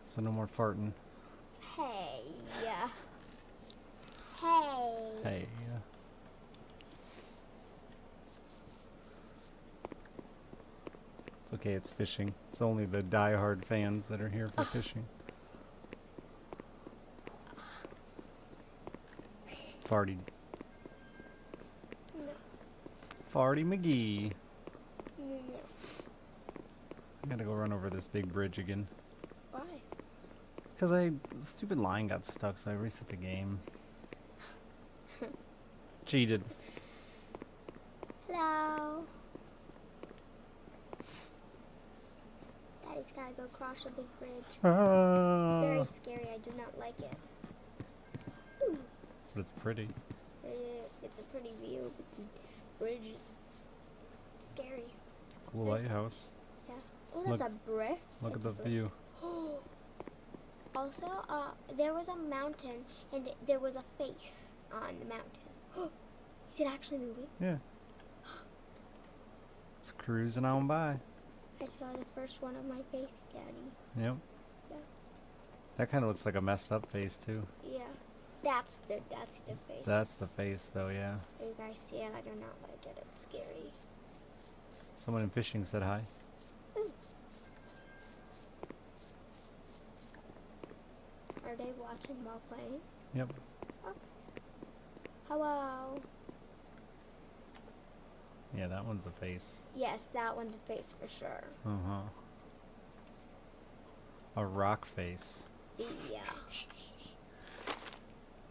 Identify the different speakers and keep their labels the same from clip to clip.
Speaker 1: So no more farting.
Speaker 2: Hey. Hey.
Speaker 1: Hey. It's okay, it's fishing. It's only the die-hard fans that are here for fishing. Farty.
Speaker 2: No.
Speaker 1: Farty McGee.
Speaker 2: No.
Speaker 1: I gotta go run over this big bridge again.
Speaker 2: Why?
Speaker 1: Because the stupid line got stuck, so I reset the game. Cheated.
Speaker 2: Hello. Daddy's gotta go cross a big bridge. It's very scary. I do not like it. Ooh.
Speaker 1: But it's pretty.
Speaker 2: It's a pretty view, but the bridge is scary.
Speaker 1: Cool lighthouse.
Speaker 2: Yeah. Oh, there's a brick.
Speaker 1: Look at the view.
Speaker 2: Also, there was a mountain, and there was a face on the mountain. Is it actually moving?
Speaker 1: Yeah. It's cruising on by.
Speaker 2: I saw the first one of my face, Daddy.
Speaker 1: Yep.
Speaker 2: Yeah.
Speaker 1: That kind of looks like a messed up face, too.
Speaker 2: Yeah. That's the face.
Speaker 1: That's the face, though, yeah.
Speaker 2: You guys see it? I do not like it. It's scary.
Speaker 1: Someone in fishing said hi.
Speaker 2: Ooh. Are they watching while playing?
Speaker 1: Yep.
Speaker 2: Oh. Hello.
Speaker 1: Yeah, that one's a face.
Speaker 2: Yes, that one's a face for sure.
Speaker 1: Uh-huh. A rock face.
Speaker 2: Yeah.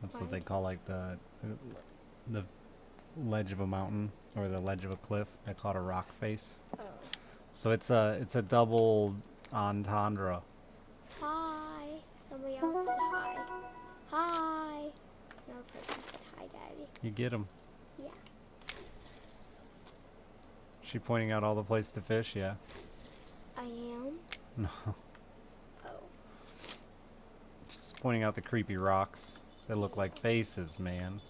Speaker 1: That's what they call, like, the ledge of a mountain or the ledge of a cliff. They call it a rock face.
Speaker 2: Oh.
Speaker 1: So it's a double entendre.
Speaker 2: Hi. Somebody else said hi. Hi. Another person said hi, Daddy.
Speaker 1: You get 'em.
Speaker 2: Yeah.
Speaker 1: She pointing out all the places to fish, yeah.
Speaker 2: I am.
Speaker 1: No.
Speaker 2: Oh.
Speaker 1: She's pointing out the creepy rocks that look like faces, man.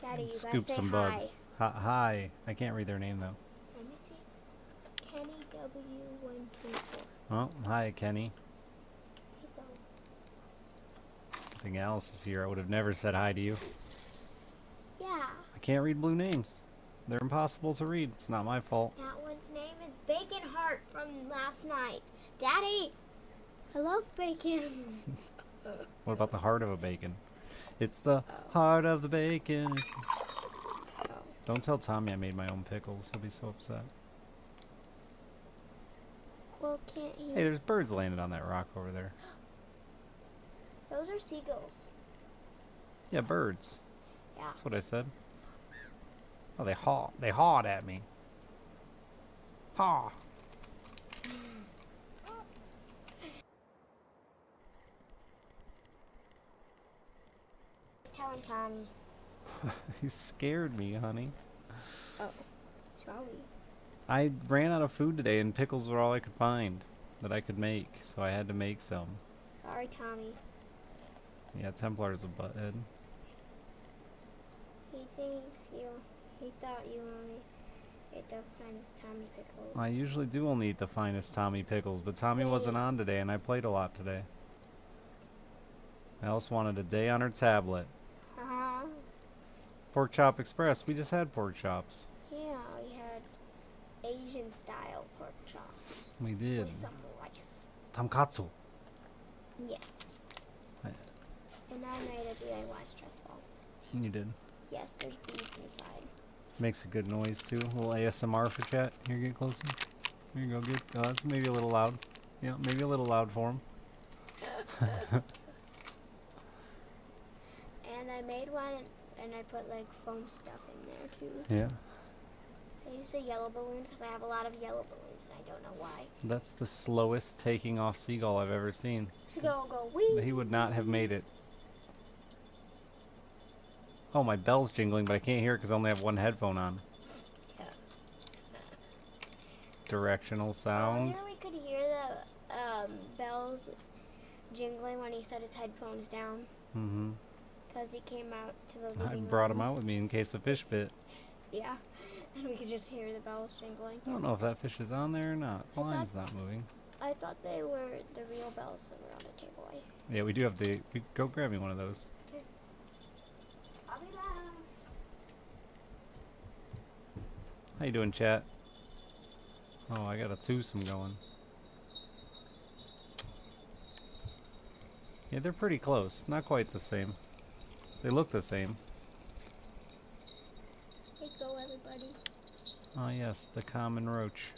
Speaker 2: Daddy, you
Speaker 1: Scoop
Speaker 2: gotta say
Speaker 1: some
Speaker 2: hi.
Speaker 1: bugs. Hi. I can't read their name, though.
Speaker 2: Let me see. Kenny W124.
Speaker 1: Oh, hi, Kenny.
Speaker 2: Hey, go.
Speaker 1: I think Alice is here. I would have never said hi to you.
Speaker 2: Yeah.
Speaker 1: I can't read blue names. They're impossible to read. It's not my fault.
Speaker 2: That one's name is Bacon Heart from last night. Daddy, I love bacon.
Speaker 1: What about the heart of a bacon? It's the heart of the bacon. Don't tell Tommy I made my own pickles. He'll be so upset.
Speaker 2: Well, can't he?
Speaker 1: Hey, there's birds landed on that rock over there.
Speaker 2: Those are seagulls.
Speaker 1: Yeah, birds.
Speaker 2: Yeah.
Speaker 1: That's what I said. Oh, they hawed at me. Haw.
Speaker 2: Telling Tommy.
Speaker 1: You scared me, honey.
Speaker 2: Oh, sorry.
Speaker 1: I ran out of food today, and pickles were all I could find that I could make, so I had to make some.
Speaker 2: Sorry, Tommy.
Speaker 1: Yeah, Templar's a butthead.
Speaker 2: He thought you only ate the finest Tommy pickles.
Speaker 1: I usually do only eat the finest Tommy pickles, but Tommy wasn't on today, and I played a lot today. Alice wanted a day on her tablet. Pork Chop Express. We just had pork chops.
Speaker 2: Yeah, we had Asian style pork chops.
Speaker 1: We did.
Speaker 2: With some rice.
Speaker 1: Tonkatsu.
Speaker 2: Yes.
Speaker 1: I-
Speaker 2: And I made a DIY stress ball.
Speaker 1: You did.
Speaker 2: Yes, there's beads inside.
Speaker 1: Makes a good noise too. A little ASMR for chat. Here, get closer. Here you go. Get. It's maybe a little loud. Yeah, maybe a little loud for him.
Speaker 2: And I made one, and I put like foam stuff in there too.
Speaker 1: Yeah.
Speaker 2: I used a yellow balloon because I have a lot of yellow balloons, and I don't know why.
Speaker 1: That's the slowest taking off seagull I've ever seen.
Speaker 2: So go wee.
Speaker 1: He would not have made it. Oh, my bell's jingling, but I can't hear it because I only have one headphone on.
Speaker 2: Yeah.
Speaker 1: Directional sound.
Speaker 2: Earlier we could hear the bells jingling when he set his headphones down.
Speaker 1: Mm-hmm.
Speaker 2: Because he came out to the living
Speaker 1: I
Speaker 2: room.
Speaker 1: brought him out with me in case the fish bit.
Speaker 2: Yeah. And we could just hear the bells jingling.
Speaker 1: I don't know if that fish is on there or not. The line's not moving.
Speaker 2: I thought they were the real bells that were on the table.
Speaker 1: Yeah, we do have the. Go grab me one of those.
Speaker 2: I'll be back.
Speaker 1: How you doing, chat? Oh, I got a twosome going. Yeah, they're pretty close. Not quite the same. They look the same.
Speaker 2: Hey, go everybody.
Speaker 1: Oh yes, the common roach.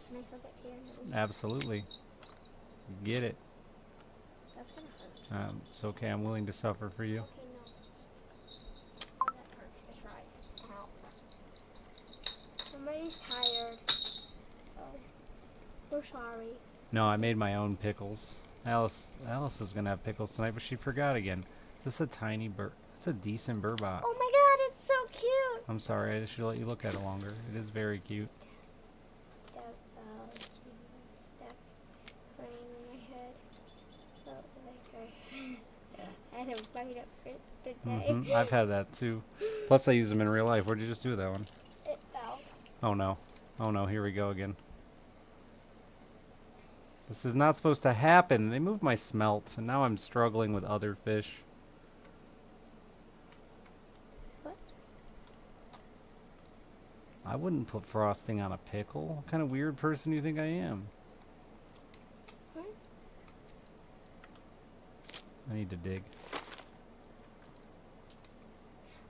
Speaker 2: Can I forget to your name?
Speaker 1: Absolutely. Get it.
Speaker 2: That's gonna hurt.
Speaker 1: It's okay. I'm willing to suffer for you.
Speaker 2: Okay, no. Oh, that hurts to try. Ow. Somebody's tired. Oh, we're sorry.
Speaker 1: No, I made my own pickles. Alice was gonna have pickles tonight, but she forgot again. Is this a tiny bird? It's a decent burbot.
Speaker 2: Oh my God, it's so cute.
Speaker 1: I'm sorry, I should let you look at it longer. It is very cute.
Speaker 2: Stuck playing in my head. Felt like I had a bite up it today.
Speaker 1: I've had that too. Plus, I use them in real life. What'd you just do with that one?
Speaker 2: It fell.
Speaker 1: Oh no. Oh no, here we go again. This is not supposed to happen. They moved my smelt, and now I'm struggling with other fish.
Speaker 2: What?
Speaker 1: I wouldn't put frosting on a pickle. What kind of weird person do you think I am?
Speaker 2: What?
Speaker 1: I need to dig.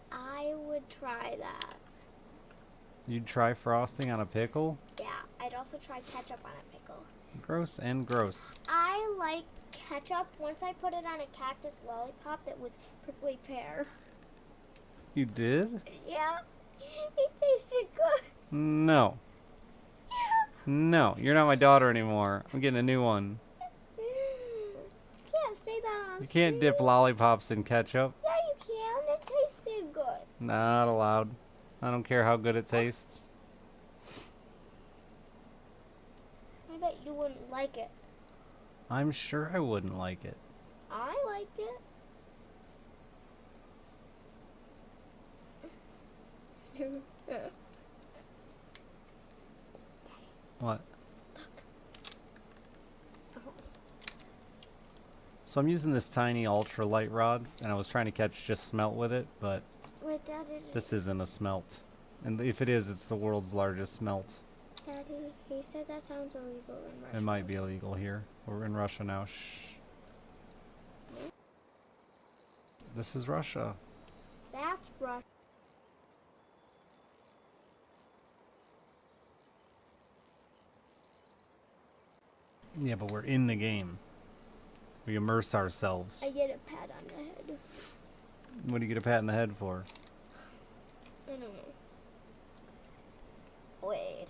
Speaker 2: I would try that.
Speaker 1: You'd try frosting on a pickle?
Speaker 2: Yeah, I'd also try ketchup on a pickle.
Speaker 1: Gross and gross.
Speaker 2: I like ketchup. Once I put it on a cactus lollipop that was prickly pear.
Speaker 1: You did?
Speaker 2: Yeah, it tasted good.
Speaker 1: No. No, you're not my daughter anymore. I'm getting a new one.
Speaker 2: Can't say that on
Speaker 1: You can't dip lollipops in ketchup.
Speaker 2: Yeah, you can. It tasted good.
Speaker 1: Not allowed. I don't care how good it tastes.
Speaker 2: I bet you wouldn't like it.
Speaker 1: I'm sure I wouldn't like it.
Speaker 2: I liked it.
Speaker 1: What?
Speaker 2: Oh.
Speaker 1: So I'm using this tiny ultralight rod, and I was trying to catch just smelt with it, but
Speaker 2: Wait, Daddy.
Speaker 1: this isn't a smelt. And if it is, it's the world's largest smelt.
Speaker 2: Daddy, he said that sounds illegal in Russia.
Speaker 1: It might be illegal here. We're in Russia now. Shh. This is Russia.
Speaker 2: That's Russia.
Speaker 1: Yeah, but we're in the game. We immerse ourselves.
Speaker 2: I get a pat on the head.
Speaker 1: What do you get a pat in the head for?
Speaker 2: I don't know. Wait.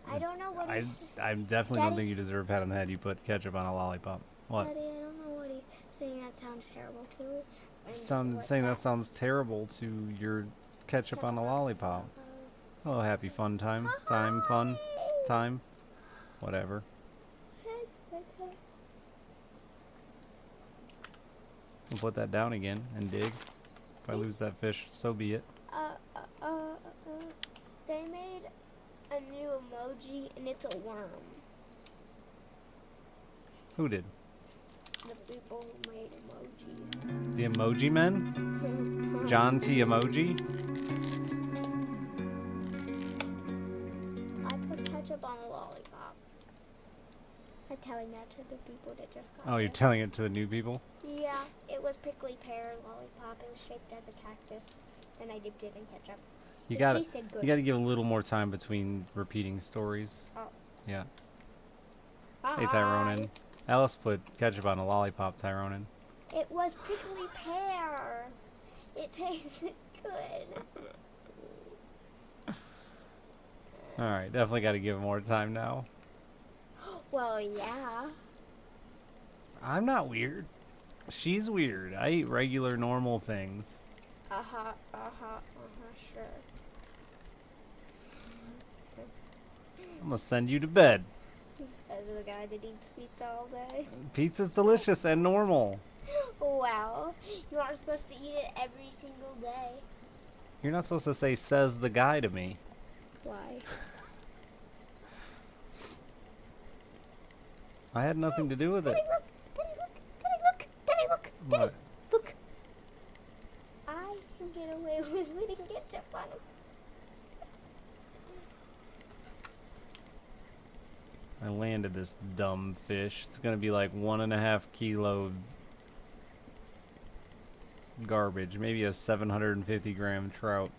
Speaker 2: I don't know what he's...
Speaker 1: I definitely
Speaker 2: Daddy?
Speaker 1: don't think you deserve a pat on the head. You put ketchup on a lollipop. What?
Speaker 2: Daddy, I don't know what he's saying. That sounds terrible to me.
Speaker 1: Saying that sounds terrible to your ketchup on a lollipop. Oh, happy fun time. Time. Whatever. We'll put that down again and dig. If I lose that fish, so be it.
Speaker 2: They made a new emoji and it's a worm.
Speaker 1: Who did?
Speaker 2: The people who made emojis.
Speaker 1: The Emoji Men? John T. Emoji?
Speaker 2: I put ketchup on a lollipop. I'm telling that to the people that just got
Speaker 1: Oh, you're
Speaker 2: it.
Speaker 1: telling it to the new people?
Speaker 2: Yeah, it was prickly pear lollipop. It was shaped as a cactus, and I dipped it in ketchup.
Speaker 1: You
Speaker 2: It
Speaker 1: gotta,
Speaker 2: tasted good.
Speaker 1: you gotta give a little more time between repeating stories.
Speaker 2: Oh.
Speaker 1: Yeah.
Speaker 2: Hi.
Speaker 1: Hey, Tyronin. Alice put ketchup on a lollipop, Tyronin.
Speaker 2: It was prickly pear. It tasted good.
Speaker 1: Alright, definitely gotta give it more time now.
Speaker 2: Well, yeah.
Speaker 1: I'm not weird. She's weird. I eat regular, normal things.
Speaker 2: Sure.
Speaker 1: I'm gonna send you to bed.
Speaker 2: As the guy that eats pizza all day.
Speaker 1: Pizza's delicious and normal.
Speaker 2: Wow. You aren't supposed to eat it every single day.
Speaker 1: You're not supposed to say, says the guy to me.
Speaker 2: Why?
Speaker 1: I had nothing to do with it.
Speaker 2: Daddy, look! Daddy, look! Daddy, look! Daddy, look! Daddy,
Speaker 1: What?
Speaker 2: look! I can get away with letting ketchup on him.
Speaker 1: I landed this dumb fish. It's gonna be like 1.5 kilo garbage. Maybe a 750 gram trout.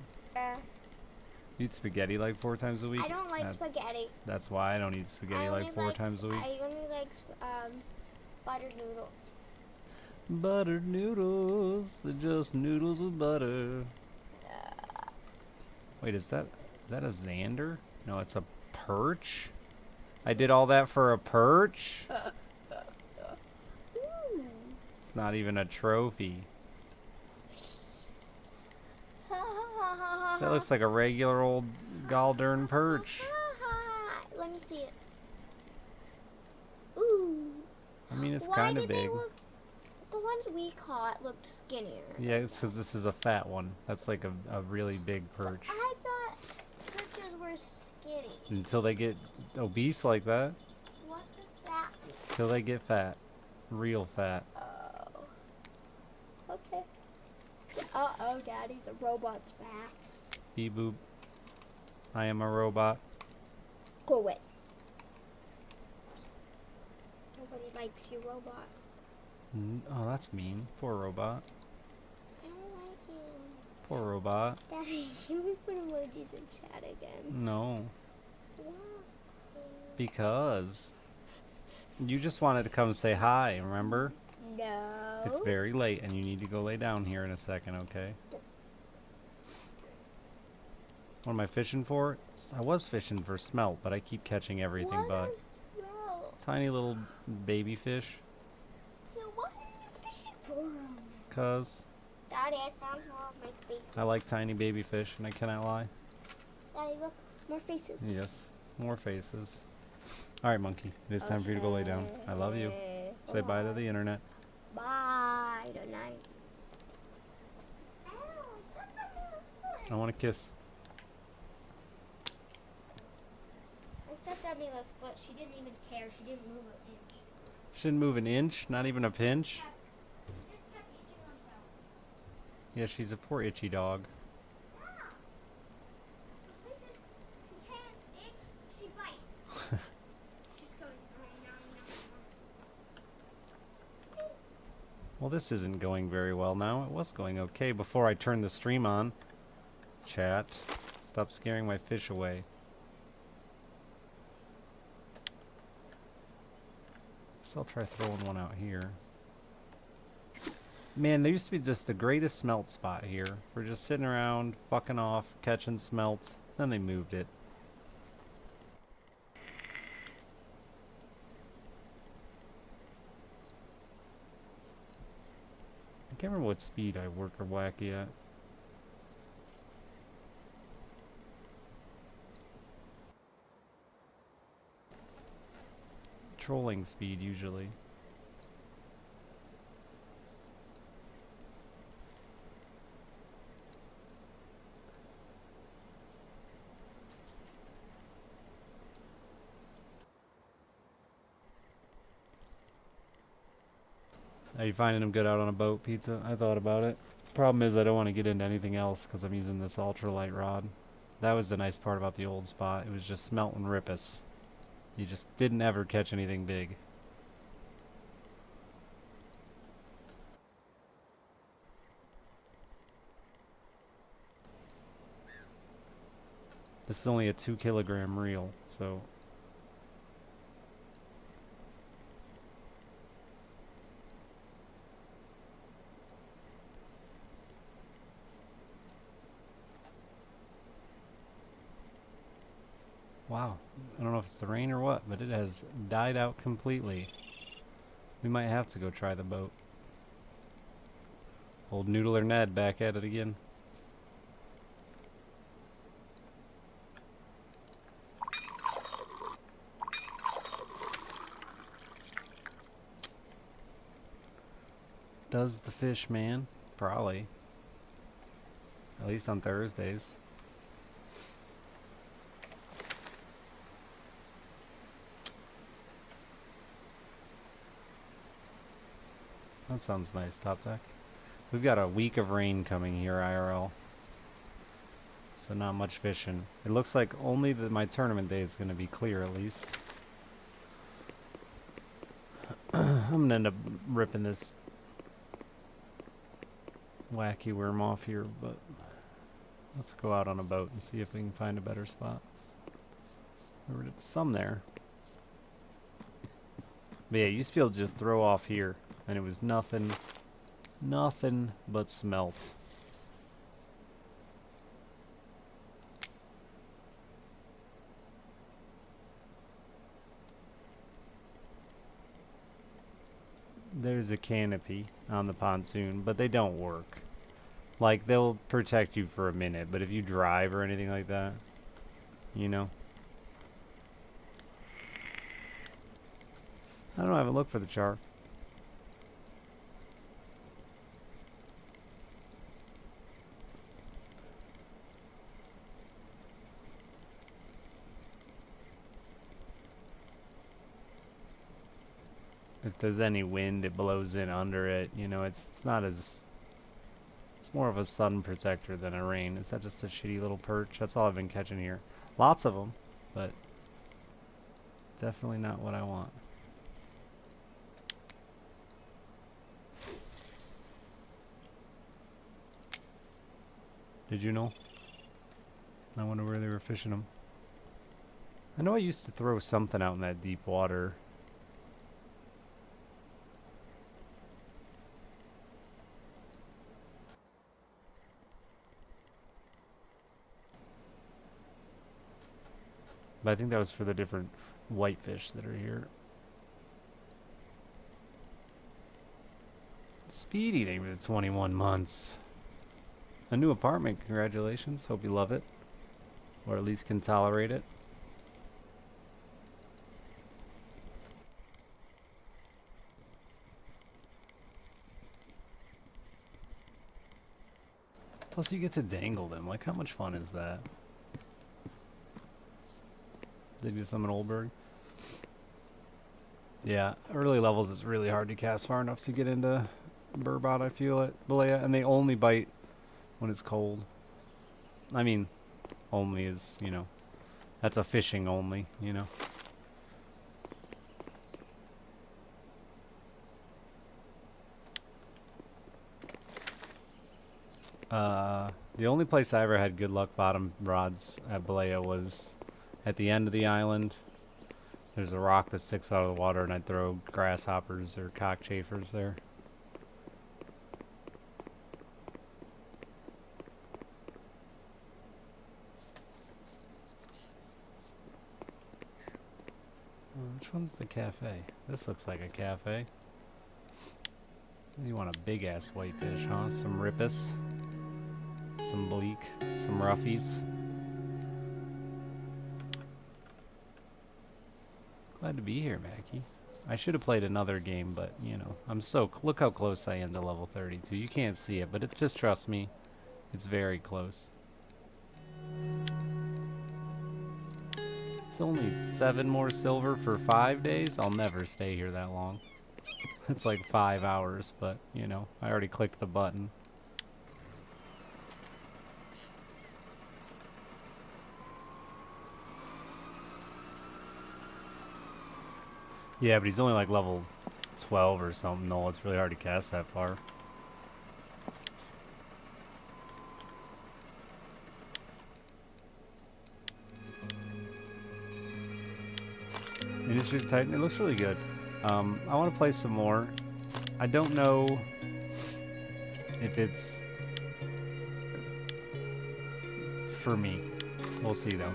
Speaker 1: You eat spaghetti like 4 times a week?
Speaker 2: I don't like spaghetti.
Speaker 1: That's why I don't eat spaghetti like 4 times a week.
Speaker 2: I only like buttered noodles.
Speaker 1: Buttered noodles. They're just noodles with butter. Wait, is that a Xander? No, it's a perch? I did all that for a perch?
Speaker 2: Ooh.
Speaker 1: It's not even a trophy. That looks like a regular old Galdern perch.
Speaker 2: Let me see it. Ooh.
Speaker 1: I mean, it's
Speaker 2: Why
Speaker 1: kind of
Speaker 2: did they
Speaker 1: big.
Speaker 2: the ones we caught looked skinnier.
Speaker 1: Yeah, it's because this is a fat one. That's like a really big perch.
Speaker 2: I thought perches were skinny.
Speaker 1: Until they get obese like that.
Speaker 2: What does that mean?
Speaker 1: Until they get fat. Real fat.
Speaker 2: Oh. Okay. Uh-oh, Daddy, the robot's back.
Speaker 1: Beep boop. I am a robot.
Speaker 2: Go away. Nobody likes you, robot.
Speaker 1: Oh, that's mean. Poor robot.
Speaker 2: I don't like you.
Speaker 1: Poor robot.
Speaker 2: Daddy, can we put emojis in chat again?
Speaker 1: No.
Speaker 2: Why?
Speaker 1: Because you just wanted to come say hi, remember?
Speaker 2: No.
Speaker 1: It's very late and you need to go lay down here in a second, okay? What am I fishing for? I was fishing for smelt, but I keep catching everything
Speaker 2: What
Speaker 1: but
Speaker 2: a smell.
Speaker 1: tiny little baby fish.
Speaker 2: Yeah, why are you fishing for them?
Speaker 1: 'Cause
Speaker 2: Daddy, I found more of my faces.
Speaker 1: I like tiny baby fish and I cannot lie.
Speaker 2: Daddy, look, more faces.
Speaker 1: Yes, more faces. Alright, monkey. It is time for you to go lay down. I love you. Say bye to the internet.
Speaker 2: Bye. Good night.
Speaker 1: I want a kiss.
Speaker 2: I stepped on Mila's foot. She didn't even care. She didn't move an inch.
Speaker 1: Shouldn't move an inch, not even a pinch.
Speaker 2: She just kept itching herself.
Speaker 1: Yeah, she's a poor itchy dog.
Speaker 2: Yeah. Places she can't itch, she bites. She's going.
Speaker 1: Well, this isn't going very well now. It was going okay before I turned the stream on. Chat, stop scaring my fish away. So I'll try throwing one out here. Man, there used to be just the greatest smelt spot here. We're just sitting around, fucking off, catching smelt. Then they moved it. I can't remember what speed I work or wacky at. Trolling speed usually. Are you finding them good out on a boat, Pizza? I thought about it. Problem is I don't want to get into anything else because I'm using this ultralight rod. That was the nice part about the old spot. It was just smelt and rippus. You just didn't ever catch anything big. This is only a 2 kilogram reel, so wow. I don't know if it's the rain or what, but it has died out completely. We might have to go try the boat. Old Noodler Ned back at it again. Does the fish, man? Probably. At least on Thursdays. That sounds nice, top deck. We've got a week of rain coming here, IRL. So not much fishing. It looks like only my tournament day is going to be clear at least. I'm going to end up ripping this wacky worm off here, but let's go out on a boat and see if we can find a better spot. There were some there. But yeah, you used to be able to just throw off here, and it was nothing but smelt. There's a canopy on the pontoon, but they don't work. Like, they'll protect you for a minute, but if you drive or anything like that, you know. I don't know, I haven't looked for the char. If there's any wind, it blows in under it. You know, it's not as... It's more of a sun protector than a rain. Is that just a shitty little perch? That's all I've been catching here. Lots of them, but definitely not what I want. Did you know? I wonder where they were fishing them. I know I used to throw something out in that deep water. But I think that was for the different whitefish that are here. Speedy, they were 21 months. A new apartment, congratulations. Hope you love it. Or at least can tolerate it. Plus you get to dangle them. Like, how much fun is that? They do some in Oldberg. Yeah, early levels it's really hard to cast far enough to get into burbot, I feel it. Balea, and they only bite when it's cold. I mean, only is, you know, that's a fishing only, you know. The only place I ever had good luck bottom rods at Balea was at the end of the island. There's a rock that sticks out of the water, and I'd throw grasshoppers or cockchafers there. Which one's the cafe? This looks like a cafe. You want a big ass whitefish, huh? Some rippus, some bleak, some roughies. Glad to be here, Mackie. I should have played another game, but, you know, I'm so... Look how close I am to level 32. You can't see it, but just trust me. It's very close. It's only 7 more silver for 5 days. I'll never stay here that long. It's like 5 hours, but, you know, I already clicked the button. Yeah, but he's only like level 12 or something. No, it's really hard to cast that far. Industry Titan, it looks really good. I want to play some more. I don't know if it's for me. We'll see though.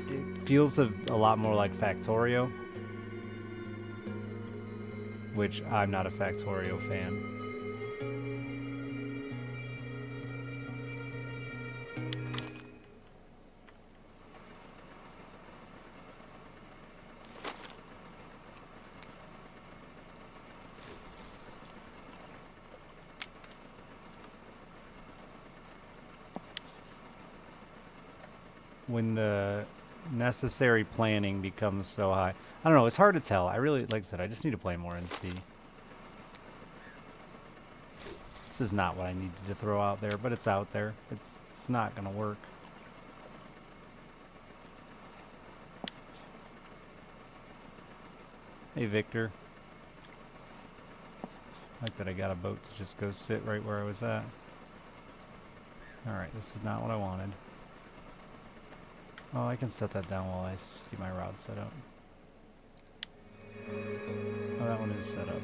Speaker 1: It feels a lot more like Factorio, which I'm not a Factorio fan. When the necessary planning becomes so high. I don't know, it's hard to tell. I really, like I said, I just need to play more and see. is not what I needed to throw out there, but it's out there. It's not gonna work. Hey, Victor. Like that I got a boat to just go sit right where I was at. Alright, this is not what I wanted. Oh, I can set that down while I get my rod set up. Oh, that one is set up.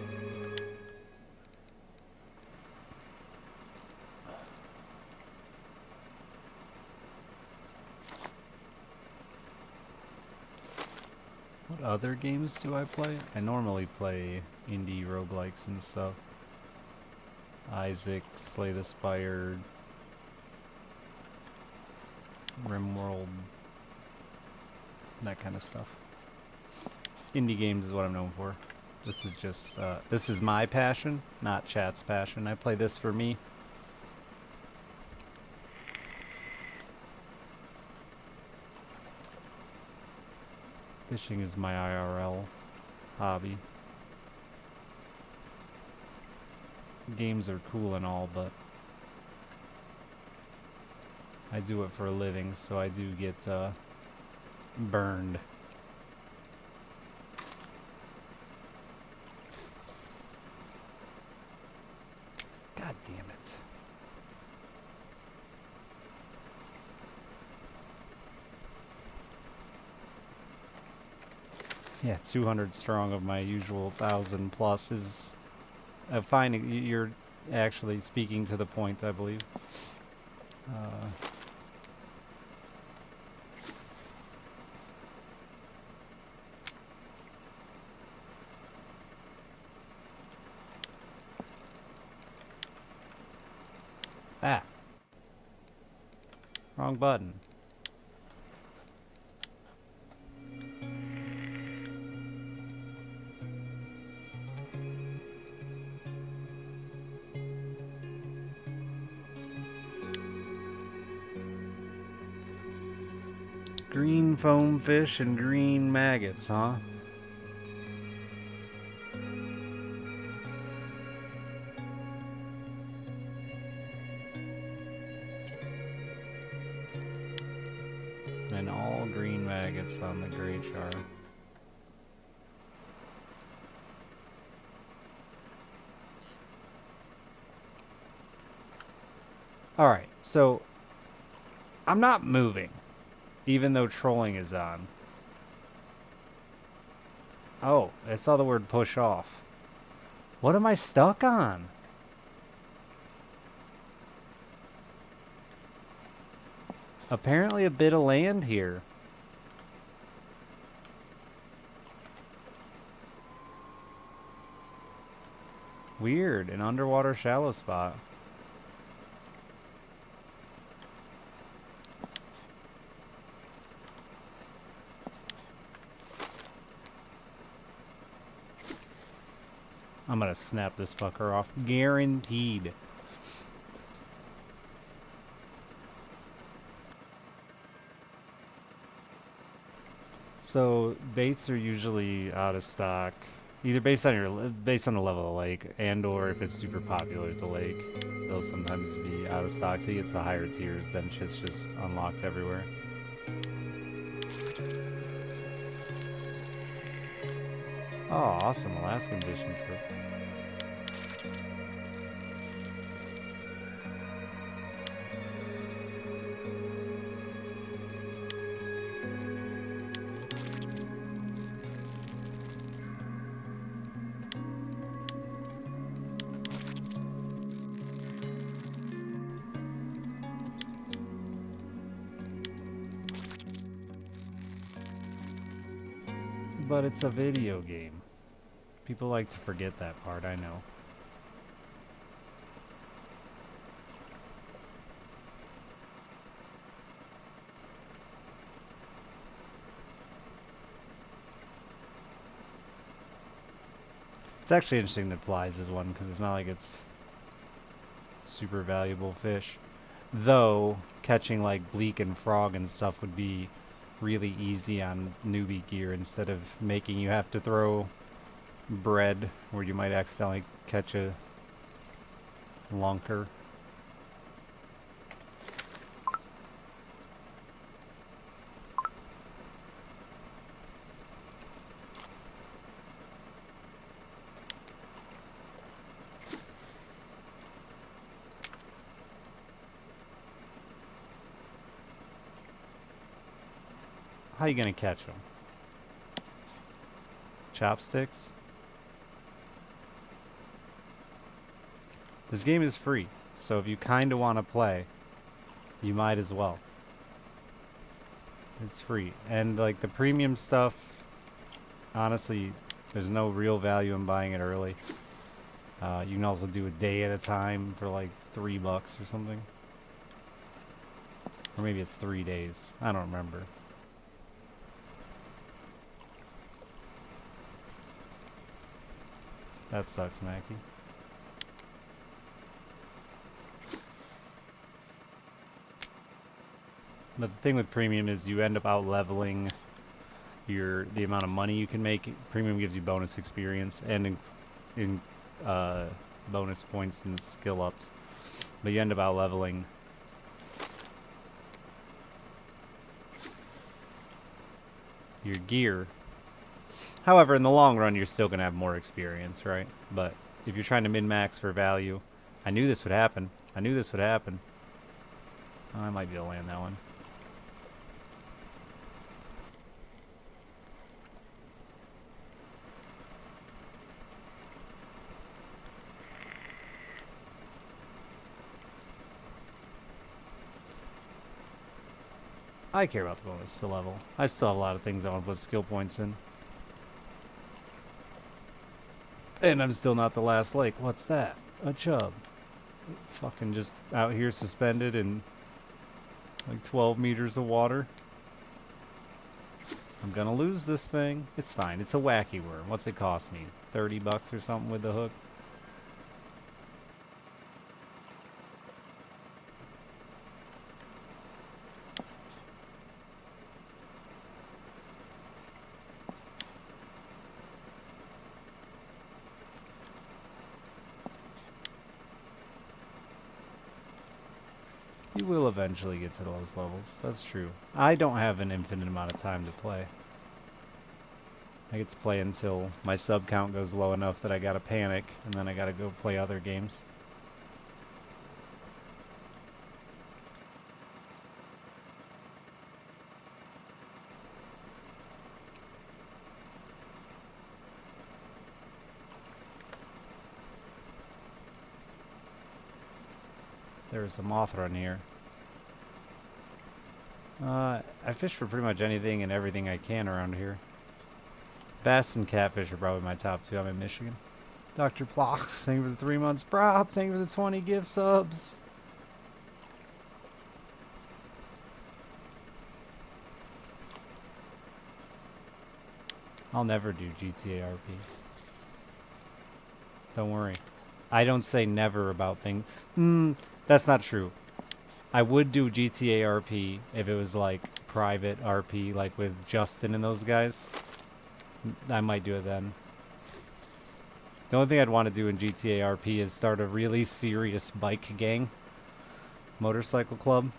Speaker 1: What other games do I play? I normally play indie roguelikes and stuff. Isaac, Slay the Spire, RimWorld, that kind of stuff. Indie games is what I'm known for. This is just, this is my passion, not chat's passion. I play this for me. Fishing is my IRL hobby. Games are cool and all, but I do it for a living, so I do get burned. God damn it. Yeah, 200 strong of my usual 1,000 plus is finding. You're actually speaking to the point, I believe. Ah. Wrong button. Green foam fish and green maggots, huh? And all green maggots on the gray char. Alright, so I'm not moving, even though trolling is on. Oh, I saw the word push off. What am I stuck on? Apparently a bit of land here. Weird, an underwater shallow spot. I'm gonna snap this fucker off. Guaranteed. So baits are usually out of stock, either based on the level of the lake, and or if it's super popular at the lake, they'll sometimes be out of stock till you get to the higher tiers. Then shit's just unlocked everywhere. Oh, awesome Alaskan fishing trip. But it's a video game. People like to forget that part, I know. It's actually interesting that flies is one, because it's not like it's super valuable fish. Though, catching like bleak and frog and stuff would be really easy on newbie gear instead of making you have to throw bread where you might accidentally catch a Lunker. How you gonna catch them? Chopsticks? This game is free, so if you kinda wanna play, you might as well. It's free. And like the premium stuff, honestly, there's no real value in buying it early. You can also do a day at a time for like $3 or something. Or maybe it's 3 days. I don't remember. That sucks, Mackie. But the thing with premium is you end up out leveling the amount of money you can make. Premium gives you bonus experience and in bonus points and skill ups. But you end up out leveling your gear. However, in the long run, you're still going to have more experience, right? But if you're trying to min-max for value, I knew this would happen. I knew this would happen. Oh, I might be able to land that one. I care about the bonus to level. I still have a lot of things I want to put skill points in. And I'm still not the last lake. What's that? A chub. Fucking just out here suspended in like 12 meters of water. I'm gonna lose this thing. It's fine. It's a wacky worm. What's it cost me? $30 or something with the hook? You will eventually get to those levels. That's true. I don't have an infinite amount of time to play. I get to play until my sub count goes low enough that I gotta panic, and then I gotta go play other games. There's a moth run here. I fish for pretty much anything and everything I can around here. Bass and catfish are probably my top two. I'm in Michigan. Dr. Plox, thank you for the 3 months. Prop, thank you for the 20 gift subs. I'll never do GTA RP. Don't worry. I don't say never about things. That's not true. I would do GTA RP if it was like private RP, like with Justin and those guys. I might do it then. The only thing I'd want to do in GTA RP is start a really serious bike gang. Motorcycle club.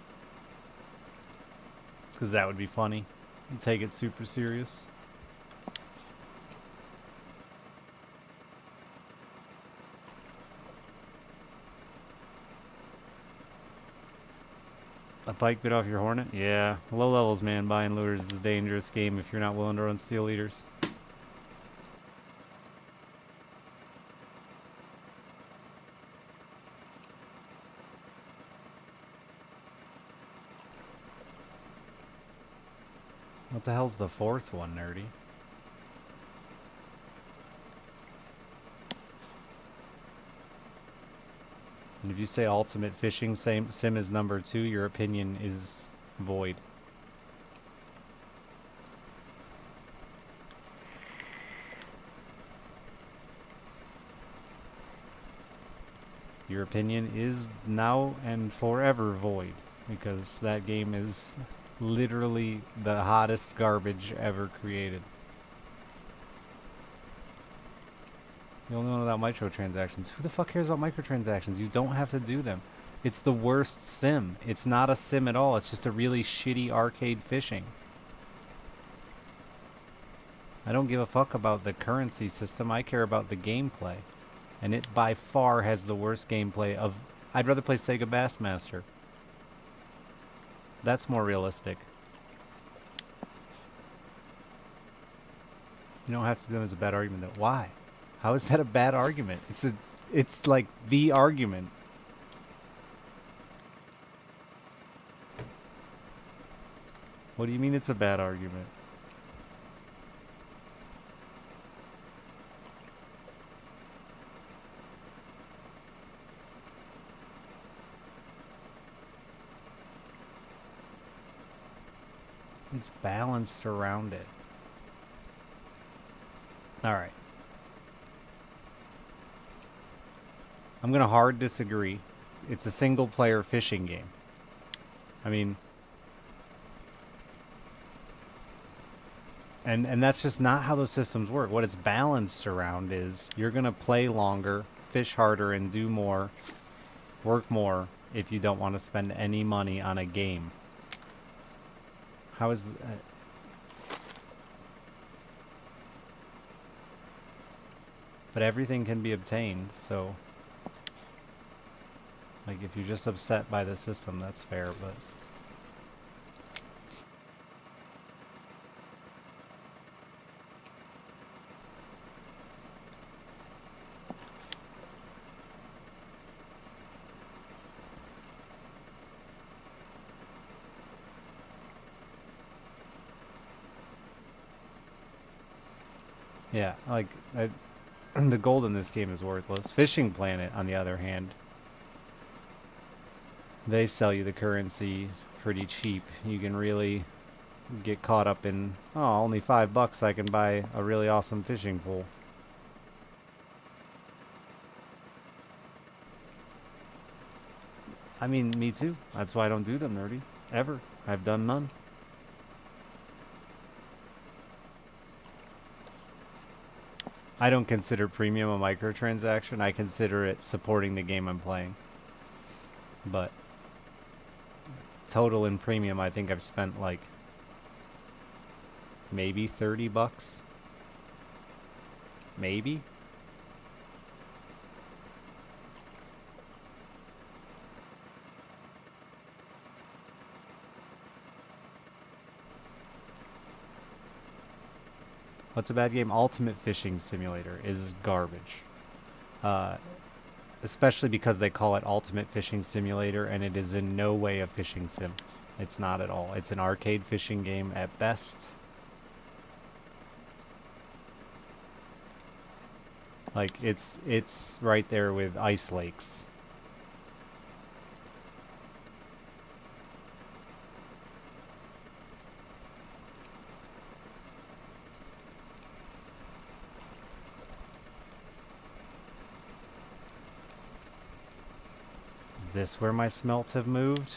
Speaker 1: Because that would be funny. And take it super serious. A bike bit off your hornet? Yeah. Low levels, man. Buying lures is a dangerous game if you're not willing to run steel eaters. What the hell's the fourth one, nerdy? And if you say ultimate fishing sim is number 2, your opinion is void. Your opinion is now and forever void, because that game is literally the hottest garbage ever created. The only one without microtransactions. Who the fuck cares about microtransactions? You don't have to do them. It's the worst sim. It's not a sim at all. It's just a really shitty arcade fishing. I don't give a fuck about the currency system. I care about the gameplay. And it by far has the worst gameplay of... I'd rather play Sega Bassmaster. That's more realistic. You don't have to do it as a bad argument though. Why? How is that a bad argument? It's like the argument. What do you mean it's a bad argument? It's balanced around it. Alright. I'm gonna hard disagree. It's a single player fishing game. I mean... And that's just not how those systems work. What it's balanced around is you're gonna play longer, fish harder, and do more, work more if you don't want to spend any money on a game. How is... but everything can be obtained, so... Like, if you're just upset by the system, that's fair, but... Yeah, like, the gold in this game is worthless. Fishing Planet, on the other hand, they sell you the currency pretty cheap. You can really get caught up in, oh, only $5 I can buy a really awesome fishing pole. I mean, me too. That's why I don't do them, nerdy. Ever. I've done none. I don't consider premium a microtransaction. I consider it supporting the game I'm playing. But total in premium, I think I've spent like maybe $30. Maybe. What's a bad game? Ultimate Fishing Simulator is garbage. Especially because they call it Ultimate Fishing Simulator, and it is in no way a fishing sim. It's not at all. It's an arcade fishing game at best. Like, it's right there with Ice Lakes. Is this where my smelts have moved?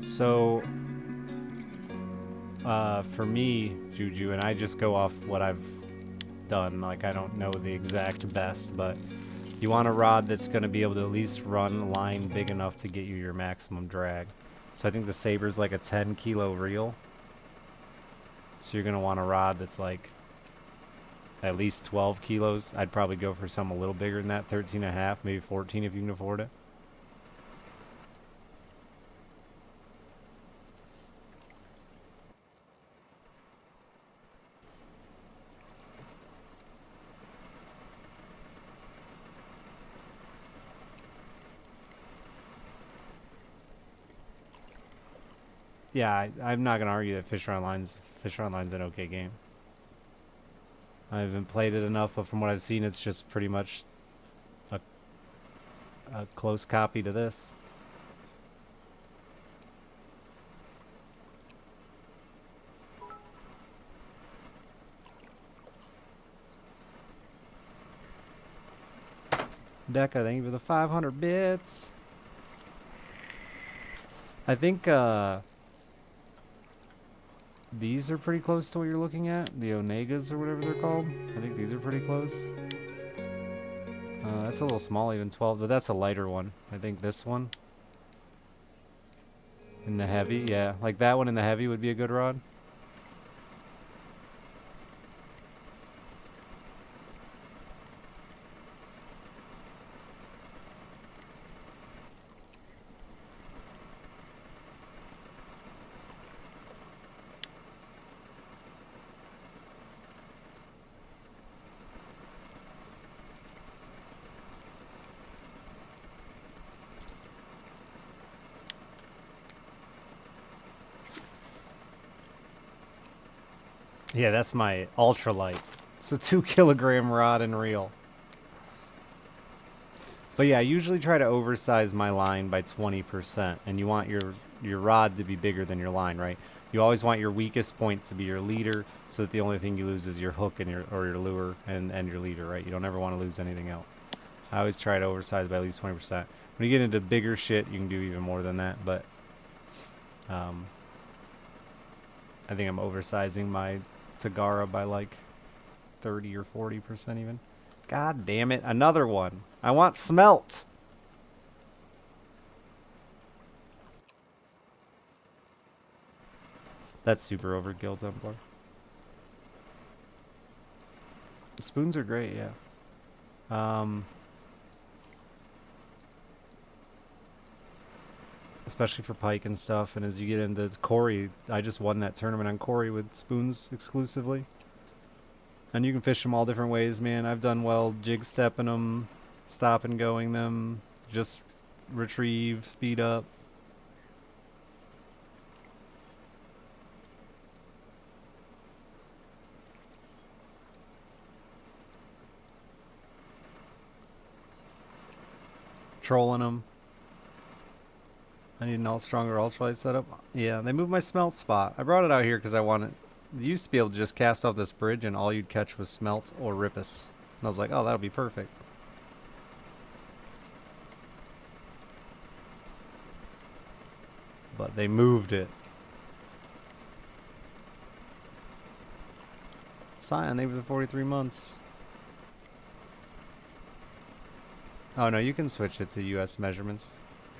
Speaker 1: So, for me, Juju, and I just go off what I've done, like I don't know the exact best, but you want a rod that's going to be able to at least run a line big enough to get you your maximum drag. So I think the Saber's like a 10 kilo reel. So you're going to want a rod that's like at least 12 kilos. I'd probably go for some a little bigger than that, 13 and a half, maybe 14 if you can afford it. Yeah, I'm not gonna argue that Fish Online's an okay game. I haven't played it enough, but from what I've seen, it's just pretty much a close copy to this. Deca, thank you for the 500 bits. I think these are pretty close to what you're looking at. The Onegas or whatever they're called. I think these are pretty close. That's a little small, even 12, but that's a lighter one. I think this one in the heavy, yeah, like that one in the heavy would be a good rod. Yeah, that's my ultralight. It's a 2 kilogram rod and reel. But yeah, I usually try to oversize my line by 20%, and you want your rod to be bigger than your line, right? You always want your weakest point to be your leader, so that the only thing you lose is your hook and your lure and your leader, right? You don't ever want to lose anything else. I always try to oversize by at least 20%. When you get into bigger shit, you can do even more than that, but I think I'm oversizing my Tagara by like 30 or 40% even. God damn it, another one. I want smelt. That's super overkill, Templar. The spoons are great, yeah. Especially for pike and stuff, and as you get into Cory, I just won that tournament on Cory with spoons exclusively. And you can fish them all different ways, man. I've done well jig stepping them, stop and going them, just retrieve, speed up. Trolling them. I need an stronger ultralight setup. Yeah, they moved my smelt spot. I brought it out here because I wanted... You used to be able to just cast off this bridge and all you'd catch was smelt or rippus. And I was like, oh, that'll be perfect. But they moved it. Scion, they were the 43 months. Oh no, you can switch it to US measurements.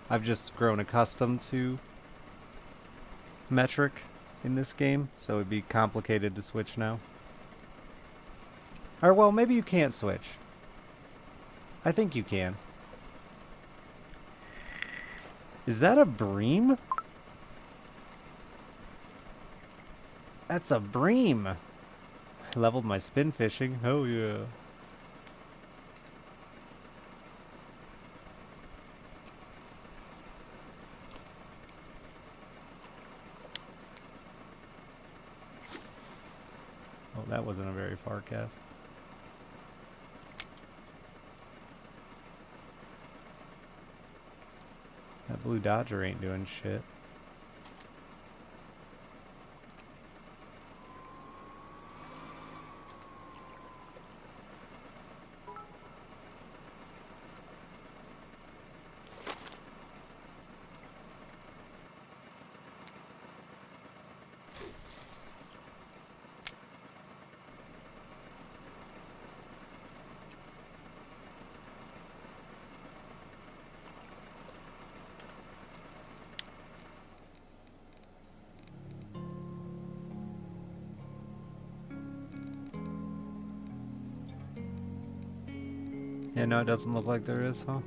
Speaker 1: I've just grown accustomed to metric in this game, so it'd be complicated to switch now. Or well, maybe you can't switch. I think you can. Is that a bream? That's a bream. I leveled my spin fishing. Hell yeah. Oh, that wasn't a very far cast. That blue dodger ain't doing shit. Yeah, no, it doesn't look like there is, huh?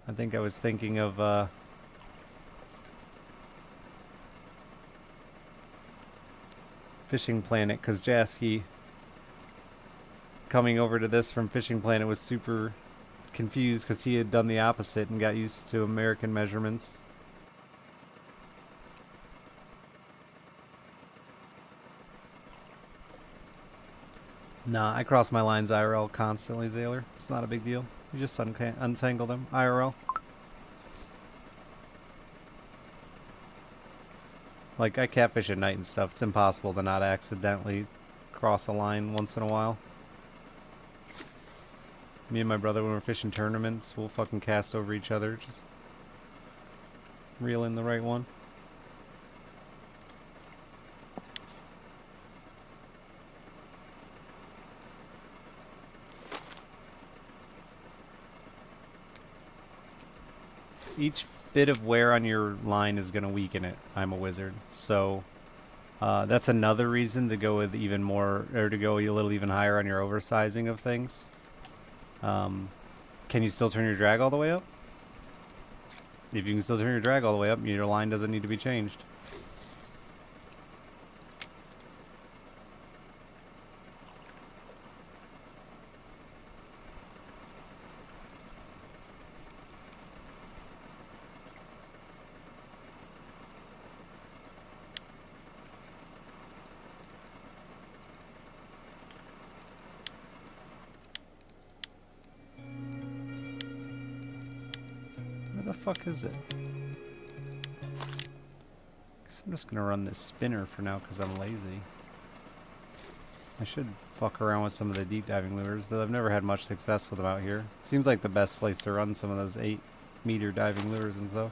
Speaker 1: I think I was thinking of, Fishing Planet, because Jasky coming over to this from Fishing Planet was super confused because he had done the opposite and got used to American measurements. Nah, I cross my lines IRL constantly, Zaylor. It's not a big deal. You just untangle them IRL. Like, I catfish at night and stuff. It's impossible to not accidentally cross a line once in a while. Me and my brother, when we're fishing tournaments, we'll fucking cast over each other. Just reel in the right one. Each bit of wear on your line is going to weaken it. I'm a wizard. So that's another reason to go with even more, or to go a little even higher on your oversizing of things. Can you still turn your drag all the way up? If you can still turn your drag all the way up, your line doesn't need to be changed. Where the fuck is it? Guess I'm just gonna run this spinner for now because I'm lazy. I should fuck around with some of the deep diving lures, though I've never had much success with them out here. Seems like the best place to run some of those 8-meter diving lures and stuff.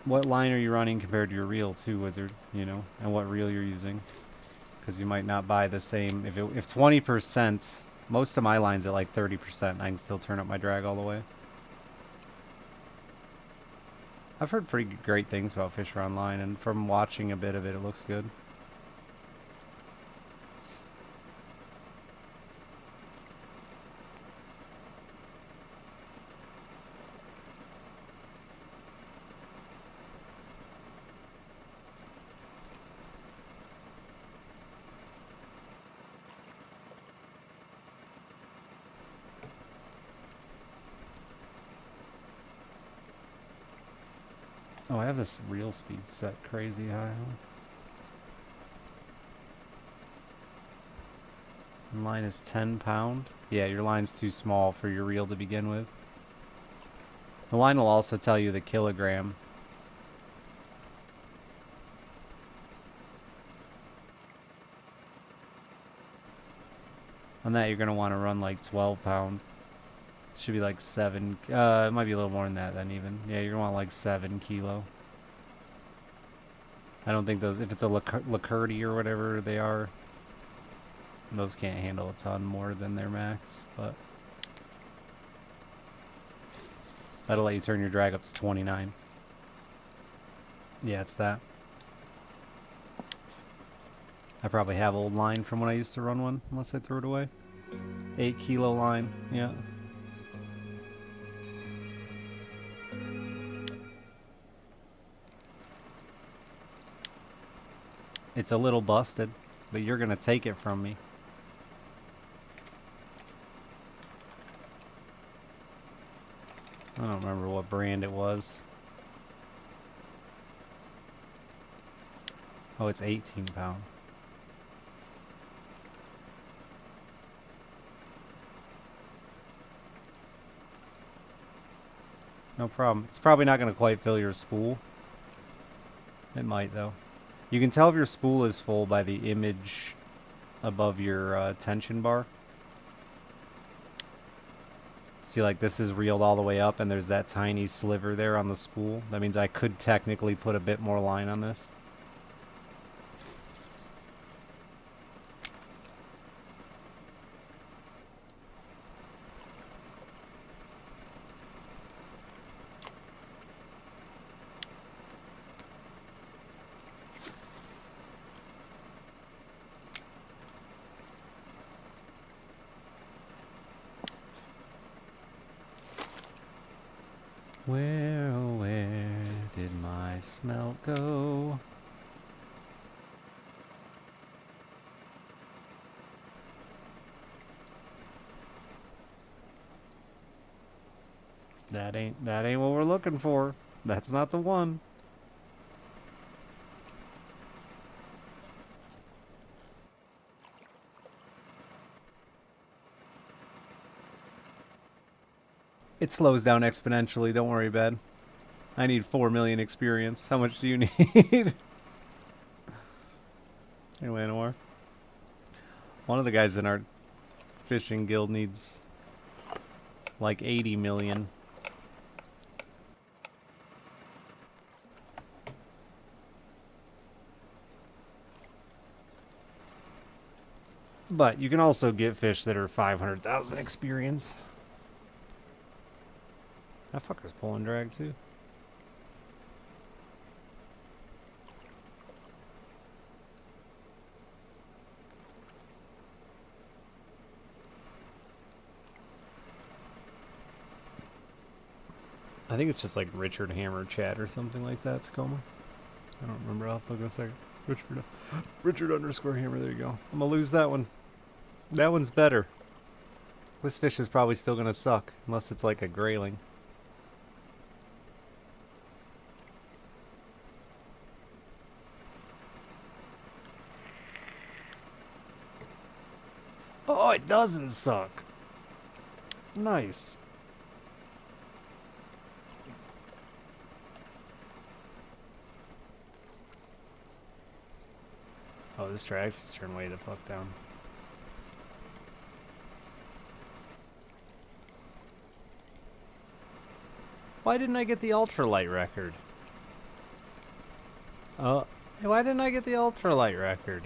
Speaker 1: What line are you running compared to your reel too, Wizard? You know, and what reel you're using. Because you might not buy the same. If 20%, most of my lines at like 30%, I can still turn up my drag all the way. I've heard pretty great things about Fisher Online, and from watching a bit of it, it looks good. Oh, I have this reel speed set crazy high. And line is 10 pound. Yeah, your line's too small for your reel to begin with. The line will also tell you the kilogram. On that, you're going to want to run like 12 pound. Should be like 7. It might be a little more than that then even. Yeah, you're going to want like 7 kilo. I don't think those, if it's a Lacurti or whatever they are, those can't handle a ton more than their max, but that'll let you turn your drag up to 29. Yeah, it's that. I probably have old line from when I used to run one, unless I threw it away. 8 kilo line, yeah. It's a little busted, but you're gonna take it from me. I don't remember what brand it was. Oh, it's 18 pound. No problem. It's probably not going to quite fill your spool. It might, though. You can tell if your spool is full by the image above your tension bar. See, like, this is reeled all the way up, and there's that tiny sliver there on the spool. That means I could technically put a bit more line on this. Where, oh where did my smelt go? That ain't what we're looking for. That's not the one. It slows down exponentially, don't worry, Ben. I need 4 million experience. How much do you need? Hey, Lanowar. One of the guys in our fishing guild needs like 80 million. But you can also get fish that are 500,000 experience. That fucker's pulling drag too. I think it's just like Richard Hammer chat or something like that, Tacoma. I don't remember. I'll have to look in a second. Richard underscore Hammer. There you go. I'm gonna lose that one. That one's better. This fish is probably still gonna suck unless it's like a grayling. Oh, it doesn't suck. Nice. Oh, this track just turned way the fuck down. Why didn't I get the ultralight record? Oh, why didn't I get the ultralight record?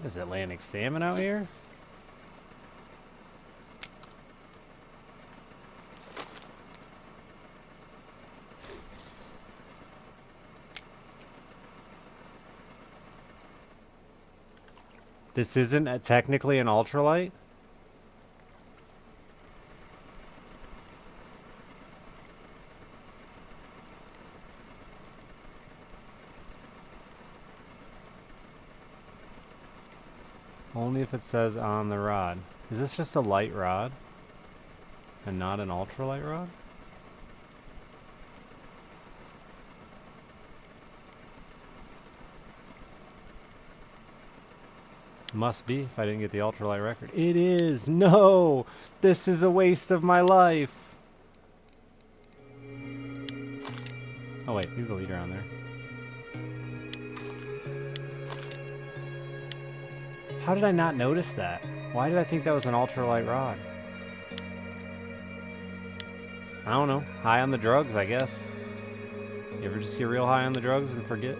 Speaker 1: Is Atlantic salmon out here? This isn't technically an ultralight? Only if it says on the rod. Is this just a light rod? And not an ultralight rod? Must be if I didn't get the ultralight record. It is! No! This is a waste of my life! Oh wait, leave the leader on there. How did I not notice that? Why did I think that was an ultralight rod? I don't know. High on the drugs, I guess. You ever just get real high on the drugs and forget?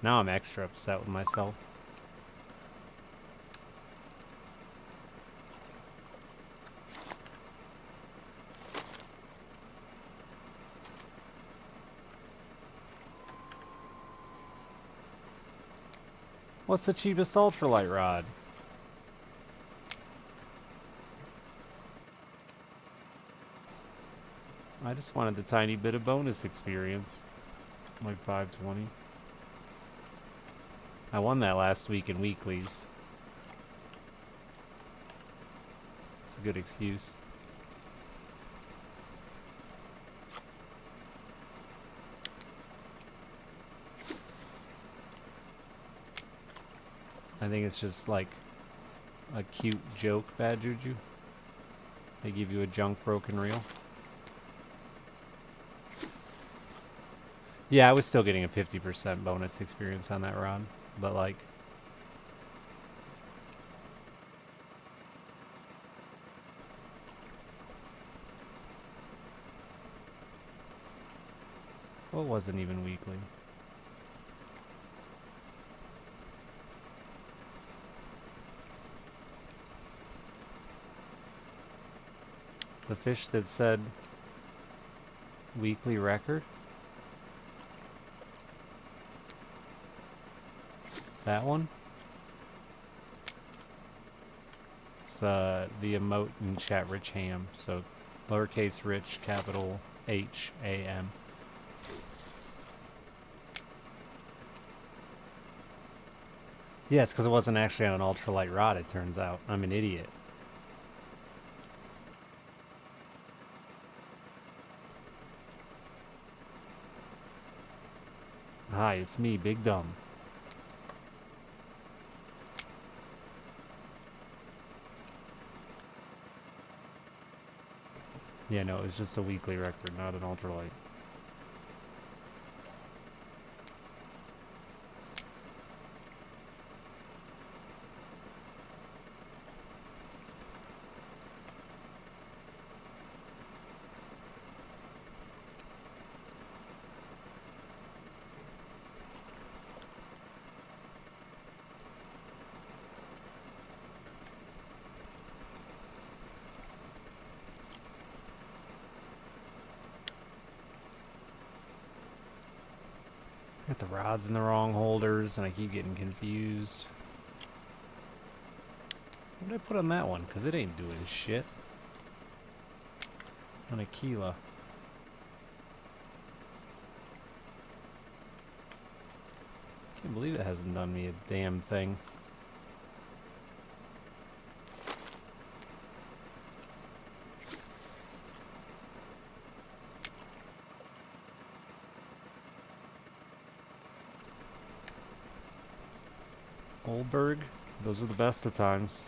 Speaker 1: Now I'm extra upset with myself. What's the cheapest ultralight rod? I just wanted the tiny bit of bonus experience. Like 520. I won that last week in weeklies. It's a good excuse. I think it's just like a cute joke, Bad Juju. They give you a junk broken reel. Yeah, I was still getting a 50% bonus experience on that rod, but like... Well, it wasn't even weekly. The fish that said weekly record? That one? It's the emote in chat, Rich Ham. So lowercase rich, capital H-A-M. Yeah, it's because it wasn't actually on an ultralight rod, it turns out. I'm an idiot. Hi, it's me, Big Dumb. Yeah, no, it's just a weekly record, not an ultralight. I got the rods in the wrong holders, and I keep getting confused. What did I put on that one? Because it ain't doing shit. On a Aquila. Can't believe it hasn't done me a damn thing. Oldberg, those are the best of times.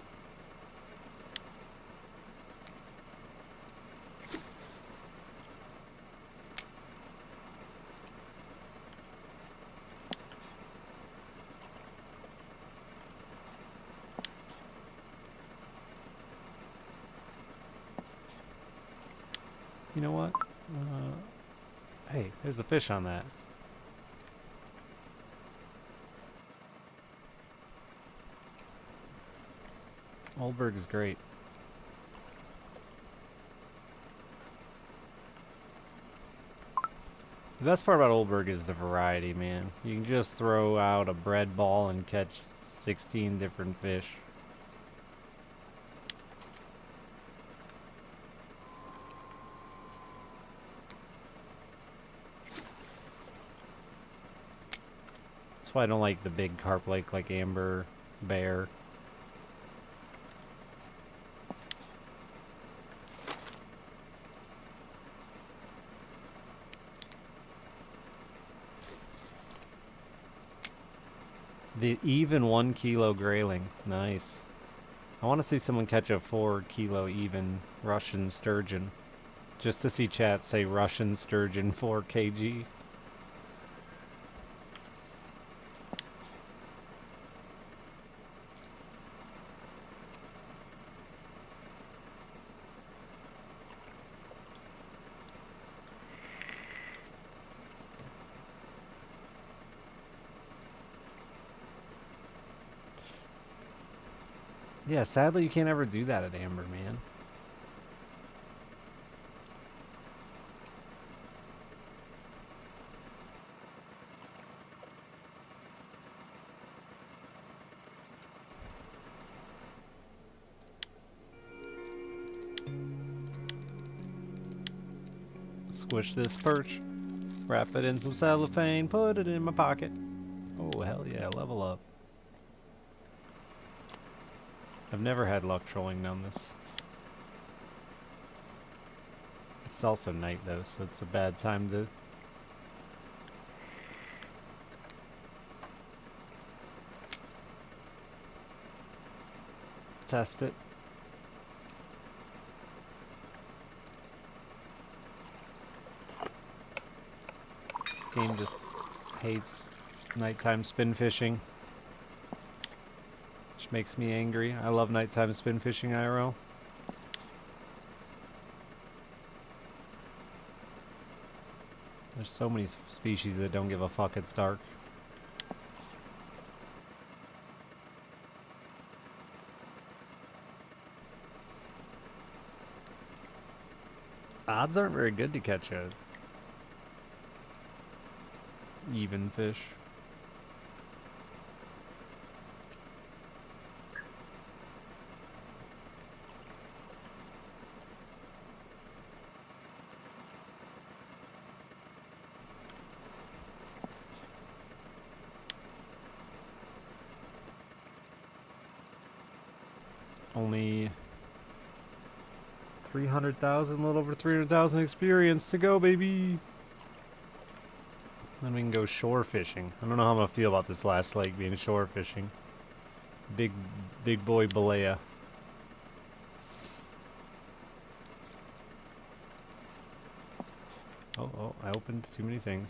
Speaker 1: You know what? Hey, there's a fish on that. Oldberg is great. The best part about Oldberg is the variety, man. You can just throw out a bread ball and catch 16 different fish. That's why I don't like the big carp lake like Amber, Bear. The even 1 kilo grayling. Nice. I want to see someone catch a 4 kilo even Russian sturgeon. Just to see chat say Russian sturgeon 4 kg. Yeah, sadly you can't ever do that at Amber, man. Squish this perch. Wrap it in some cellophane. Put it in my pocket. Oh, hell yeah, level up. I've never had luck trolling down this. It's also night though, so it's a bad time to... test it. This game just hates nighttime spin fishing. Which makes me angry. I love nighttime spin fishing IRL. There's so many species that don't give a fuck it's dark. Odds aren't very good to catch a even fish. Only 300,000, a little over 300,000 experience to go, baby. Then we can go shore fishing. I don't know how I'm gonna feel about this last lake being shore fishing. Big, big boy Balea. Oh, I opened too many things.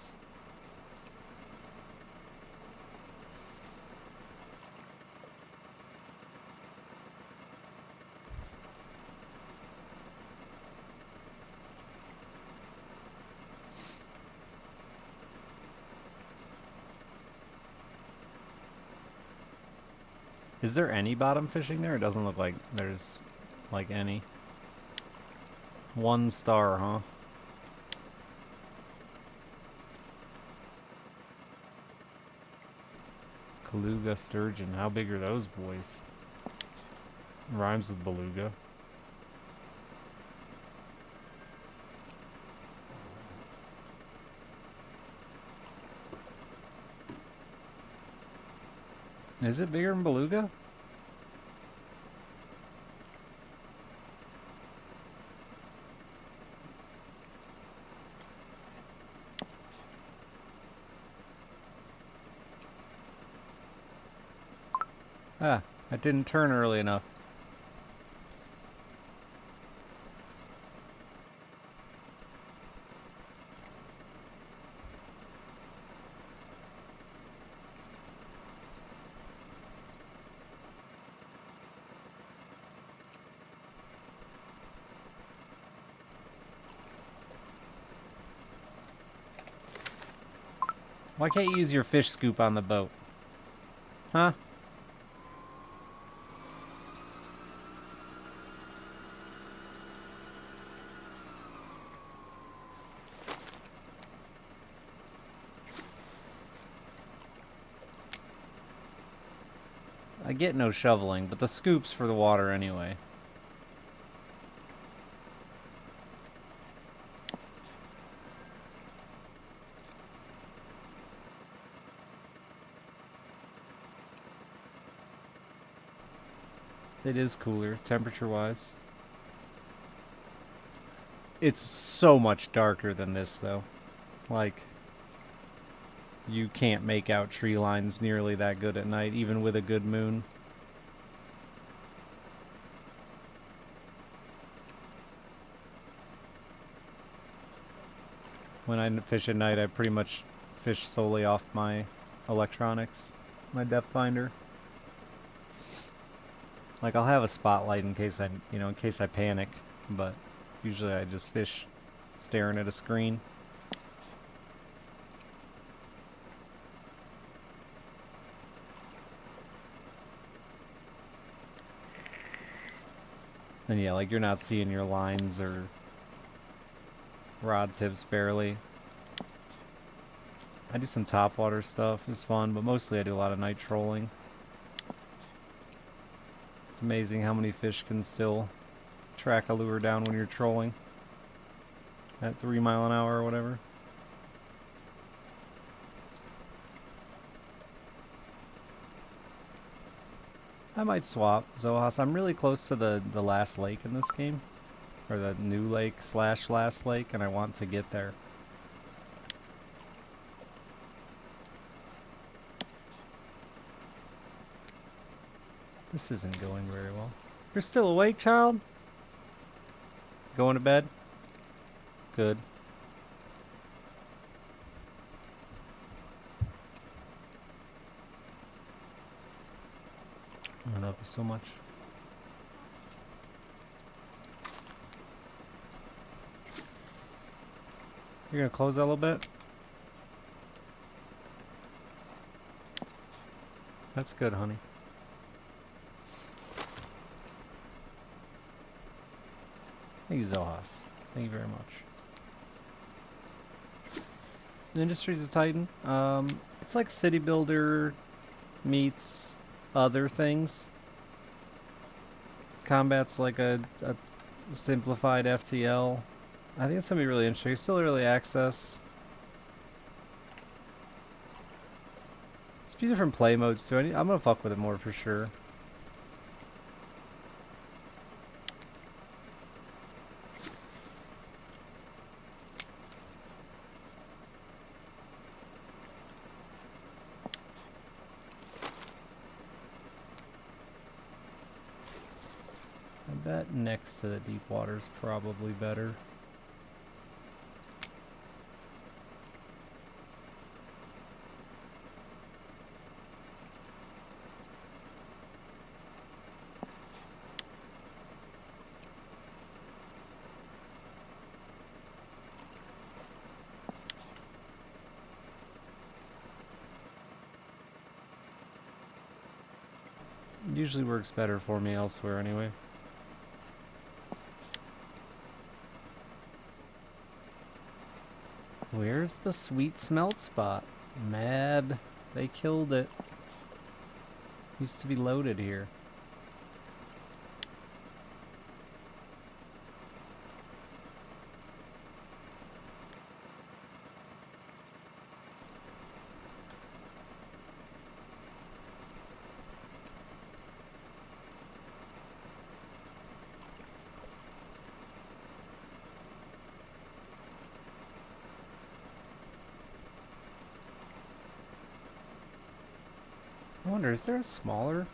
Speaker 1: Is there any bottom fishing there? It doesn't look like there's, like, any. 1 star, huh? Beluga sturgeon. How big are those boys? Rhymes with beluga. Is it bigger than beluga? Ah, I didn't turn early enough. Why can't you use your fish scoop on the boat? Huh? I get no shoveling, but the scoop's for the water anyway. It is cooler, temperature-wise. It's so much darker than this, though. Like, you can't make out tree lines nearly that good at night, even with a good moon. When I fish at night, I pretty much fish solely off my electronics, my depth finder. Like, I'll have a spotlight in case in case I panic, but usually I just fish staring at a screen. And yeah, like, you're not seeing your lines or rod tips barely. I do some topwater stuff, it's fun, but mostly I do a lot of night trolling. It's amazing how many fish can still track a lure down when you're trolling at 3 mile an hour or whatever. I might swap Zohas. I'm really close to the last lake in this game, or the new lake / last lake, and I want to get there. This isn't going very well. You're still awake, child? Going to bed? Good. I love you so much. You're gonna close that a little bit? That's good, honey. Thank you, Zohas. Thank you very much. Industry's a Titan. It's like City Builder meets other things. Combat's like a simplified FTL. I think it's gonna be really interesting. It's still early access. There's a few different play modes too. I'm gonna fuck with it more for sure. bet next to the deep water's probably better. Usually works better for me elsewhere anyway. Where's the sweet smelt spot? Mad. They killed it. Used to be loaded here. I wonder, is there a smaller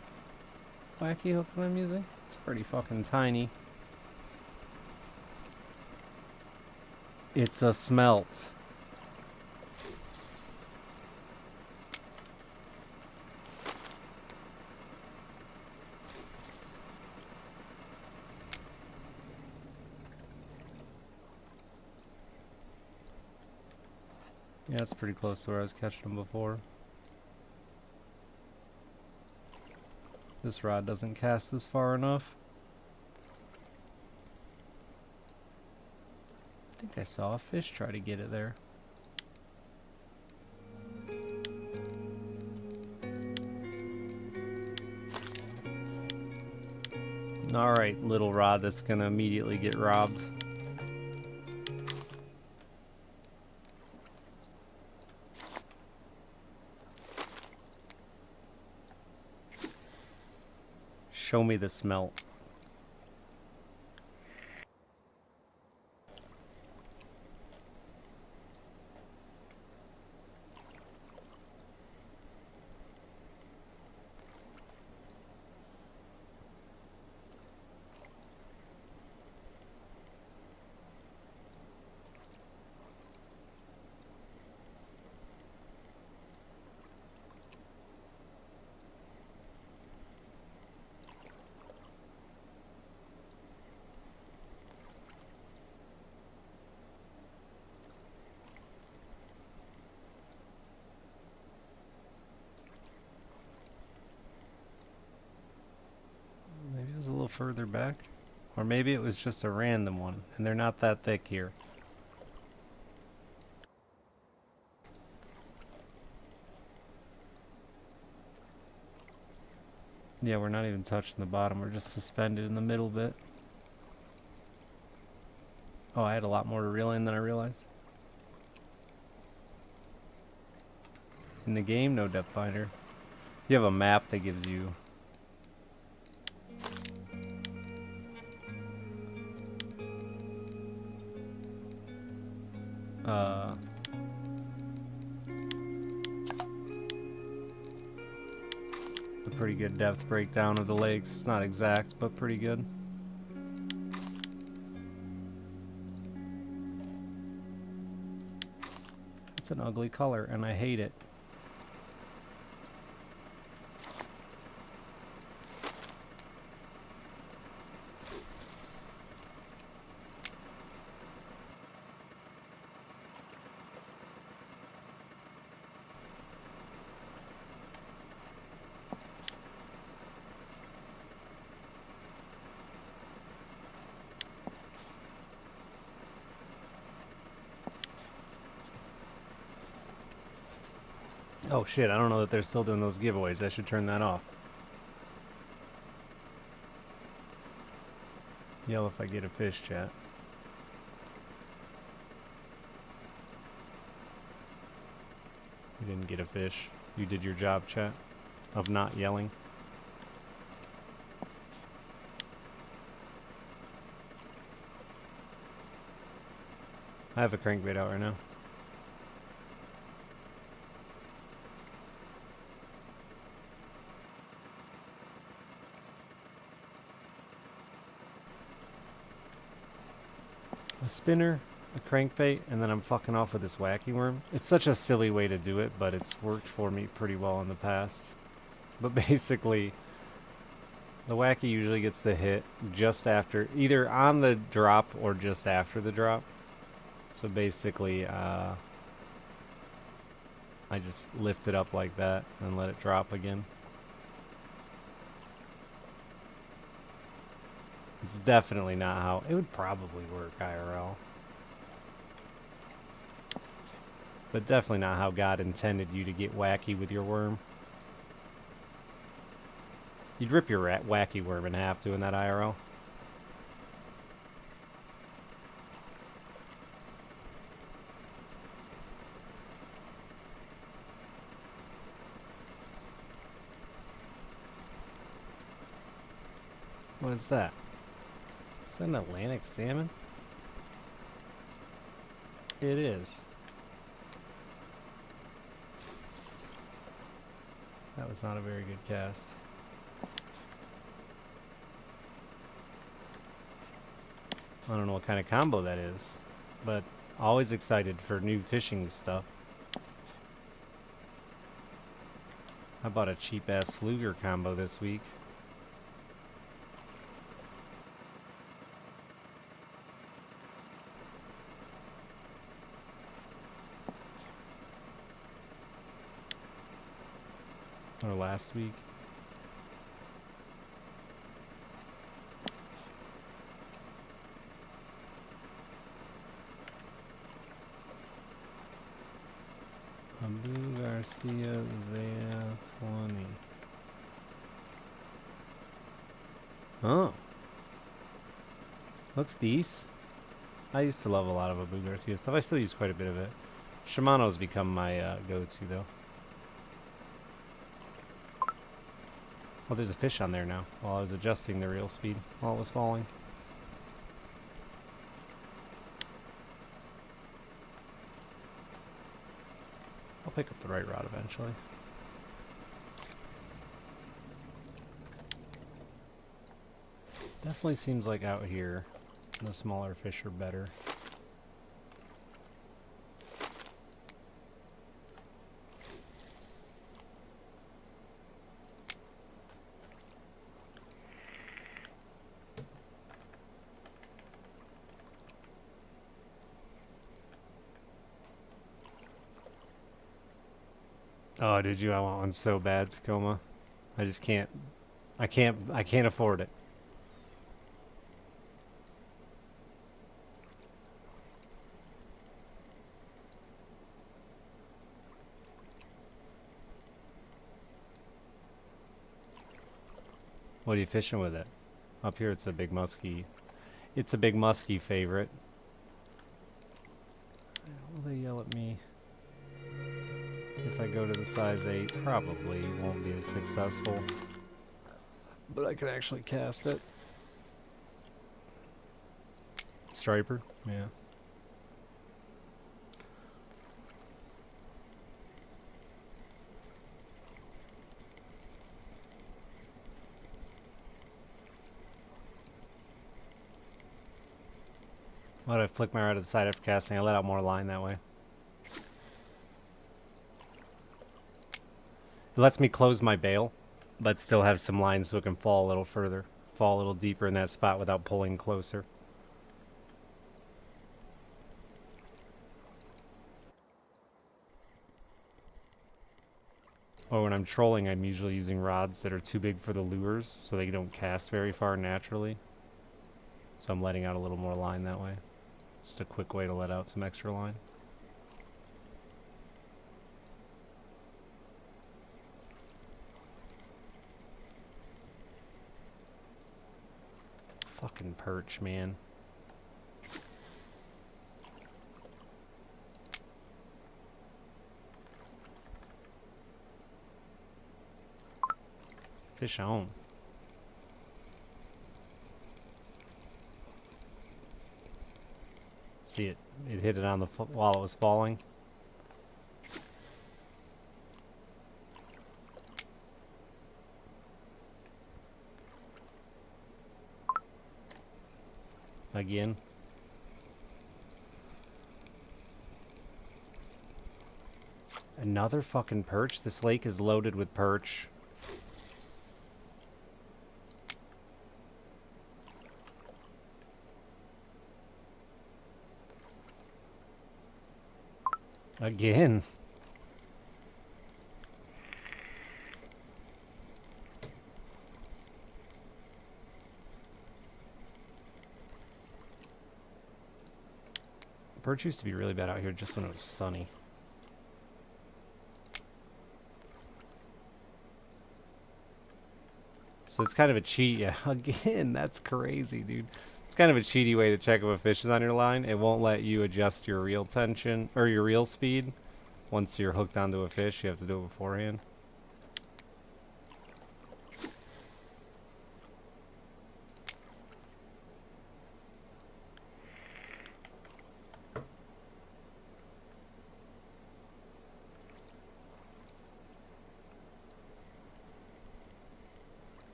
Speaker 1: wacky hook that I'm using? It's pretty fucking tiny. It's a smelt. Yeah, it's pretty close to where I was catching them before. This rod doesn't cast this far enough. I think I saw a fish try to get it there. Alright, little rod that's gonna immediately get robbed. Show me the smelt. Maybe it was a little further back. Or maybe it was just a random one, and they're not that thick here. Yeah, we're not even touching the bottom, we're just suspended in the middle bit. Oh, I had a lot more to reel in than I realized. In the game, no depth finder. You have a map that gives you a pretty good depth breakdown of the lakes. It's not exact, but pretty good. It's an ugly color, and I hate it. Oh shit, I don't know that they're still doing those giveaways. I should turn that off. Yell if I get a fish, chat. You didn't get a fish. You did your job, chat, of not yelling. I have a crankbait out right now. a spinner, a crankbait, and then I'm fucking off with this wacky worm. It's such a silly way to do it, but it's worked for me pretty well in the past. But basically, the wacky usually gets the hit just after, either on the drop or just after the drop. So basically, I just lift it up like that and let it drop again. It's definitely not how it would probably work IRL. But definitely not how God intended you to get wacky with your worm. You'd rip your wacky worm in half doing that IRL. What is that? Is that an Atlantic salmon? It is. That was not a very good cast. I don't know what kind of combo that is, but always excited for new fishing stuff. I bought a cheap-ass fluger combo this week. Or last week. Abu Garcia Zaya 20. Oh. Looks decent. I used to love a lot of Abu Garcia stuff. I still use quite a bit of it. Shimano's become my go-to, though. Oh, there's a fish on there now while I was adjusting the reel speed while it was falling. I'll pick up the right rod eventually. Definitely seems like out here, the smaller fish are better. Oh, did you? I want one so bad, Tacoma. I just can't. I can't afford it. What are you fishing with it? Up here, it's a big muskie. It's a big muskie favorite. Will they yell at me? If I go to the size 8, probably won't be as successful. But I could actually cast it. Striper? Yeah. Why did I flick my rod to the side after casting? I let out more line that way. It lets me close my bail, but still have some line so it can fall a little further. Fall a little deeper in that spot without pulling closer. Or when I'm trolling, I'm usually using rods that are too big for the lures, so they don't cast very far naturally. So I'm letting out a little more line that way. Just a quick way to let out some extra line. Fucking perch, man. Fish on. See it? It hit it on the while it was falling. Again. Another fucking perch? This lake is loaded with perch. Again. Perch used to be really bad out here just when it was sunny. So it's kind of a cheat. Yeah, again, that's crazy, dude. It's kind of a cheaty way to check if a fish is on your line. It won't let you adjust your reel tension or your reel speed once you're hooked onto a fish. You have to do it beforehand.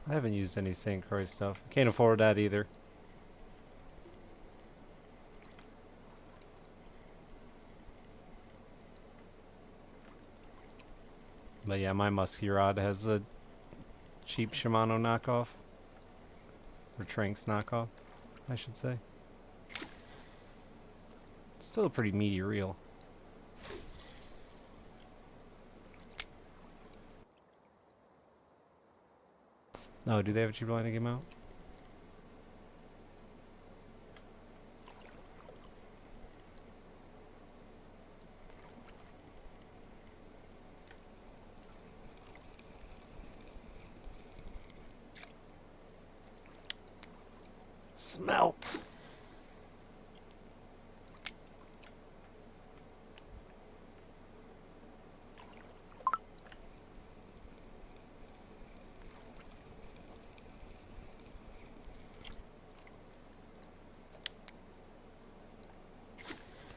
Speaker 1: I haven't used any St. Croix stuff. Can't afford that either. But yeah, my musky rod has a cheap Shimano knockoff. Or Tranks knockoff, I should say. It's still a pretty meaty reel. Oh, do they have a cheaper line that came out? Smelt!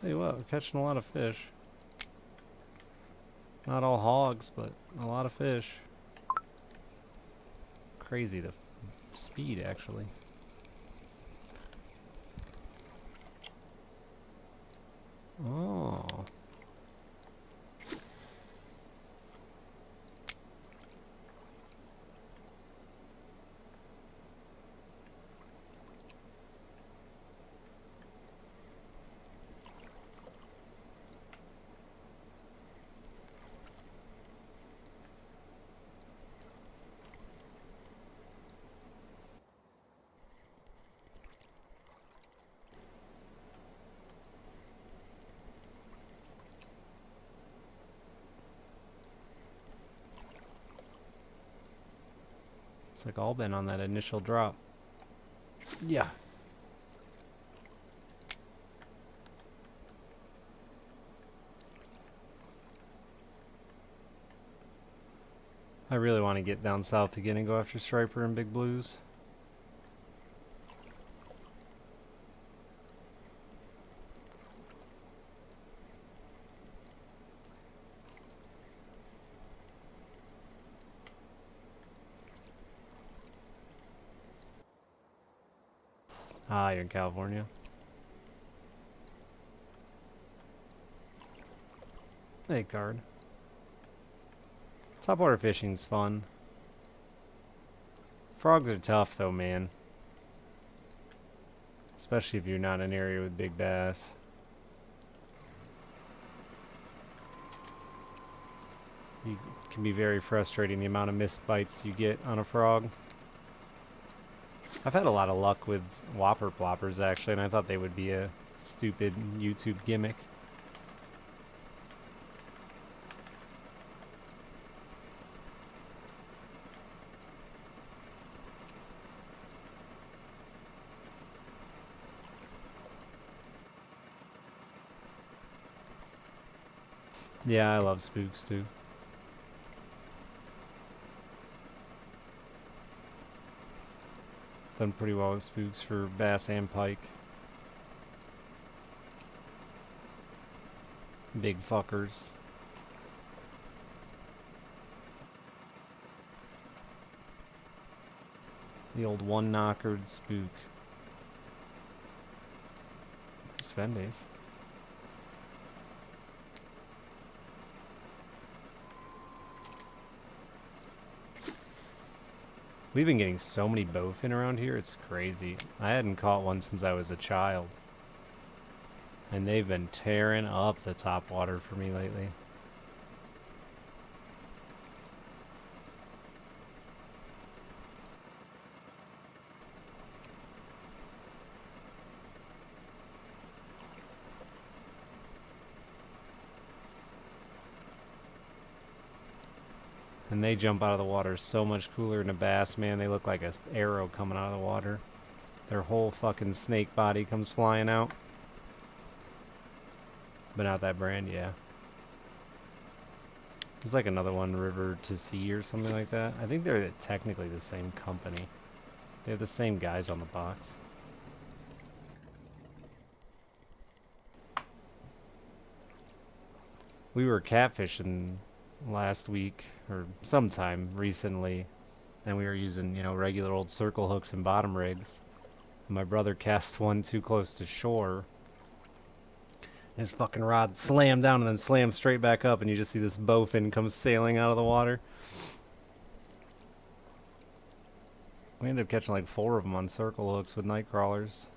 Speaker 1: Tell you what, we're catching a lot of fish. Not all hogs, but a lot of fish. Crazy the speed, actually. Oh. It's like all been on that initial drop. Yeah. I really want to get down south again and go after striper and big blues. Ah, you're in California. Hey, card. Topwater fishing's fun. Frogs are tough though, man. Especially if you're not in an area with big bass. It can be very frustrating the amount of missed bites you get on a frog. I've had a lot of luck with whopper ploppers actually, and I thought they would be a stupid YouTube gimmick. Yeah, I love spooks too. Done pretty well with spooks for bass and pike. Big fuckers. The old one-knockered spook. Sven days. We've been getting so many bowfin around here, it's crazy. I hadn't caught one since I was a child. And they've been tearing up the top water for me lately. And they jump out of the water so much cooler than a bass, man. They look like an arrow coming out of the water. Their whole fucking snake body comes flying out. But not that brand, yeah. There's like another one, River to Sea or something like that. I think they're technically the same company. They have the same guys on the box. We were catfishing last week, or sometime recently, and we were using, you know, regular old circle hooks and bottom rigs. And my brother cast one too close to shore. His fucking rod slammed down and then slammed straight back up, and you just see this bowfin come sailing out of the water. We ended up catching like 4 of them on circle hooks with night crawlers.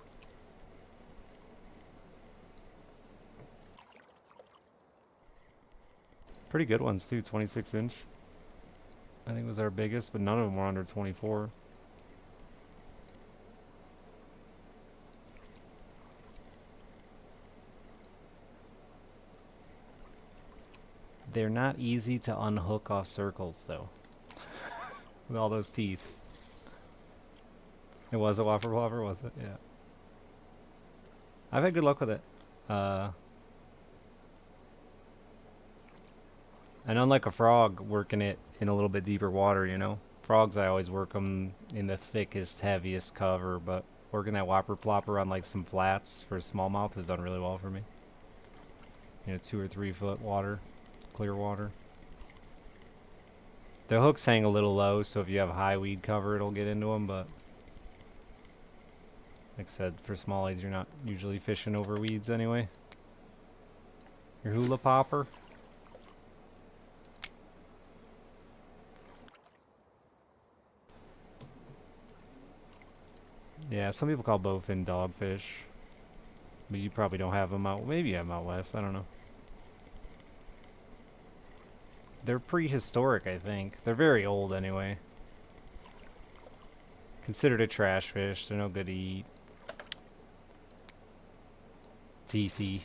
Speaker 1: Pretty good ones too, 26 inch. I think was our biggest, but none of them were under 24. They're not easy to unhook off circles though. With all those teeth. It was a whopper whopper, was it? Yeah. I've had good luck with it. And unlike a frog, working it in a little bit deeper water, you know? Frogs, I always work them in the thickest, heaviest cover, but working that whopper plopper on like some flats for smallmouth has done really well for me. You know, 2 or 3 foot water, clear water. The hooks hang a little low, so if you have high weed cover, it'll get into them, but like I said, for smallies, you're not usually fishing over weeds anyway. Your hula popper. Yeah, some people call bowfin dogfish. But you probably don't have them out. Maybe you have them out west. I don't know. They're prehistoric, I think. They're very old anyway. Considered a trash fish. They're no good to eat. Teethy.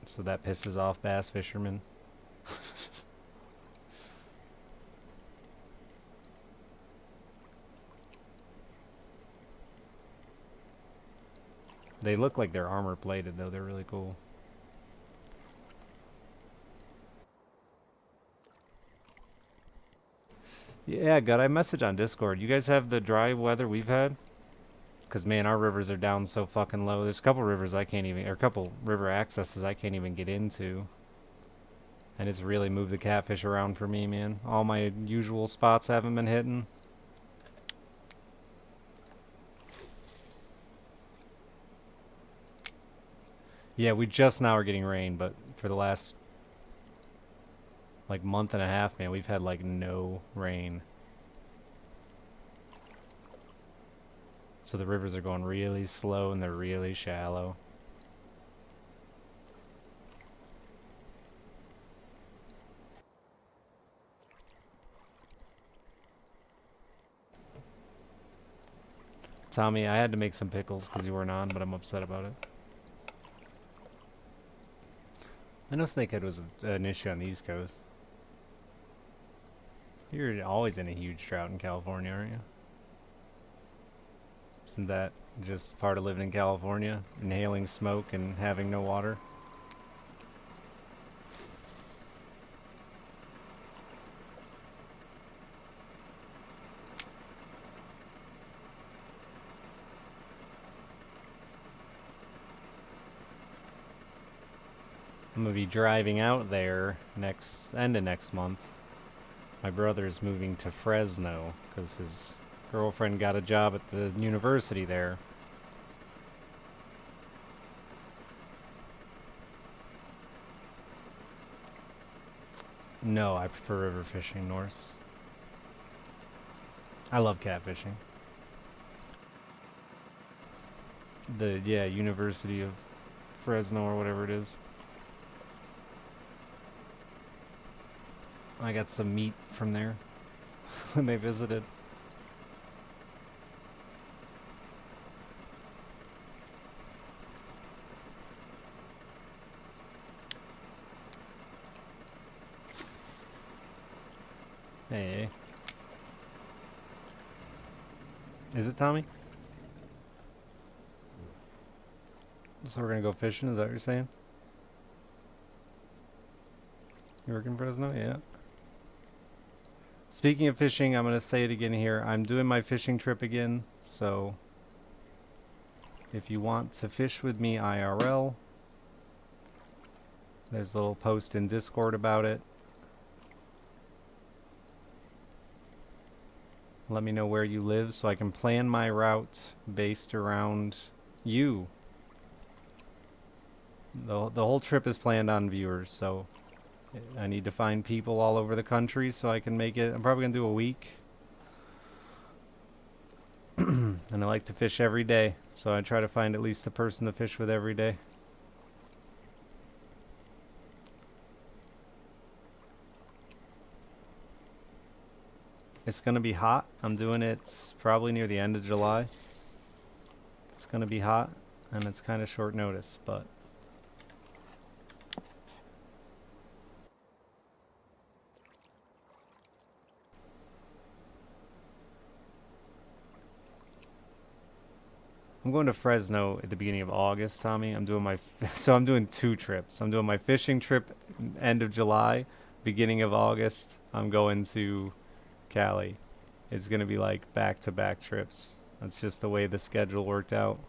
Speaker 1: So that pisses off bass fishermen. They look like they're armor plated though. They're really cool. Yeah, got a message on Discord. You guys have the dry weather we've had? Because, man, our rivers are down so fucking low. There's a couple rivers I can't even, or a couple river accesses I can't even get into. And it's really moved the catfish around for me, man. All my usual spots haven't been hitting. Yeah, we just now are getting rain, but for the last, like, month and a half, man, we've had, like, no rain. So the rivers are going really slow and they're really shallow. Tommy, I had to make some pickles because you weren't on, but I'm upset about it. I know snakehead was an issue on the East Coast. You're always in a huge drought in California, aren't you? Isn't that just part of living in California? Inhaling smoke and having no water? I'm gonna be driving out there end of next month. My brother's moving to Fresno because his girlfriend got a job at the university there. No, I prefer river fishing, Norse. I love catfishing. Yeah, University of Fresno or whatever it is. I got some meat from there when they visited. Hey. Is it Tommy? So we're gonna go fishing, is that what you're saying? You work in Fresno? Yeah. Speaking of fishing, I'm gonna say it again here. I'm doing my fishing trip again, so if you want to fish with me IRL, there's a little post in Discord about it. Let me know where you live so I can plan my route based around you. The whole trip is planned on viewers, so I need to find people all over the country so I can make it. I'm probably going to do a week. And I like to fish every day, so I try to find at least a person to fish with every day. It's going to be hot. I'm doing it probably near the end of July. It's going to be hot, and it's kind of short notice, but I'm going to Fresno at the beginning of August, Tommy. I'm doing my so I'm doing 2 trips. I'm doing my fishing trip end of July, beginning of August. I'm going to Cali. It's going to be like back-to-back trips. That's just the way the schedule worked out.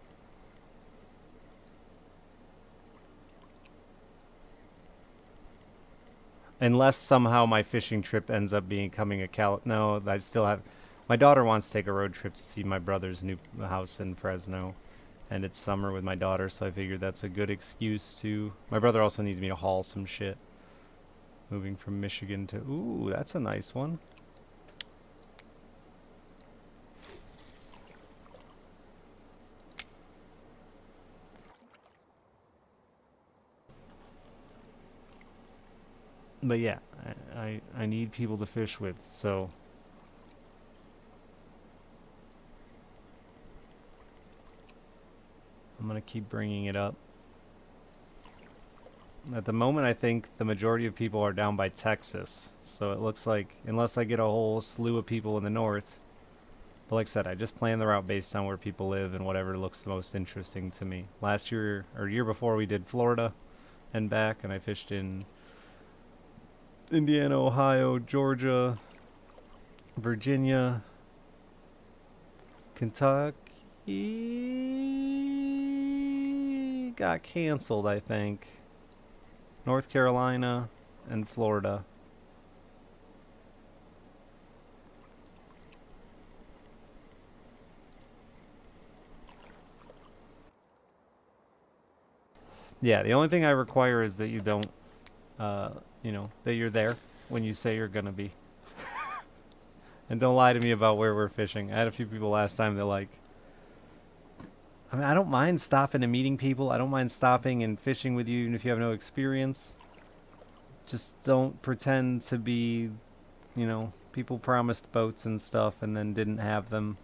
Speaker 1: Unless somehow my fishing trip ends up becoming a No, I still have... My daughter wants to take a road trip to see my brother's new house in Fresno. And it's summer with my daughter, so I figured that's a good excuse to... My brother also needs me to haul some shit. Moving from Michigan to... Ooh, that's a nice one. But yeah, I need people to fish with, so... I'm going to keep bringing it up. At the moment, I think the majority of people are down by Texas. So it looks like, unless I get a whole slew of people in the north. But like I said, I just plan the route based on where people live and whatever looks the most interesting to me. Last year, or year before, we did Florida and back, and I fished in Indiana, Ohio, Georgia, Virginia, Kentucky. Got canceled, I think. North Carolina and Florida. Yeah, the only thing I require is that you don't, you know, that you're there when you say you're gonna be. And don't lie to me about where we're fishing. I had a few people last time that like, I mean, I don't mind stopping and meeting people. I don't mind stopping and fishing with you even if you have no experience. Just don't pretend to be, you know, people promised boats and stuff and then didn't have them.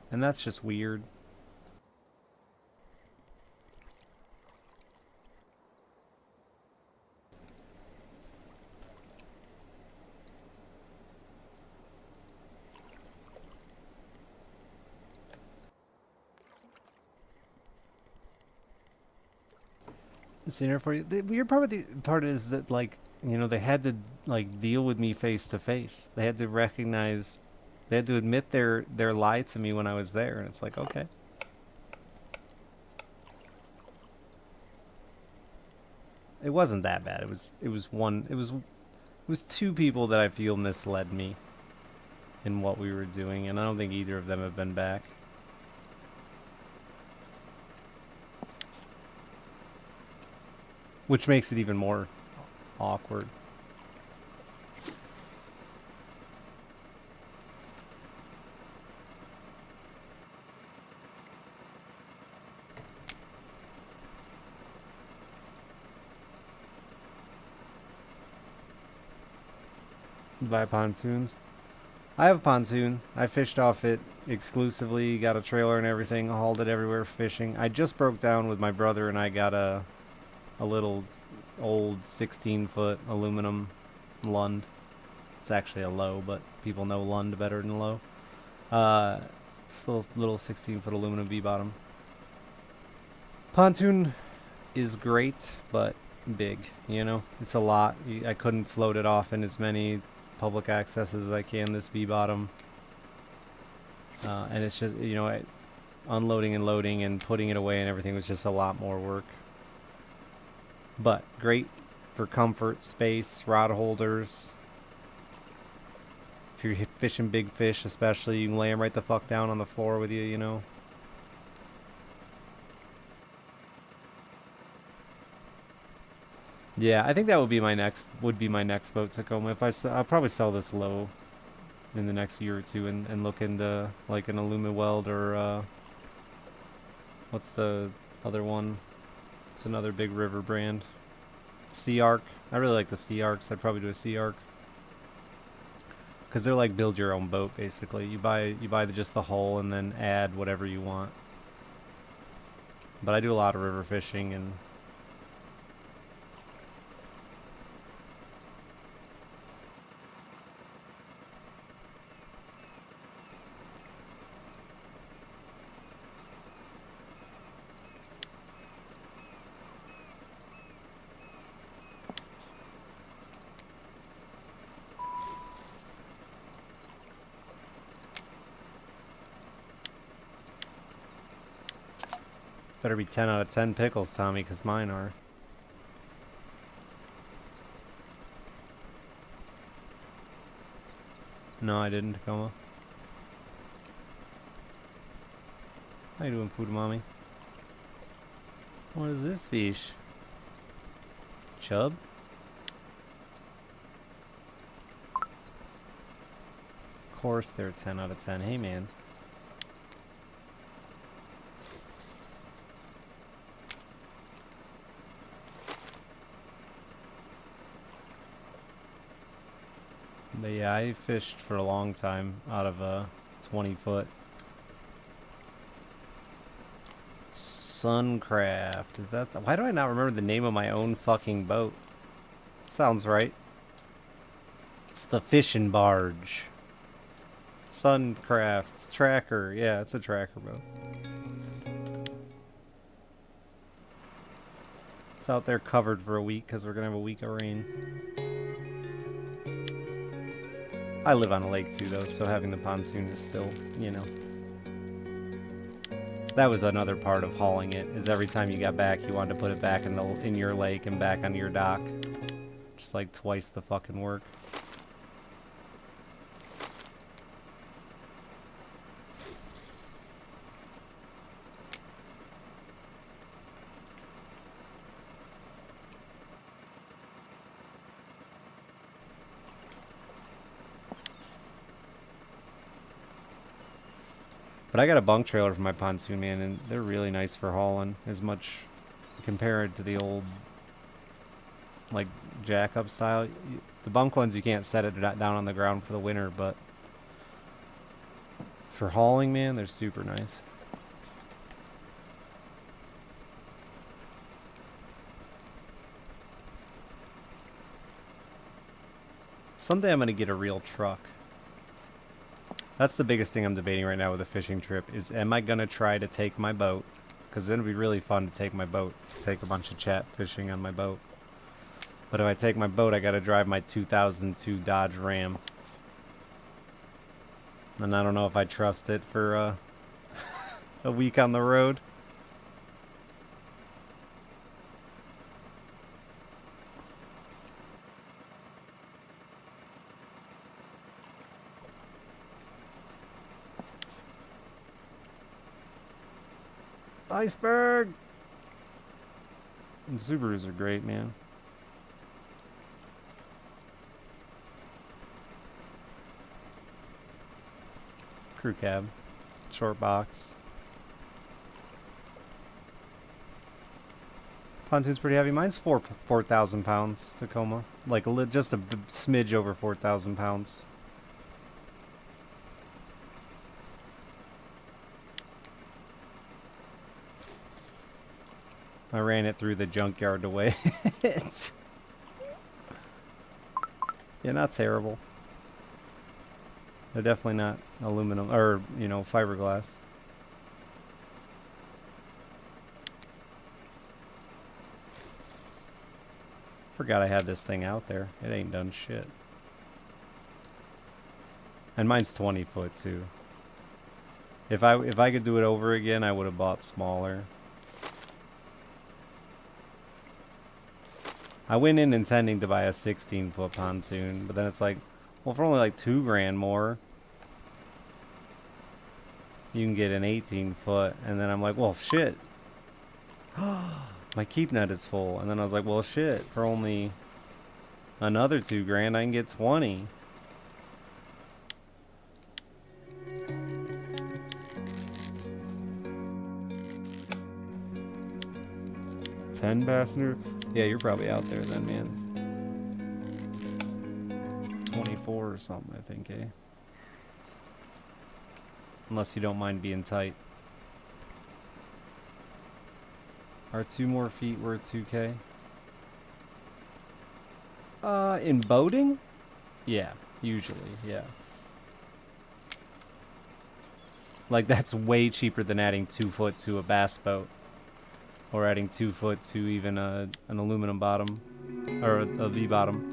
Speaker 1: And that's just weird. It's in there for you. The weird part of the part is that like, you know, they had to like deal with me face to face. They had to recognize, they had to admit their lie to me when I was there, and it's like, okay. It wasn't that bad. It was 2 people that I feel misled me. in what we were doing, and I don't think either of them have been back. Which makes it even more awkward. Buy pontoons. I have a pontoon. I fished off it exclusively, got a trailer and everything, hauled it everywhere fishing. I just broke down with my brother and I got a little old 16-foot aluminum Lund. It's actually a low, but people know Lund better than low. It's a little 16-foot aluminum V-bottom. Pontoon is great, but big, you know? It's a lot. I couldn't float it off in as many public accesses as I can this V-bottom. And it's just, you know, unloading and loading and putting it away and everything was just a lot more work. But great for comfort, space, rod holders. If you're fishing big fish especially, you can lay them right the fuck down on the floor with you, you know? Yeah, I think that would be my next boat Tacoma. I'll probably sell this low in the next year or two and look into like an Weld or what's the other one? It's another big river brand. Sea Arc. I really like the Sea Arcs. I'd probably do a Sea Arc. Cuz they're like build your own boat basically. You buy just the hull and then add whatever you want. But I do a lot of river fishing and better be 10 out of 10 pickles, Tommy, because mine are. No, I didn't, Tacoma. How you doing, food mommy? What is this fish? Chub? Of course they're 10 out of 10. Hey, man. But yeah, I fished for a long time out of a 20-foot Suncraft. Is that why do I not remember the name of my own fucking boat? Sounds right. It's the fishing barge. Suncraft. Tracker. Yeah, it's a tracker boat. It's out there covered for a week because we're going to have a week of rain. I live on a lake too, though, so having the pontoon is still, you know. That was another part of hauling it, is every time you got back, you wanted to put it back in your lake and back on your dock. Just like twice the fucking work. But I got a bunk trailer for my pontoon, man, and they're really nice for hauling. As much compared to the old, like, jack-up style. The bunk ones, you can't set it down on the ground for the winter, but for hauling, man, they're super nice. Someday I'm going to get a real truck. That's the biggest thing I'm debating right now with a fishing trip is am I going to try to take my boat? Because it'll be really fun to take my boat. Take a bunch of chat fishing on my boat. But if I take my boat, I got to drive my 2002 Dodge Ram. And I don't know if I trust it for a week on the road. Iceberg! And Subarus are great, man. Crew cab. Short box. Pontoon's pretty heavy. Mine's 4,000 pounds, Tacoma. Like just a smidge over 4,000 pounds. I ran it through the junkyard to weigh it. Yeah, not terrible. They're definitely not aluminum, or, you know, fiberglass. Forgot I had this thing out there. It ain't done shit. And mine's 20 foot too. If I could do it over again, I would have bought smaller. I went in intending to buy a 16-foot pontoon, but then it's like, well, for only like $2,000 more, you can get an 18-foot, and then I'm like, well, shit. My keep net is full, and then I was like, well, shit. For only another $2,000, I can get 20. $10-passenger? Yeah, you're probably out there then, man. 24 or something, I think, eh? Unless you don't mind being tight. Are 2 more feet worth 2K? In boating? Yeah, usually, yeah. Like, that's way cheaper than adding 2 foot to a bass boat. Or adding 2 foot to even an aluminum bottom. Or a V bottom.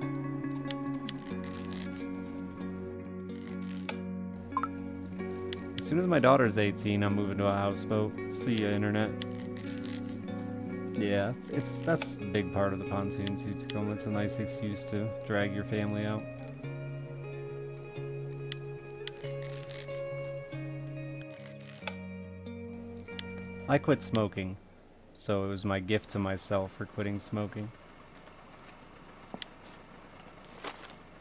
Speaker 1: As soon as my daughter's 18, I'm moving to a houseboat. See ya, internet. Yeah, that's a big part of the pontoon too, Tacoma. It's a nice excuse to drag your family out. I quit smoking, so it was my gift to myself for quitting smoking.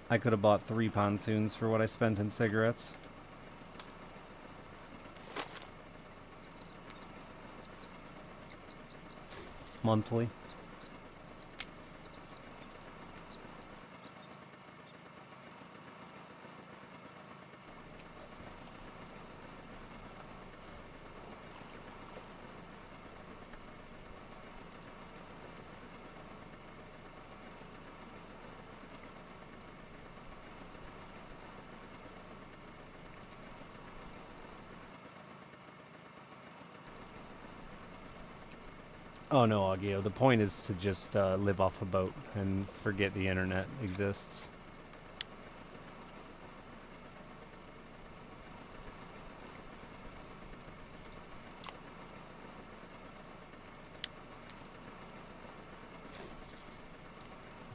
Speaker 1: I could have bought 3 pontoons for what I spent in cigarettes. Monthly. Oh no, Augio. The point is to just live off a boat and forget the internet exists.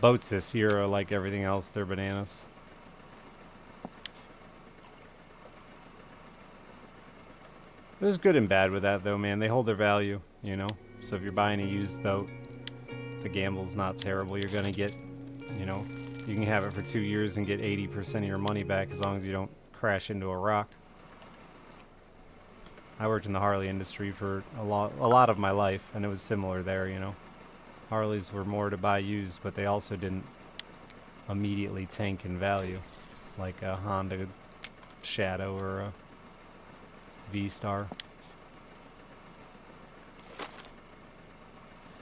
Speaker 1: Boats this year are like everything else, they're bananas. There's good and bad with that though, man. They hold their value, you know? So if you're buying a used boat, the gamble's not terrible. You're gonna get, you know, you can have it for 2 years and get 80% of your money back as long as you don't crash into a rock. I worked in the Harley industry for a lot of my life, and it was similar there, you know? Harleys were more to buy used, but they also didn't immediately tank in value, like a Honda Shadow or a V-Star.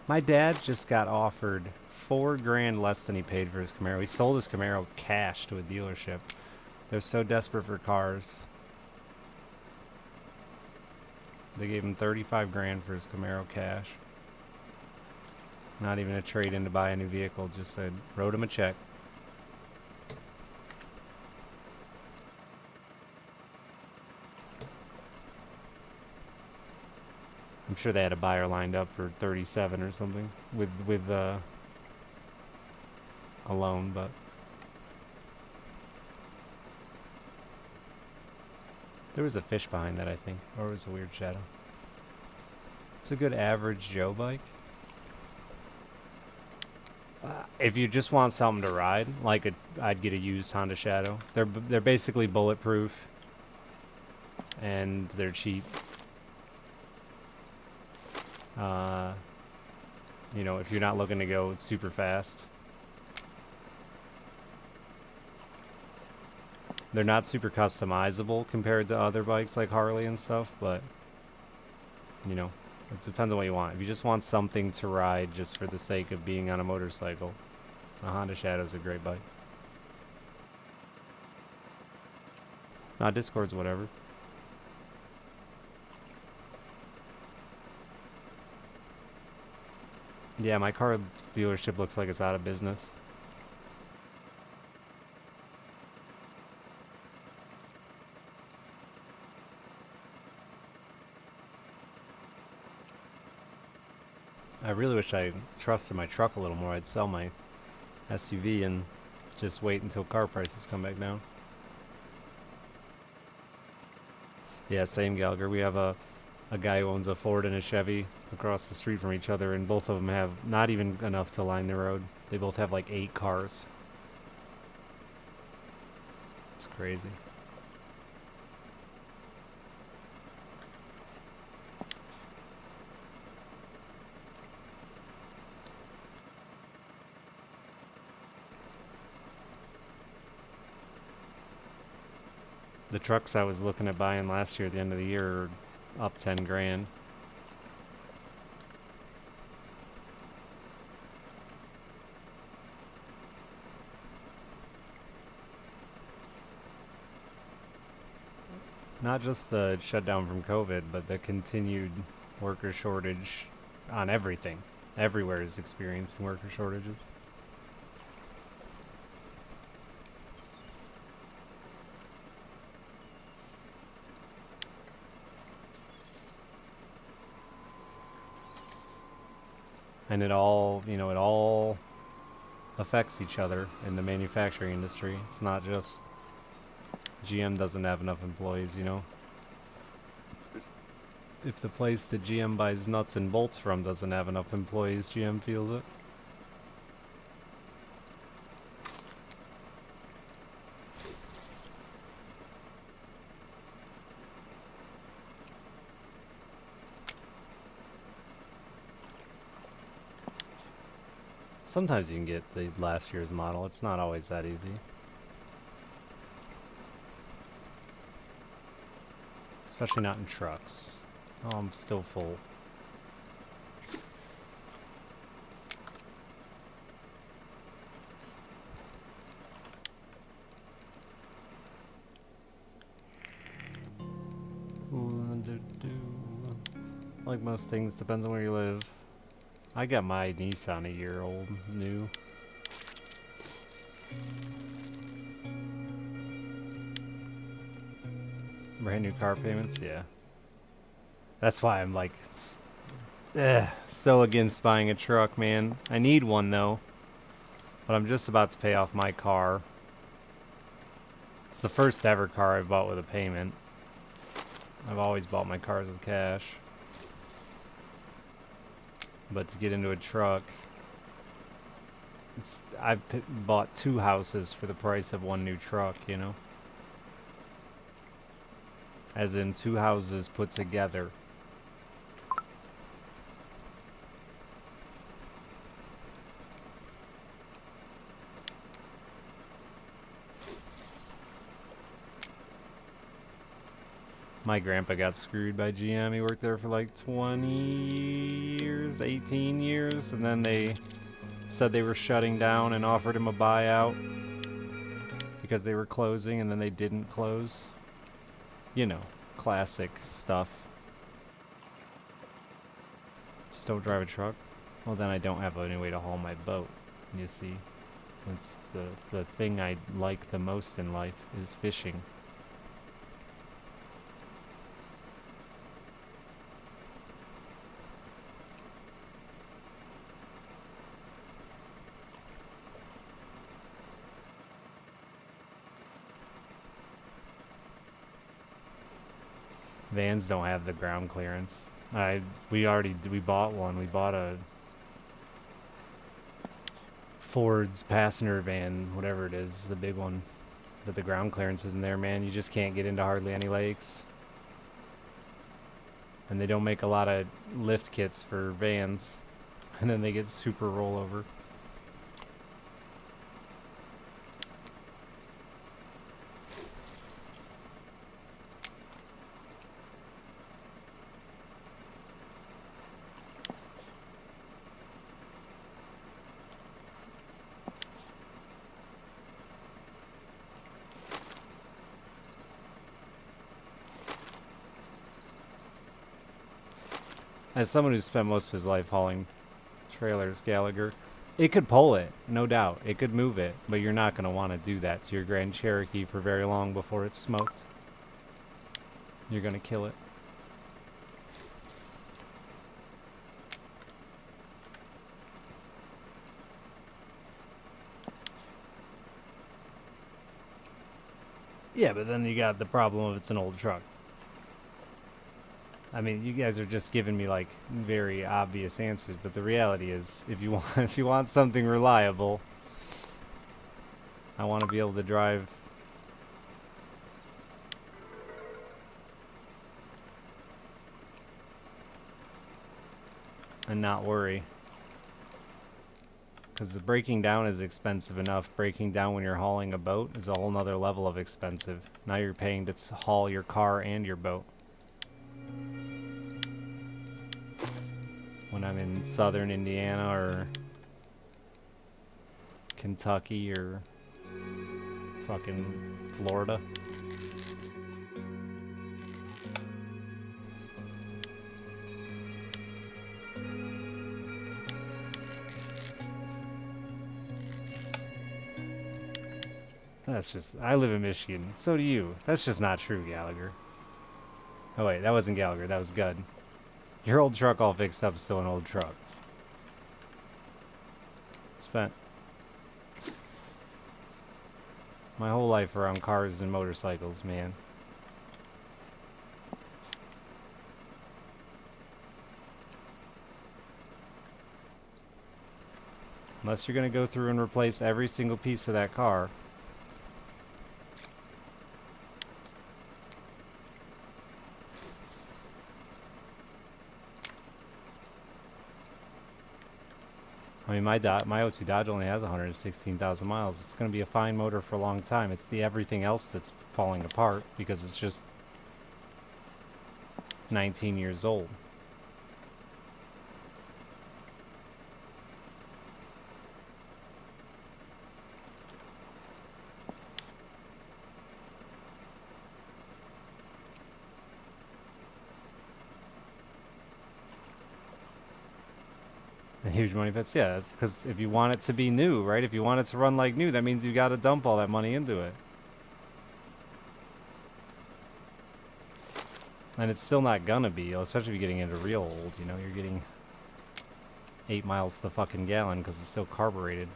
Speaker 1: My dad just got offered $4,000 less than he paid for his Camaro. He sold his Camaro cash to a dealership. They're so desperate for cars. They gave him $35,000 for his Camaro cash. Not even a trade-in to buy a new vehicle, just said, wrote him a check. I'm sure they had a buyer lined up for 37 or something with a loan, but there was a fish behind that, I think, or it was a weird shadow. It's a good average Joe bike. If you just want something to ride, like I'd get a used Honda Shadow. They're basically bulletproof, and they're cheap. You know, if you're not looking to go super fast. They're not super customizable compared to other bikes like Harley and stuff, but, you know, it depends on what you want. If you just want something to ride just for the sake of being on a motorcycle, a Honda Shadow is a great bike. Nah, Discord's whatever. Yeah, my car dealership looks like it's out of business. I really wish I trusted my truck a little more. I'd sell my SUV and just wait until car prices come back down. Yeah, same Gallagher. We have a guy who owns a Ford and a Chevy across the street from each other, and both of them have not even enough to line the road. They both have like 8 cars. It's crazy. The trucks I was looking at buying last year at the end of the year are up 10 grand. Not just the shutdown from COVID, but the continued worker shortage on everything. Everywhere is experiencing worker shortages. And it all, you know, it all affects each other in the manufacturing industry. It's not just GM doesn't have enough employees, you know. If the place that GM buys nuts and bolts from doesn't have enough employees, GM feels it. Sometimes you can get the last year's model. It's not always that easy. Especially not in trucks. Oh, I'm still full. Like most things, depends on where you live. I got my Nissan a year old, new. Brand new car payments, yeah. That's why I'm like, so against buying a truck, man. I need one though. But I'm just about to pay off my car. It's the first ever car I've bought with a payment. I've always bought my cars with cash. But to get into a truck, I've bought 2 houses for the price of 1 new truck, you know? As in 2 houses put together. My grandpa got screwed by GM. He worked there for like 20 years, 18 years, and then they said they were shutting down and offered him a buyout because they were closing, and then they didn't close. You know, classic stuff. Just don't drive a truck? Well, then I don't have any way to haul my boat, you see. It's the thing I like the most in life is fishing. Vans don't have the ground clearance. We bought one. We bought a Ford's passenger van, whatever it is, the big one. But the ground clearance isn't there, man. You just can't get into hardly any lakes. And they don't make a lot of lift kits for vans. And then they get super rollover. As someone who's spent most of his life hauling trailers, Gallagher, it could pull it, no doubt. It could move it, but you're not going to want to do that to your Grand Cherokee for very long before it's smoked. You're going to kill it. Yeah, but then you got the problem of it's an old truck. I mean, you guys are just giving me like very obvious answers, but the reality is, if you want, if you want something reliable, I want to be able to drive. And not worry. Because the breaking down is expensive enough. Breaking down when you're hauling a boat is a whole nother level of expensive. Now you're paying to haul your car and your boat. When I'm in southern Indiana or Kentucky or fucking Florida. That's just, I live in Michigan. So do you. That's just not true, Gallagher. Oh wait, that wasn't Gallagher, that was Gud. Your old truck all fixed up is still an old truck. Spent my whole life around cars and motorcycles, man. Unless you're gonna go through and replace every single piece of that car. I mean, my O2 Dodge only has 116,000 miles. It's going to be a fine motor for a long time. It's the everything else that's falling apart because it's just 19 years old. A huge money pits, yeah, that's because if you want it to be new, right? If you want it to run like new, that means you got to dump all that money into it. And it's still not gonna be, especially if you're getting into real old, you know, you're getting 8 miles to the fucking gallon because it's still carbureted.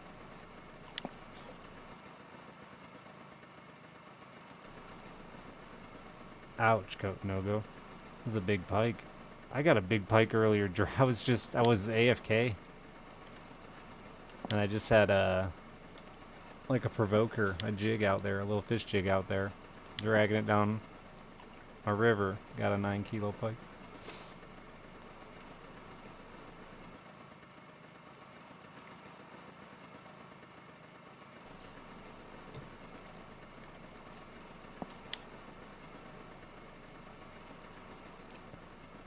Speaker 1: Ouch, no-go. It was a big pike. I got a big pike earlier. I was AFK. And I just had like a provoker, a jig out there, a little fish jig out there. Dragging it down a river. Got a 9-kilo pike.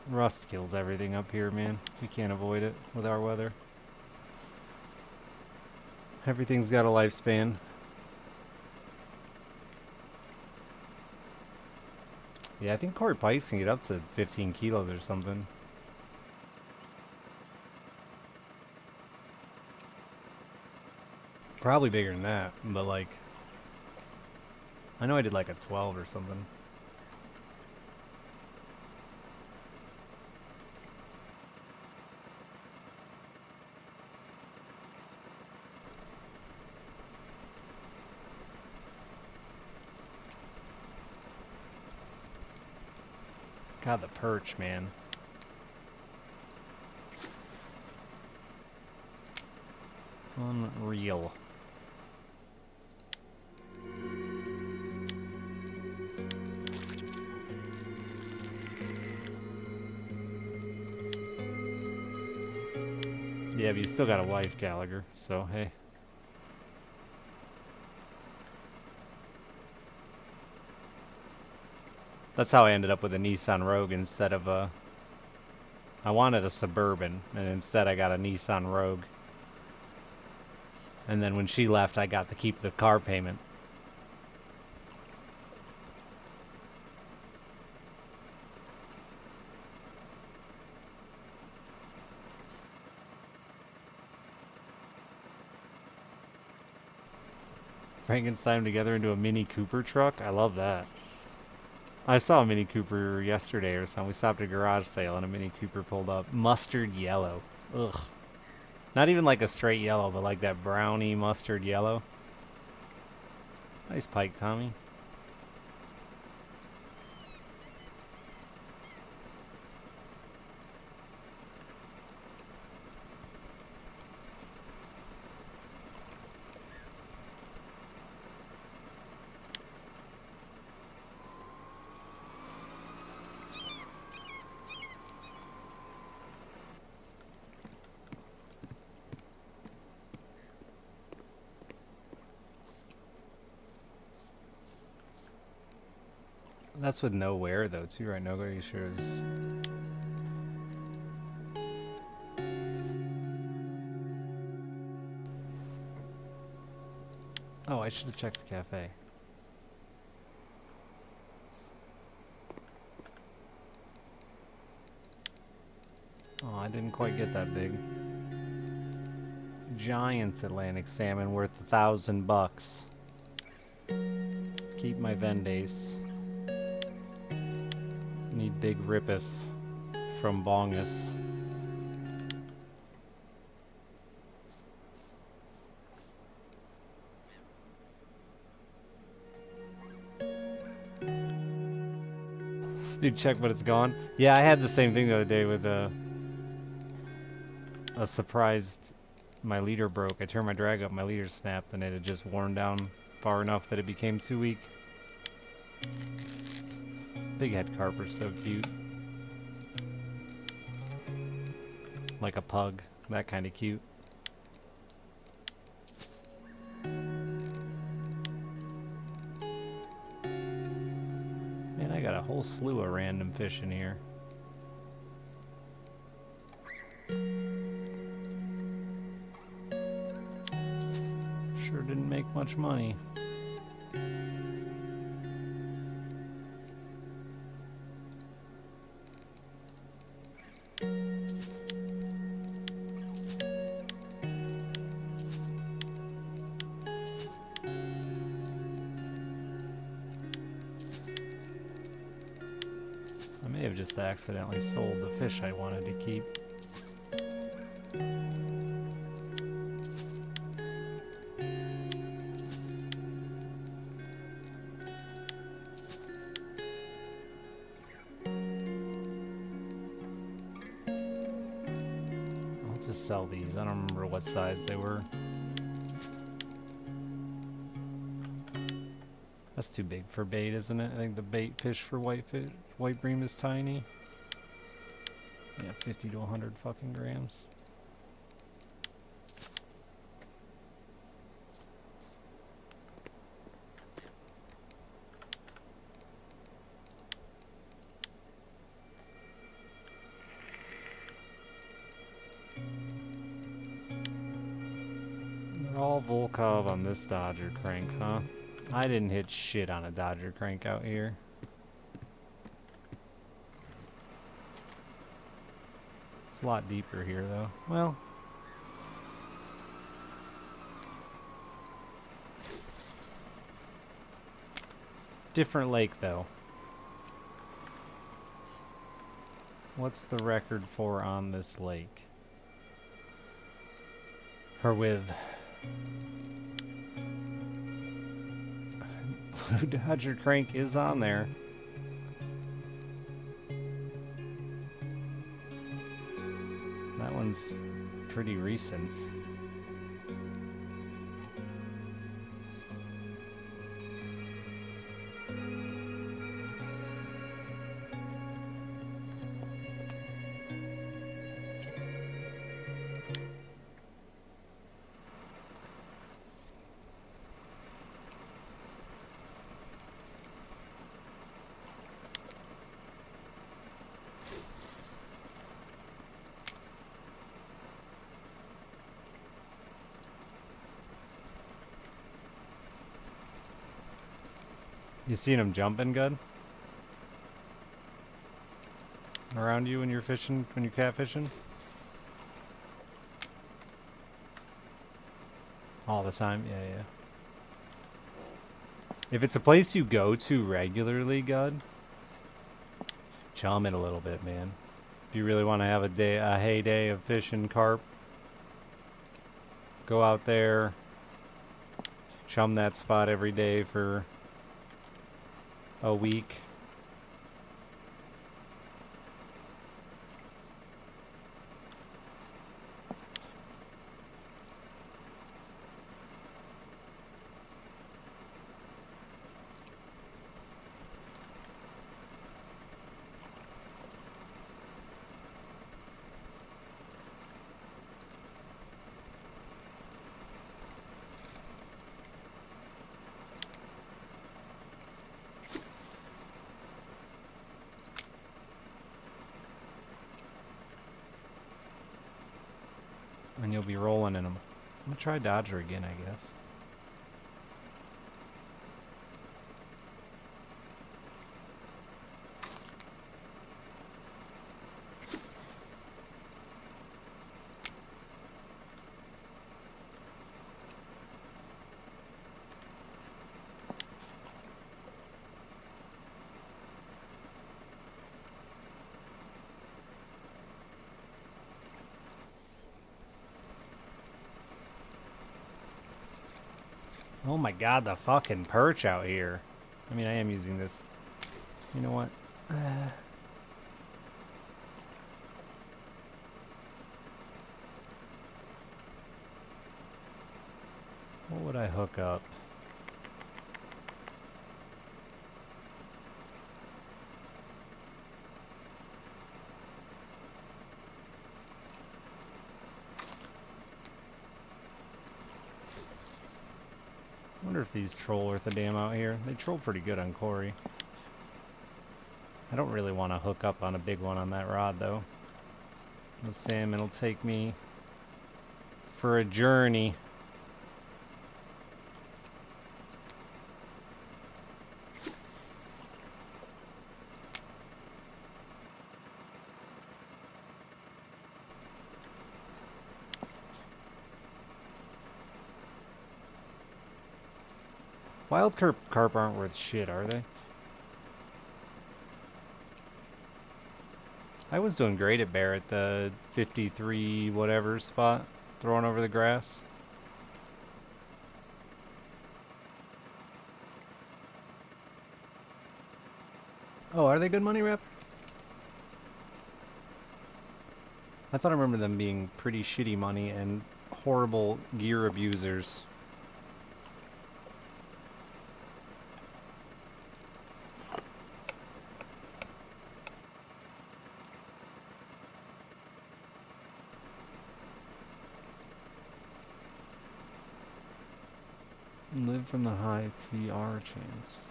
Speaker 1: Rust kills everything up here, man. We can't avoid it with our weather. Everything's got a lifespan. Yeah, I think Corey Pikes can get up to 15 kilos or something. Probably bigger than that, but like, I know I did like a 12 or something. God, the perch, man. Unreal. Yeah, but you still got a wife, Gallagher, so hey. That's how I ended up with a Nissan Rogue instead of a... I wanted a Suburban, and instead I got a Nissan Rogue. And then when she left, I got to keep the car payment. Frankenstein them together into a Mini Cooper truck? I love that. I saw a Mini Cooper yesterday or something. We stopped at a garage sale and a Mini Cooper pulled up. Mustard yellow. Ugh. Not even like a straight yellow, but like that brownie mustard yellow. Nice pike, Tommy. That's with no wear though, too, right? No wear shows. Oh, I should have checked the cafe. Oh, I didn't quite get that big. Giant Atlantic salmon worth $1,000. Keep my Vendace. Need big rippus from Bongus. Dude, check, but it's gone. Yeah, I had the same thing the other day with a surprised my leader broke. I turned my drag up, my leader snapped, and it had just worn down far enough that it became too weak. Big head carper's so cute. Like a pug. That kind of cute. Man, I got a whole slew of random fish in here. Sure didn't make much money. I may have just accidentally sold the fish I wanted to keep. I'll just sell these. I don't remember what size they were. That's too big for bait, isn't it? I think the bait fish for white bream is tiny. Yeah, 50 to 100 fucking grams. They're all Volkov on this Dodger crank, huh? I didn't hit shit on a Dodger crank out here. It's a lot deeper here, though. Well, different lake, though. What's the record for on this lake? For with... Blue Dodger crank is on there. That one's pretty recent. You seen them jumping good? Around you when you're fishing, when you're catfishing? All the time? Yeah, yeah. If it's a place you go to regularly, God, chum it a little bit, man. If you really want to have a heyday of fishing carp, go out there, chum that spot every day for a week. And you'll be rolling in them. I'm gonna try Dodger again, I guess. Oh my god, the fucking perch out here. I mean, I am using this. You know what? What would I hook up? I wonder if these troll worth a damn out here. They troll pretty good on Corey. I don't really want to hook up on a big one on that rod, though. The salmon will take me for a journey. Wild carp aren't worth shit, are they? I was doing great at bear at the 53 whatever spot, throwing over the grass. Oh, are they good money, Rep? I thought I remember them being pretty shitty money and horrible gear abusers. Live from the high TR chance.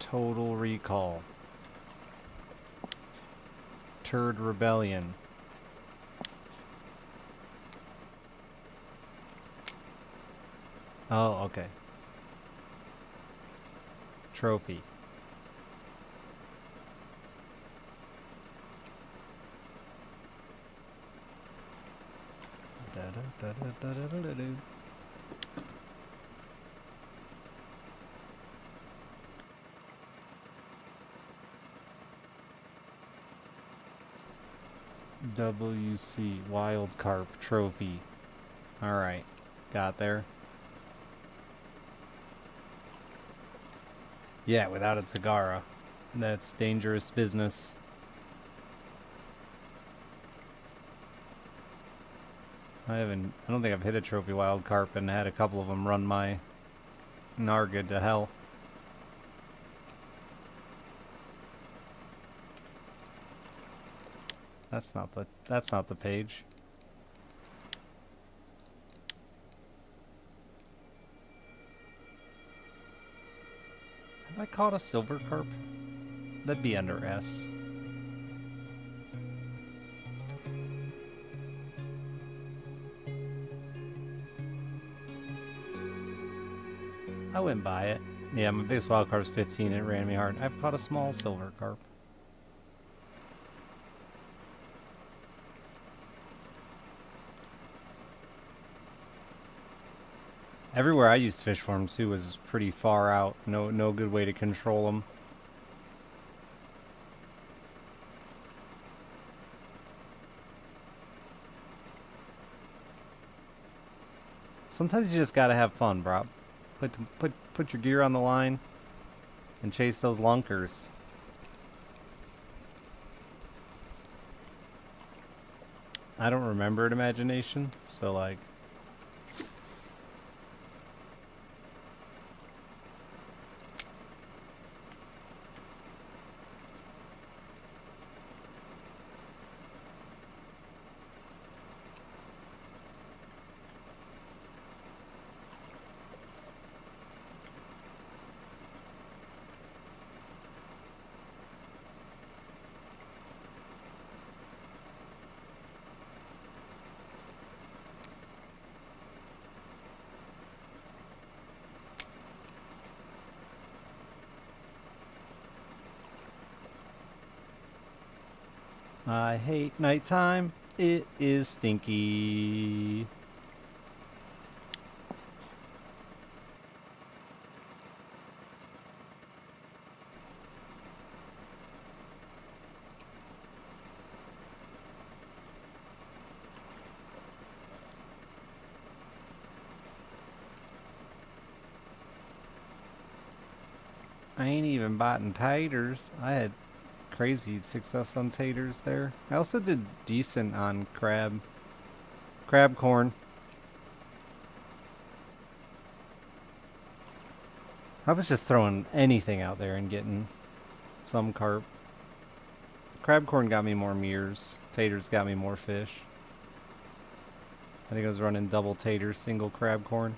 Speaker 1: Total recall. Turd rebellion. Oh, okay. Trophy. Da da da da da da da da. WC Wild Carp Trophy. Alright. Got there. Yeah, without a Tagara. That's dangerous business. I don't think I've hit a trophy wild carp and had a couple of them run my Narga to hell. That's not the page. Have I caught a silver carp? That'd be under S. I wouldn't buy it. Yeah, my biggest wild carp is 15. It ran me hard. I've caught a small silver carp. Everywhere I used to fish for them too was pretty far out. No good way to control them. Sometimes you just gotta have fun, bro. Put your gear on the line and chase those lunkers. I don't remember an imagination, so like. I hate nighttime. It is stinky. I ain't even biting taters. I had crazy success on taters there. I also did decent on crab corn. I was just throwing anything out there and getting some carp. Crab corn got me more mears. Taters got me more fish. I think I was running double tater, single crab corn.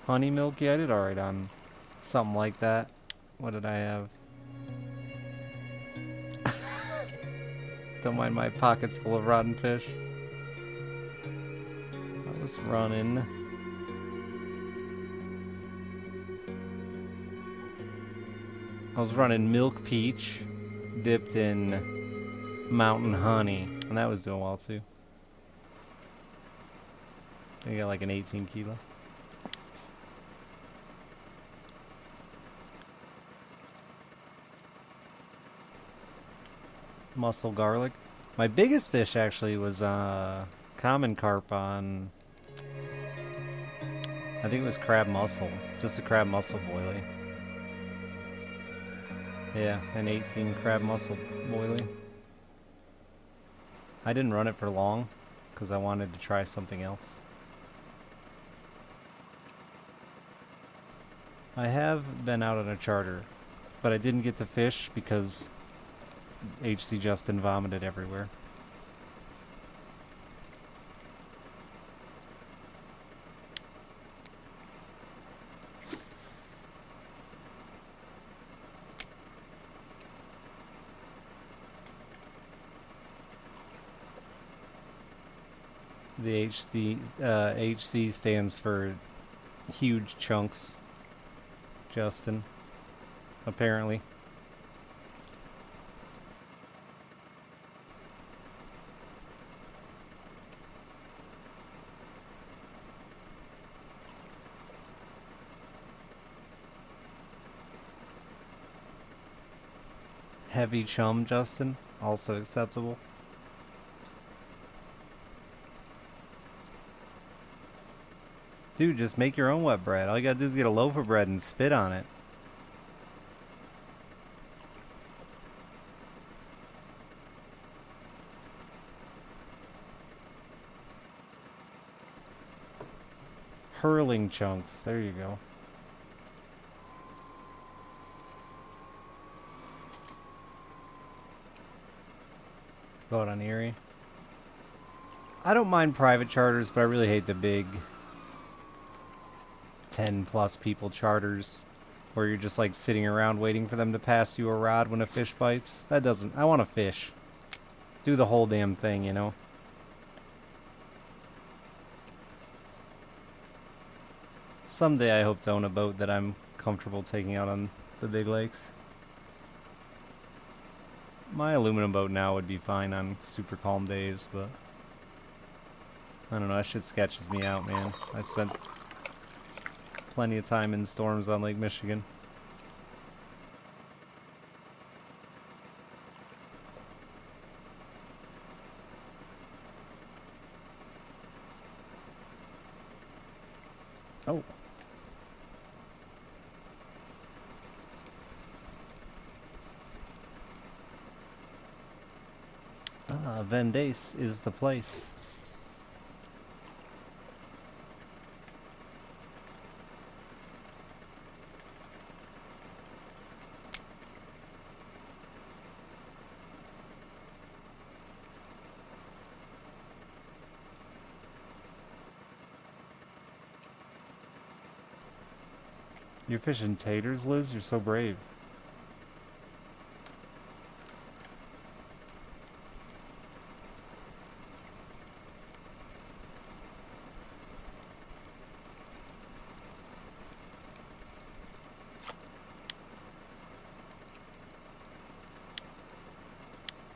Speaker 1: Honey milk, yeah, I did alright on something like that. What did I have? Don't mind my pockets full of rotten fish. I was running. Milk peach dipped in mountain honey, and that was doing well too. I got like an 18 kilo. Mussel garlic. My biggest fish actually was common carp on, I think it was crab mussel. Just a crab mussel boilie. Yeah, an 18 crab mussel boilie. I didn't run it for long because I wanted to try something else. I have been out on a charter, but I didn't get to fish because HC Justin vomited everywhere. The HC stands for huge chunks, Justin, apparently. Heavy chum, Justin, also acceptable. Dude, just make your own wet bread. All you gotta do is get a loaf of bread and spit on it. Hurling chunks. There you go. Go out on Erie. I don't mind private charters, but I really hate the big 10 plus people charters where you're just like sitting around waiting for them to pass you a rod when a fish bites. That doesn't. I want to fish. Do the whole damn thing, you know? Someday I hope to own a boat that I'm comfortable taking out on the big lakes. My aluminum boat now would be fine on super calm days, but I don't know, that shit sketches me out, man. I spent plenty of time in storms on Lake Michigan. Oh. Ah, Vendace is the place. You're fishing taters, Liz? You're so brave.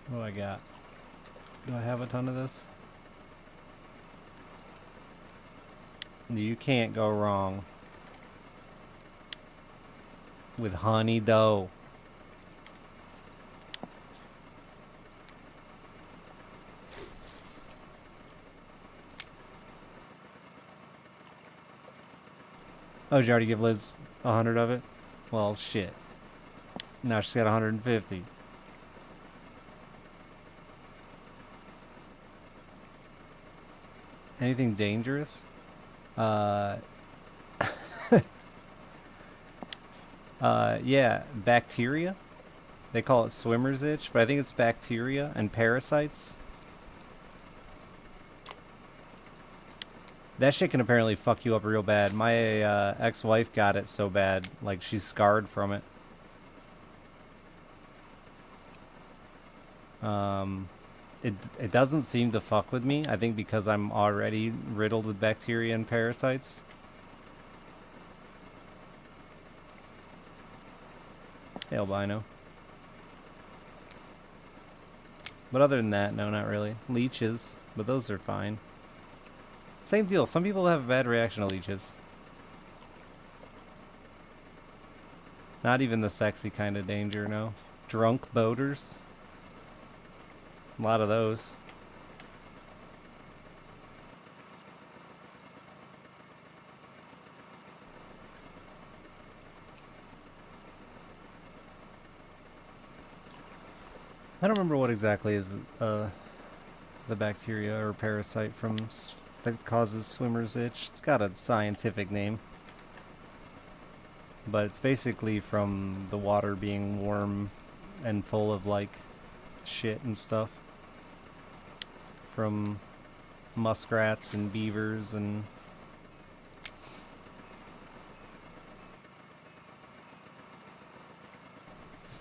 Speaker 1: What do I got? Do I have a ton of this? You can't go wrong with honey dough. Oh, did you already give Liz 100 of it? Well, shit. Now she's got 150. Anything dangerous? Uh, yeah, bacteria. They call it swimmer's itch, but I think it's bacteria and parasites. That shit can apparently fuck you up real bad. My ex-wife got it so bad, like she's scarred from it. It doesn't seem to fuck with me. I think because I'm already riddled with bacteria and parasites. Hey, albino. But other than that, no, not really. Leeches, but those are fine. Same deal. Some people have a bad reaction to leeches. Not even the sexy kind of danger, no. Drunk boaters. A lot of those. I don't remember what exactly is the bacteria or parasite that causes swimmer's itch. It's got a scientific name. But it's basically from the water being warm and full of like shit and stuff. From muskrats and beavers and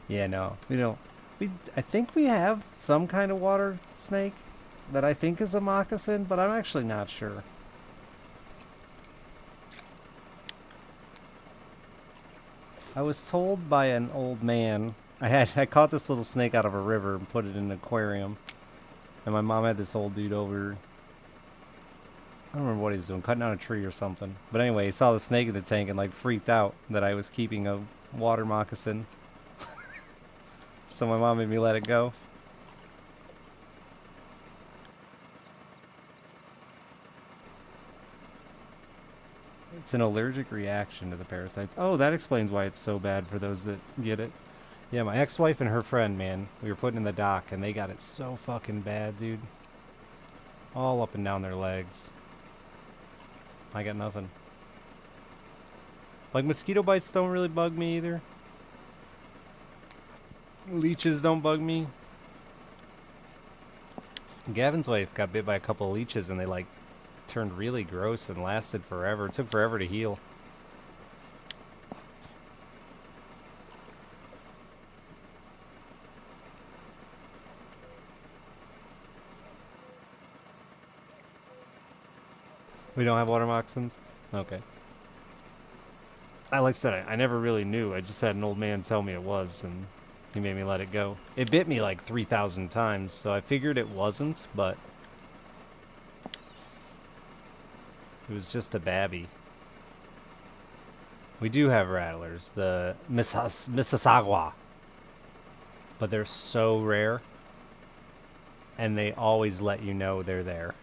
Speaker 1: yeah, no, we don't. I think we have some kind of water snake that I think is a moccasin, but I'm actually not sure. I was told by an old man, I caught this little snake out of a river and put it in an aquarium. And my mom had this old dude over. I don't remember what he was doing, cutting down a tree or something. But anyway, he saw the snake in the tank and like freaked out that I was keeping a water moccasin. So my mom made me let it go. It's an allergic reaction to the parasites. Oh, that explains why it's so bad for those that get it. Yeah, my ex-wife and her friend, man, we were putting in the dock and they got it so fucking bad, dude. All up and down their legs. I got nothing. Like, mosquito bites don't really bug me either. Leeches don't bug me. Gavin's wife got bit by a couple of leeches and they, like, turned really gross and lasted forever. It took forever to heal. We don't have water moccasins? Okay. Like I said, I never really knew. I just had an old man tell me it was, and he made me let it go. It bit me like 3,000 times, so I figured it wasn't, but it was just a babby. We do have rattlers, the Mississauga, but they're so rare, and they always let you know they're there.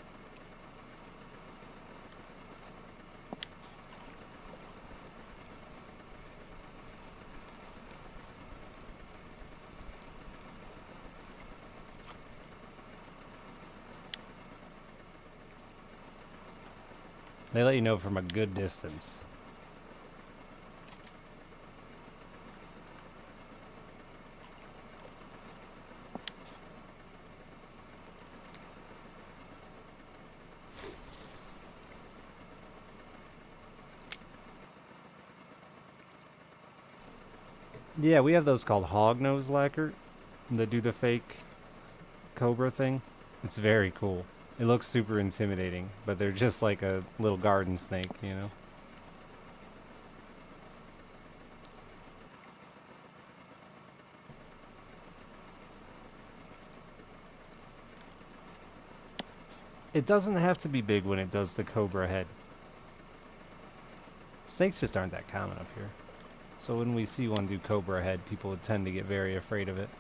Speaker 1: They let you know from a good distance. Yeah, we have those called hognose lacquer that do the fake cobra thing. It's very cool. It looks super intimidating, but they're just like a little garden snake, you know? It doesn't have to be big when it does the cobra head. Snakes just aren't that common up here. So when we see one do cobra head, people would tend to get very afraid of it.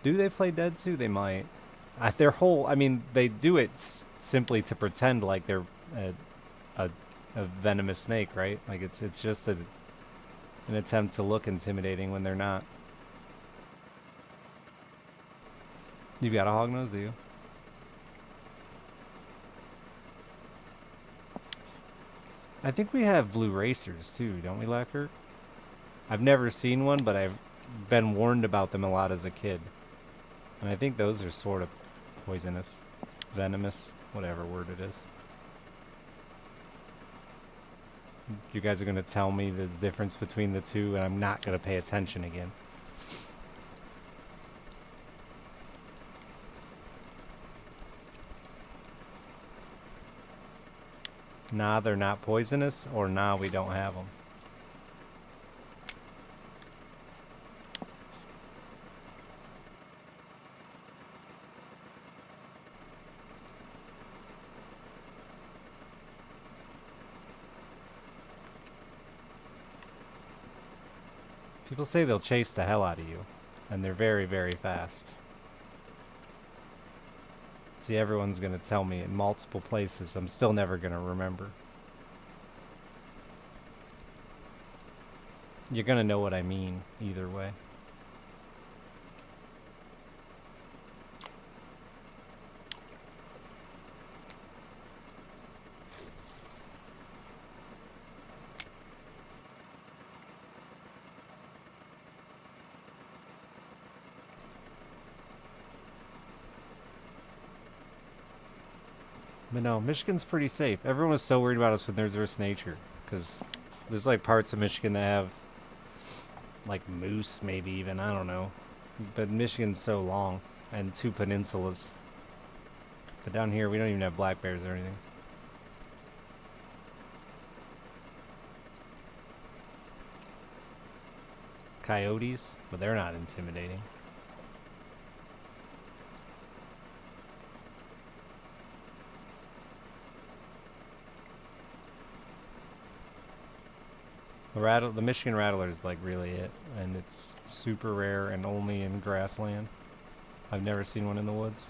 Speaker 1: Do they play dead too? They might. Their whole, I mean, they do it simply to pretend like they're a, a, a venomous snake, right? Like it's just an attempt to look intimidating when they're not. You've got a hognose, do you? I think we have blue racers too, don't we, Lacquer? I've never seen one, but I've been warned about them a lot as a kid. And I think those are sort of poisonous, venomous, whatever word it is. You guys are going to tell me the difference between the two, and I'm not going to pay attention again. Nah, they're not poisonous, or nah, we don't have them. People say they'll chase the hell out of you, and they're very, very fast. See, everyone's going to tell me in multiple places. I'm still never going to remember. You're going to know what I mean either way. But no, Michigan's pretty safe. Everyone was so worried about us with Nurse Nature, because there's like parts of Michigan that have like moose, maybe even, I don't know. But Michigan's so long, and 2 peninsulas. But down here, we don't even have black bears or anything. Coyotes, but they're not intimidating. The Michigan rattler is like really it, and it's super rare and only in grassland. I've never seen one in the woods.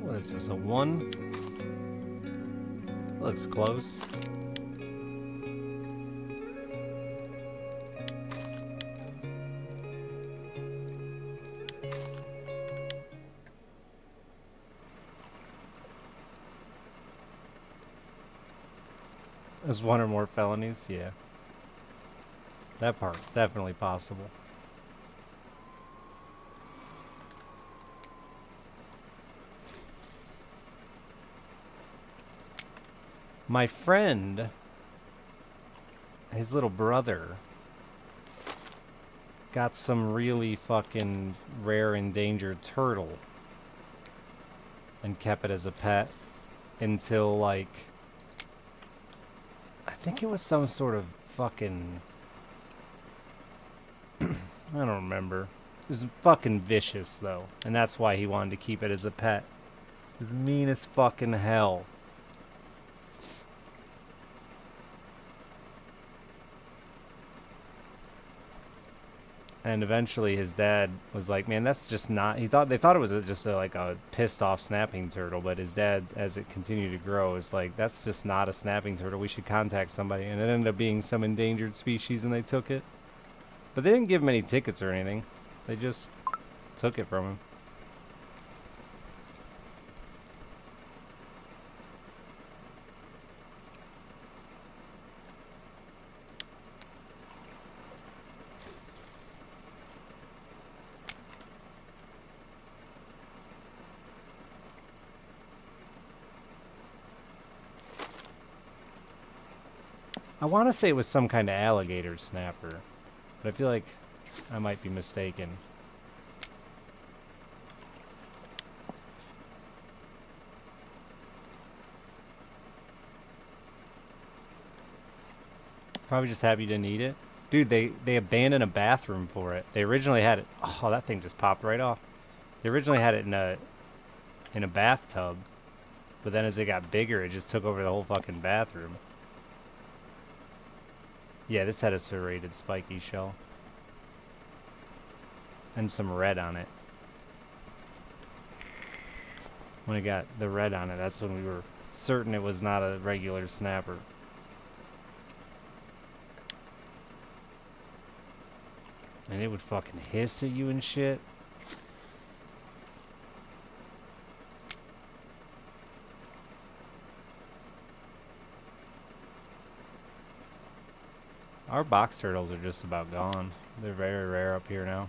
Speaker 1: What is this, a 1? Looks close. As one or more felonies, yeah. That part, definitely possible. My friend, his little brother, got some really fucking rare endangered turtle and kept it as a pet until, like, I think it was some sort of fucking, I don't remember. It was fucking vicious, though, and that's why he wanted to keep it as a pet. It was mean as fucking hell. And eventually his dad was like, man, that's just not, they thought it was just like a pissed off snapping turtle, but his dad, as it continued to grow, is like, that's just not a snapping turtle. We should contact somebody. And it ended up being some endangered species and they took it. But they didn't give him any tickets or anything. They just took it from him. I want to say it was some kind of alligator snapper, but I feel like I might be mistaken. Probably just happy you didn't eat it. Dude, they abandoned a bathroom for it. They originally had it. Oh, that thing just popped right off. They originally had it in a bathtub, but then as it got bigger, it just took over the whole fucking bathroom. Yeah, this had a serrated spiky shell. And some red on it. When it got the red on it, that's when we were certain it was not a regular snapper. And it would fucking hiss at you and shit. Our box turtles are just about gone. They're very rare up here now.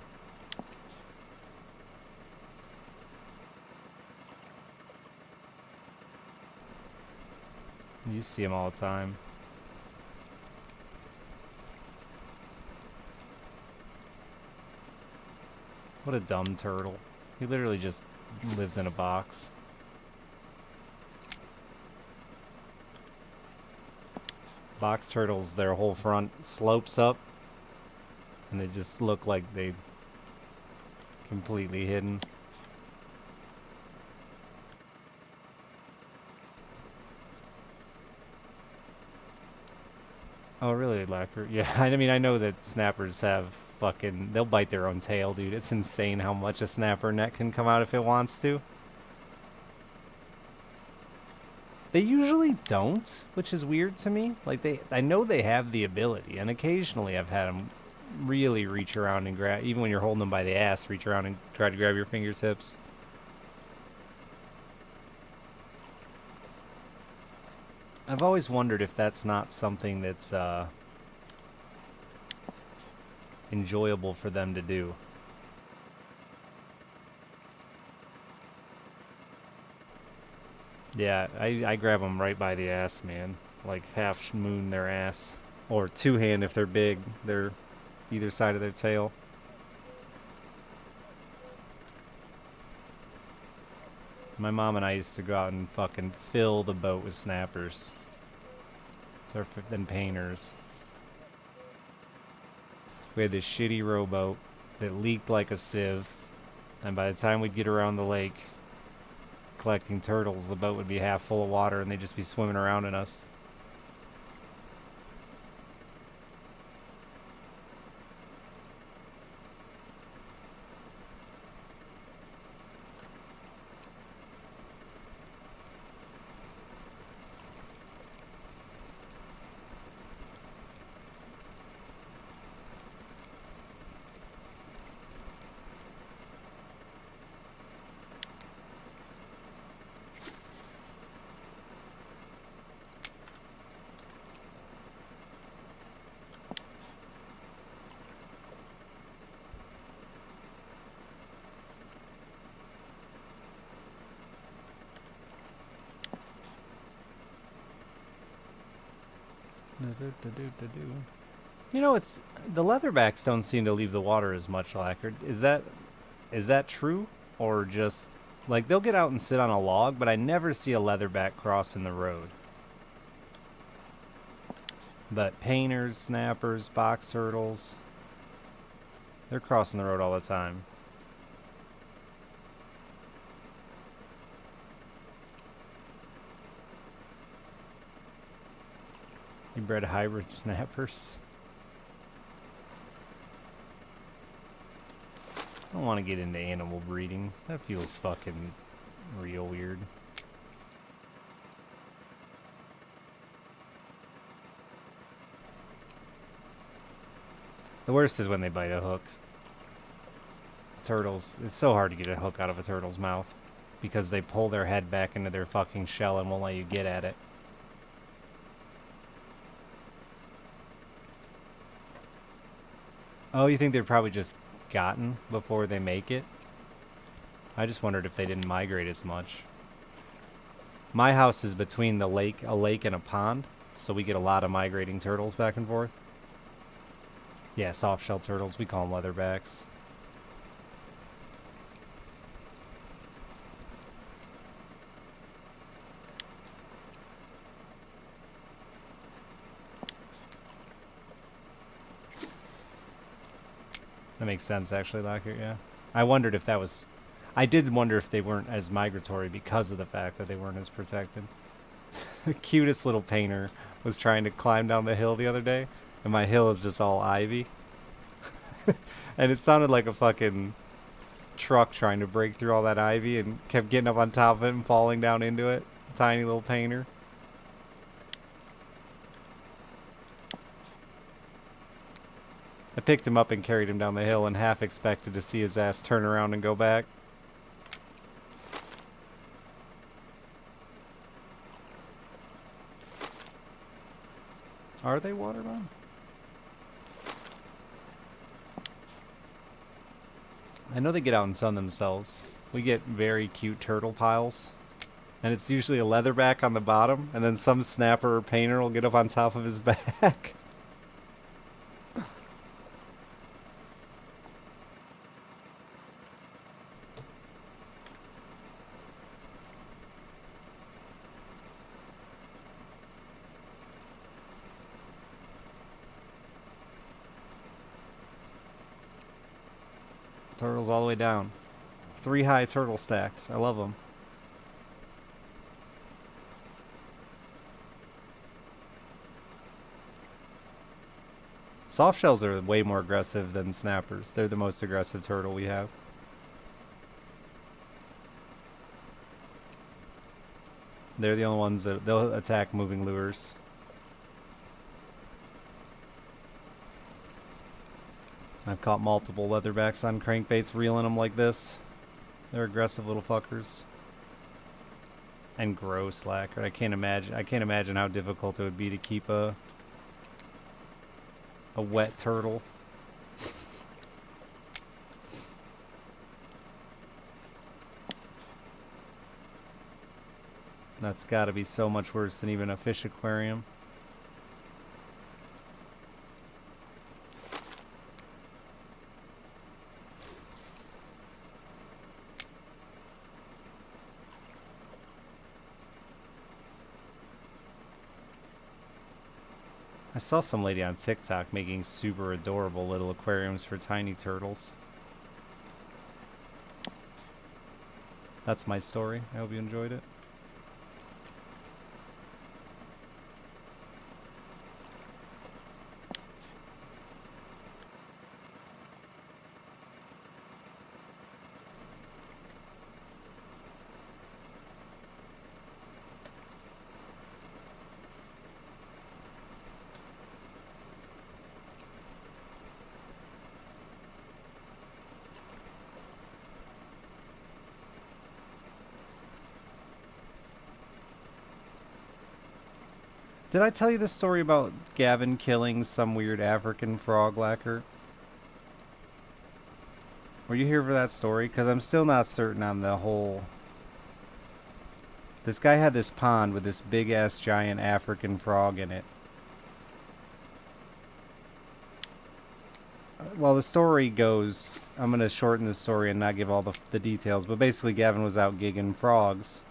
Speaker 1: You see them all the time. What a dumb turtle. He literally just lives in a box. Box turtles, their whole front slopes up. And they just look like they completely hidden. Oh, really, Lacquer? Yeah, I mean, I know that snappers have fucking... They'll bite their own tail, dude. It's insane how much a snapper net can come out if it wants to. They usually don't, which is weird to me. Like, I know they have the ability, and occasionally I've had them really reach around and grab... Even when you're holding them by the ass, reach around and try to grab your fingertips. I've always wondered if that's not something that's enjoyable for them to do. Yeah, I grab them right by the ass, man. Like half moon their ass. Or two hand if they're big. They're either side of their tail. My mom and I used to go out and fucking fill the boat with snappers. And painters. We had this shitty rowboat that leaked like a sieve. And by the time we'd get around the lake collecting turtles, the boat would be half full of water and they'd just be swimming around in us. You know, it's the leatherbacks don't seem to leave the water as much, Lacquer. Is that true, or just like they'll get out and sit on a log, but I never see a leatherback crossing the road. But painters, snappers, box turtles, they're crossing the road all the time. You bred hybrid snappers? I don't want to get into animal breeding. That feels fucking real weird. The worst is when they bite a hook. Turtles, it's so hard to get a hook out of a turtle's mouth because they pull their head back into their fucking shell and won't let you get at it. Oh, you think they're probably just gotten before they make it? I just wondered if they didn't migrate as much. My house is between a lake and a pond, so we get a lot of migrating turtles back and forth. Yeah, soft-shell turtles. We call them leatherbacks. That makes sense, actually, Lockyer, yeah. I wondered if that was... I did wonder if they weren't as migratory because of the fact that they weren't as protected. The cutest little painter was trying to climb down the hill the other day, and my hill is just all ivy. And it sounded like a fucking truck trying to break through all that ivy and kept getting up on top of it and falling down into it. Tiny little painter. I picked him up and carried him down the hill and half expected to see his ass turn around and go back. Are they waterbound? I know they get out and sun themselves. We get very cute turtle piles. And it's usually a leatherback on the bottom, and then some snapper or painter will get up on top of his back. Turtles all the way down. 3 high turtle stacks. I love them. Soft shells are way more aggressive than snappers. They're the most aggressive turtle we have. They're the only ones that they'll attack moving lures. I've caught multiple leatherbacks on crankbaits reeling them like this. They're aggressive little fuckers. And gross, Lacquer. I can't imagine how difficult it would be to keep a wet turtle. That's got to be so much worse than even a fish aquarium. I saw some lady on TikTok making super adorable little aquariums for tiny turtles. That's my story. I hope you enjoyed it. Did I tell you the story about Gavin killing some weird African frog lacquer? Were you here for that story? Because I'm still not certain on the whole... This guy had this pond with this big-ass giant African frog in it. Well, the story goes. I'm gonna shorten the story and not give all the details, but basically, Gavin was out gigging frogs,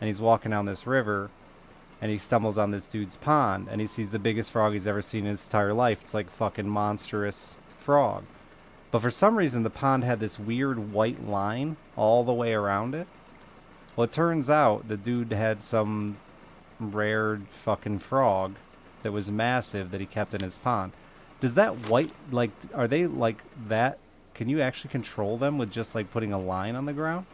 Speaker 1: and he's walking down this river, and he stumbles on this dude's pond, and he sees the biggest frog he's ever seen in his entire life. It's like fucking monstrous frog. But for some reason, the pond had this weird white line all the way around it. Well, it turns out the dude had some rare fucking frog that was massive that he kept in his pond. Does that white, like, are they like that? Can you actually control them with just like putting a line on the ground?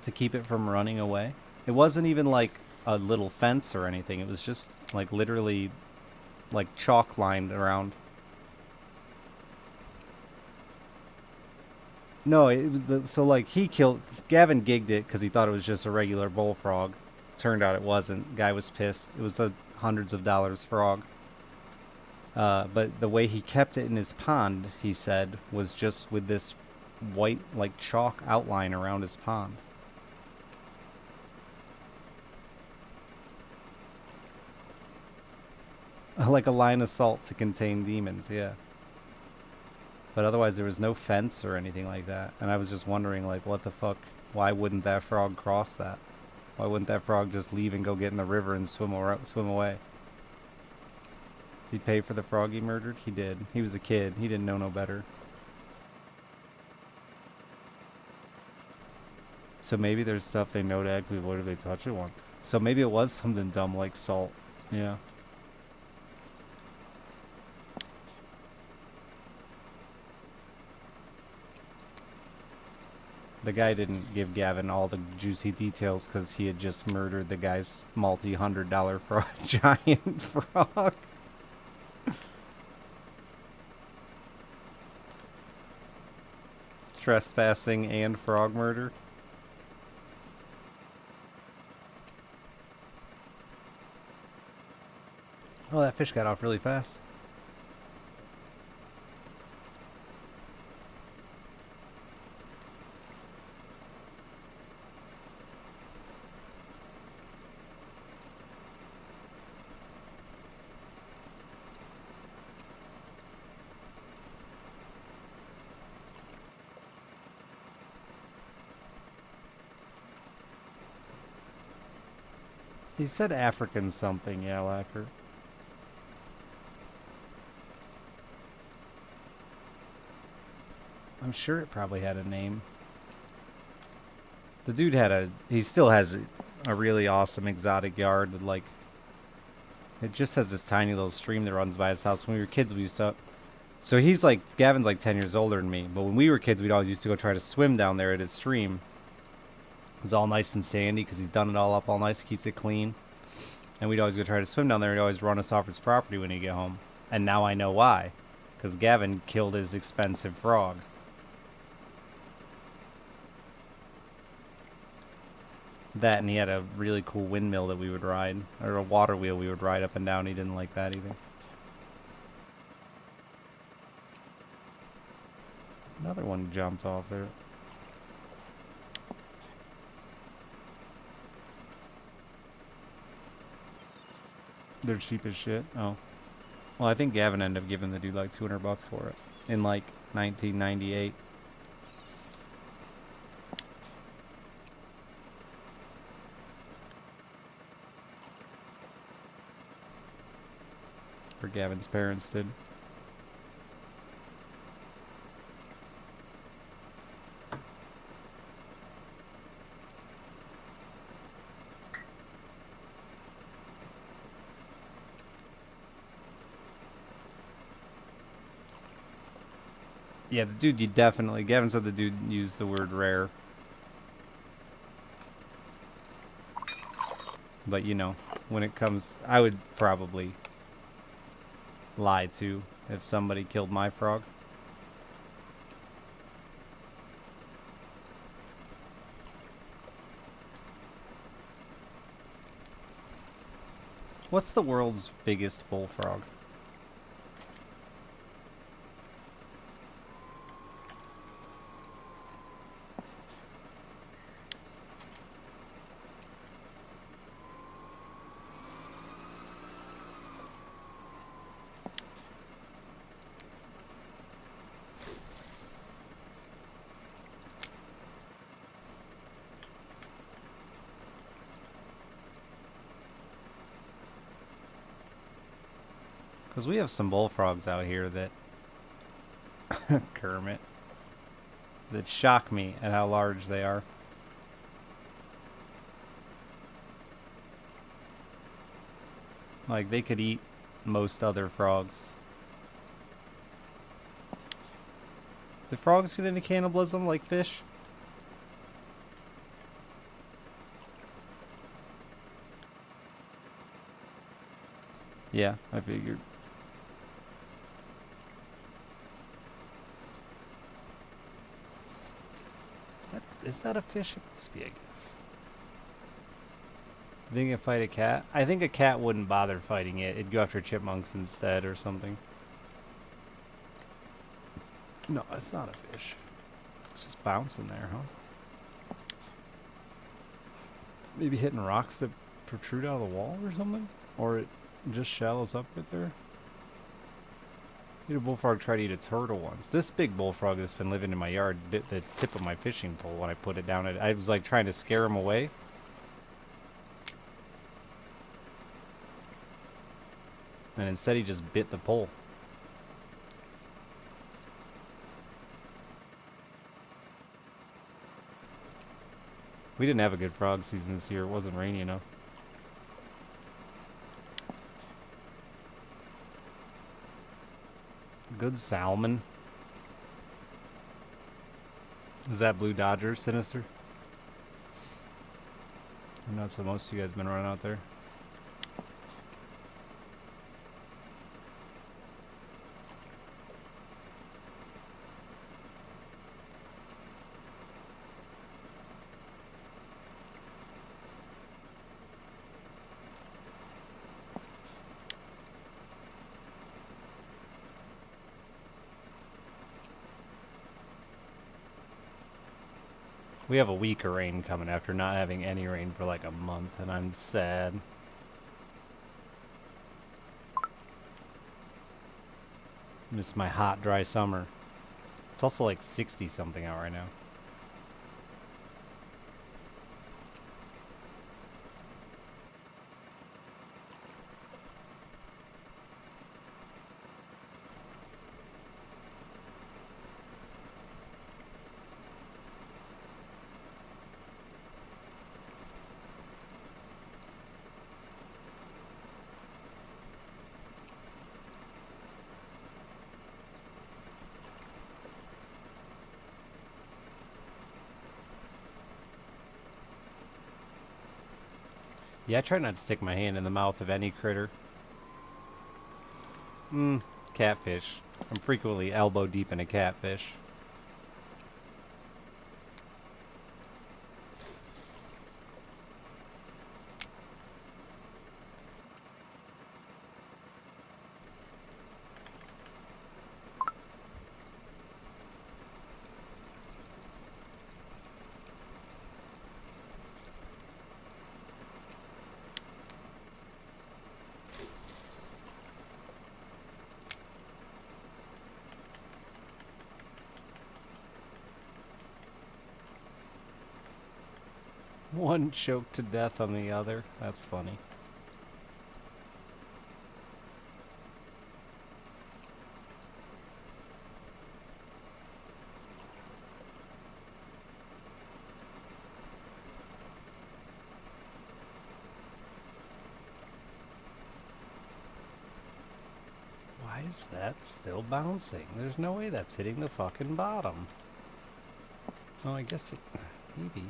Speaker 1: To keep it from running away? It wasn't even like a little fence or anything. It was just like literally like chalk lined around. No, it was so like he killed Gavin gigged it because he thought it was just a regular bullfrog. Turned out it wasn't. Guy was pissed. It was a hundreds of dollars frog. But the way he kept it in his pond, he said, was just with this white like chalk outline around his pond. Like a line of salt to contain demons, yeah. But otherwise, there was no fence or anything like that. And I was just wondering, like, what the fuck? Why wouldn't that frog cross that? Why wouldn't that frog just leave and go get in the river and swim away? Did he pay for the frog he murdered? He did. He was a kid. He didn't know no better. So maybe there's stuff they know to actually avoid if they touch it one. So maybe it was something dumb like salt. Yeah. The guy didn't give Gavin all the juicy details because he had just murdered the guy's multi-$100 frog, giant frog. Trespassing and frog murder. Oh, that fish got off really fast. He said African something, yeah, Lacquer. I'm sure it probably had a name. The dude had he still has a really awesome exotic yard with like, it just has this tiny little stream that runs by his house. When we were kids, we used to, so he's like, Gavin's like 10 years older than me, but when we were kids, we'd always used to go try to swim down there at his stream. It was all nice and sandy because he's done it all up all nice, keeps it clean. And we'd always go try to swim down there. He'd always run us off his property when he'd get home. And now I know why. Because Gavin killed his expensive frog. That, and he had a really cool windmill that we would ride. Or a water wheel we would ride up and down. He didn't like that either. Another one jumped off there. They're cheap as shit. Oh. Well, I think Gavin ended up giving the dude like $200 for it. In like 1998. Or Gavin's parents did. Yeah, the dude, you definitely... Gavin said the dude used the word rare. But, you know, when it comes... I would probably lie, too, if somebody killed my frog. What's the world's biggest bullfrog? Because we have some bullfrogs out here that Kermit that shock me at how large they are. Like they could eat most other frogs. Do frogs get into cannibalism like fish? Yeah, I figured. Is that a fish? It must be, I guess. Think it fight a cat? I think a cat wouldn't bother fighting it. It'd go after chipmunks instead or something. No, it's not a fish. It's just bouncing there, huh? Maybe hitting rocks that protrude out of the wall or something? Or it just shallows up right there? A bullfrog tried to eat a turtle once. This big bullfrog that's been living in my yard bit the tip of my fishing pole when I put it down. I was like trying to scare him away. And instead he just bit the pole. We didn't have a good frog season this year. It wasn't rainy enough. Good salmon. Is that Blue Dodger Sinister? I know so most of you guys been running out there. We have a week of rain coming after not having any rain for like a month, and I'm sad. Miss my hot, dry summer. It's also like 60 something out right now. Yeah, I try not to stick my hand in the mouth of any critter. Catfish. I'm frequently elbow deep in a catfish. One choked to death on the other. That's funny. Why is that still bouncing? There's no way that's hitting the fucking bottom. Oh, I guess it... maybe.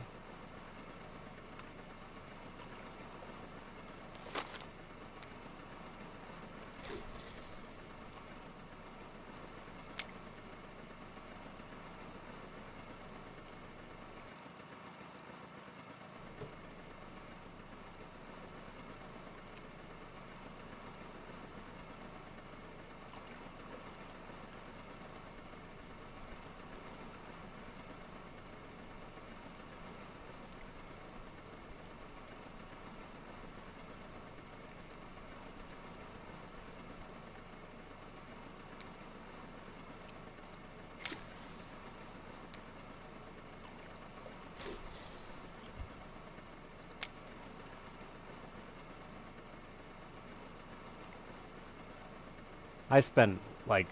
Speaker 1: I spent like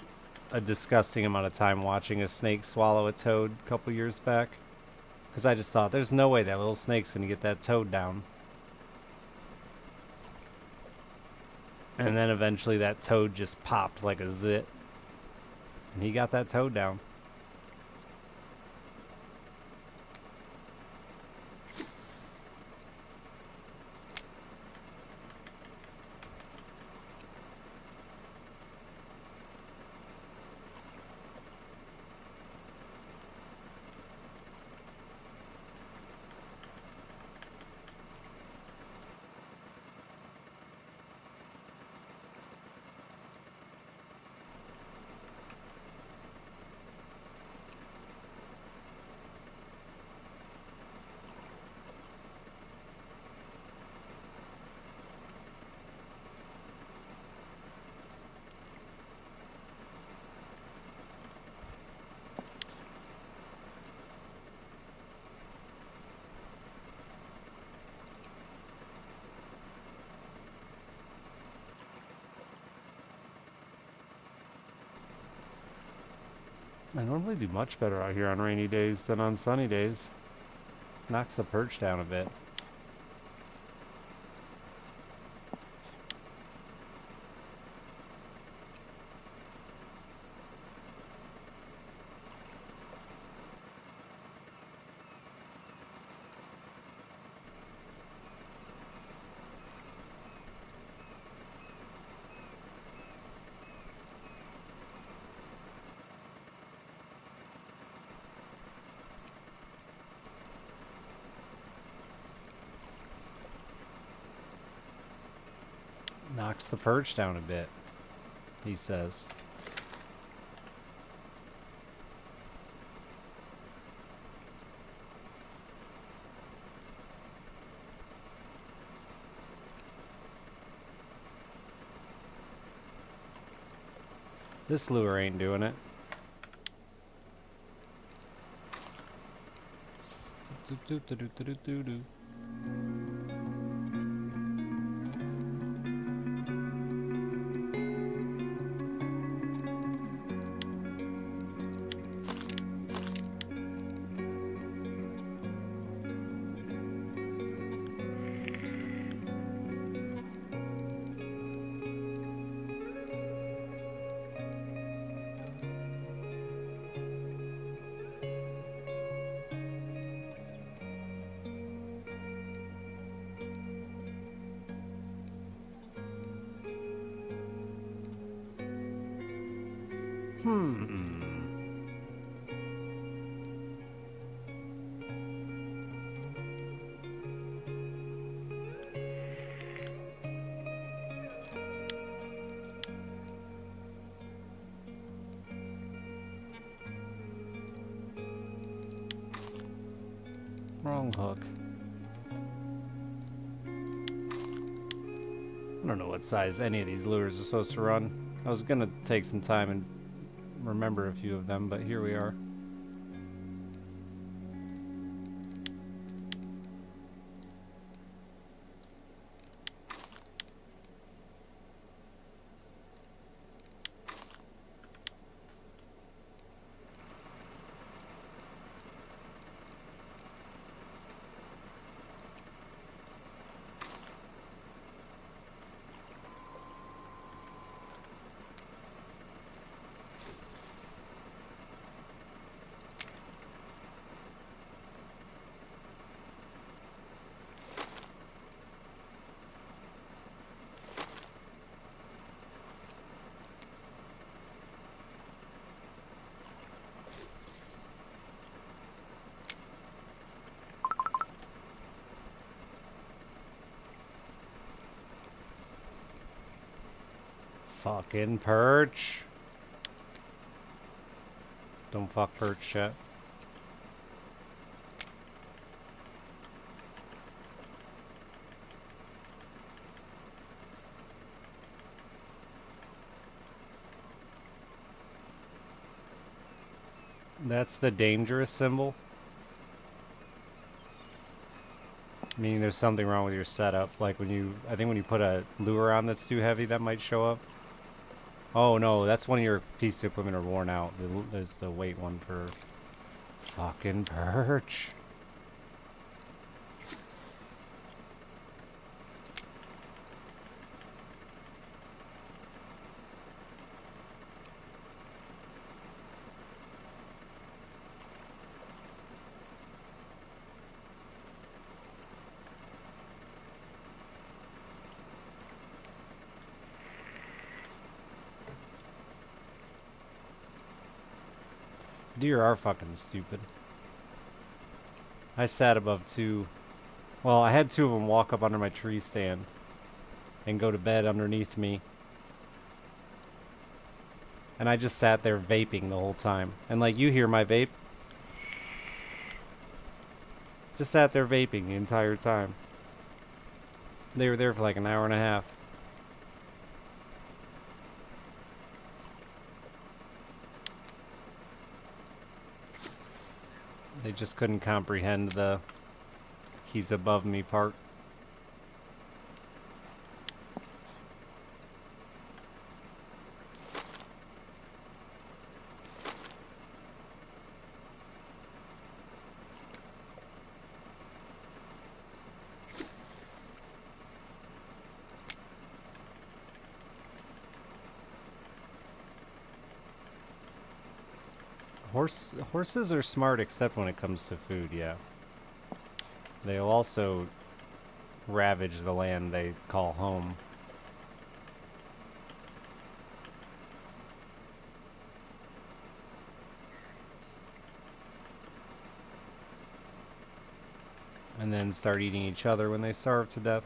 Speaker 1: a disgusting amount of time watching a snake swallow a toad a couple years back. Because I just thought, there's no way that little snake's going to get that toad down. And then eventually that toad just popped like a zit. And he got that toad down. I normally do much better out here on rainy days than on sunny days. Knocks the perch down a bit. Knocks the perch down a bit, he says. This lure ain't doing it. Wrong hook. I don't know what size any of these lures are supposed to run. I was gonna take some time and remember a few of them, but here we are. Fucking perch. Don't fuck perch shit. That's the dangerous symbol. Meaning there's something wrong with your setup. Like when you, I think when you put a lure on that's too heavy, that might show up. Oh no, that's one of your pieces of equipment are worn out. There's the weight one for fucking perch. Deer are fucking stupid. I sat above two. Well, I had two of them walk up under my tree stand and go to bed underneath me. And I just sat there vaping the whole time. And like you hear my vape. Just sat there vaping the entire time. They were there for like an hour and a half. They just couldn't comprehend the he's above me part. Horses are smart except when it comes to food, yeah. They'll also ravage the land they call home. And then start eating each other when they starve to death.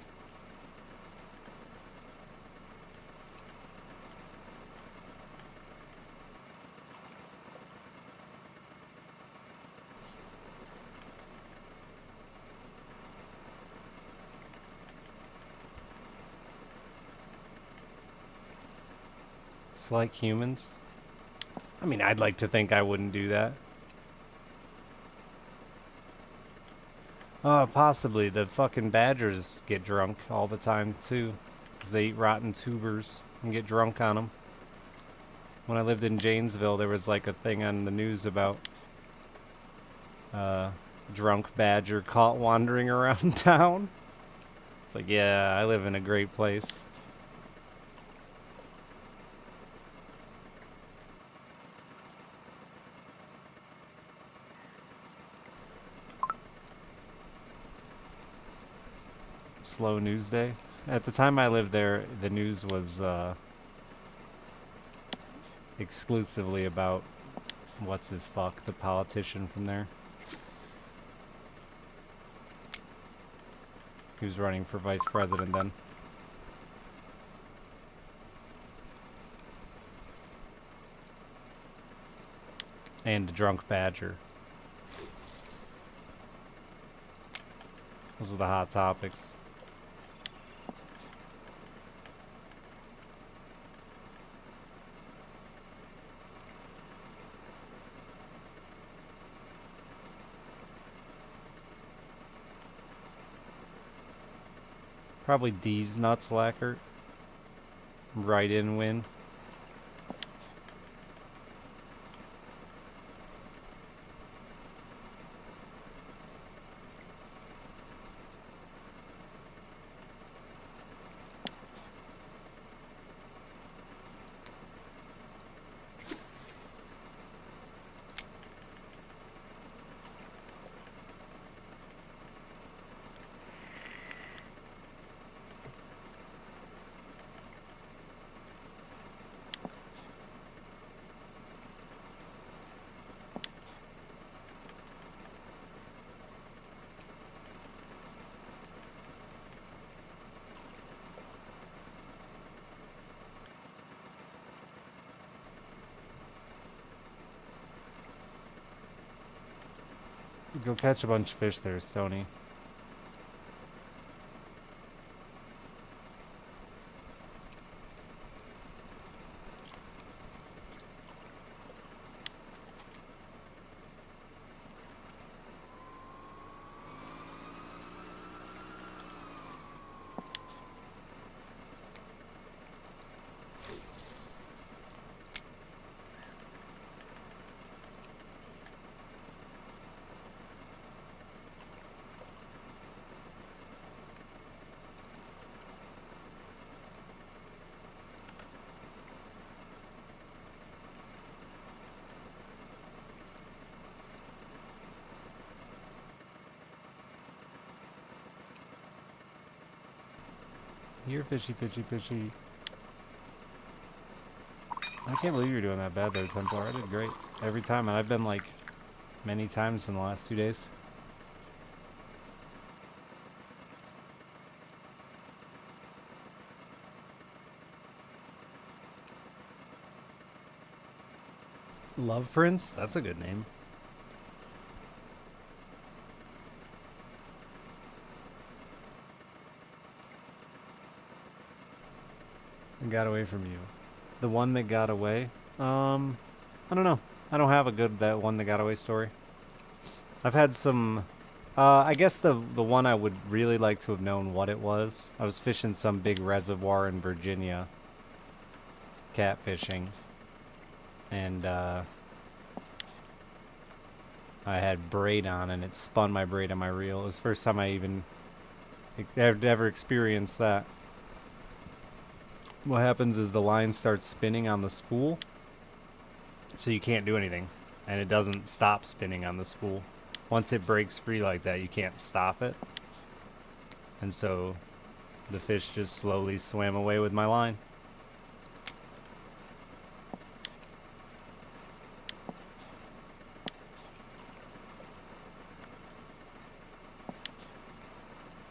Speaker 1: It's like humans. I mean, I'd like to think I wouldn't do that. Possibly. The fucking badgers get drunk all the time, too. Because they eat rotten tubers and get drunk on them. When I lived in Janesville, there was like a thing on the news about drunk badger caught wandering around town. It's like, yeah, I live in a great place. Slow news day. At the time I lived there, the news was exclusively about what's his fuck, the politician from there. He was running for vice president then. And a drunk badger. Those were the hot topics. Probably D's nuts lacquer. Right in win. Go catch a bunch of fish there, Sony. Here, fishy, fishy, fishy. I can't believe you're doing that bad there, Templar. I did great. Every time, and I've been like many times in the last 2 days. Love Prince? That's a good name. And got away from you. The one that got away? I don't know. I don't have a good that one that got away story. I've had some. I guess the one I would really like to have known what it was. I was fishing some big reservoir in Virginia, catfishing, and I had braid on, and it spun my braid on my reel. It was the first time I even ever experienced that. What happens is the line starts spinning on the spool, so you can't do anything, and it doesn't stop spinning on the spool. Once it breaks free like that, you can't stop it, and so the fish just slowly swam away with my line.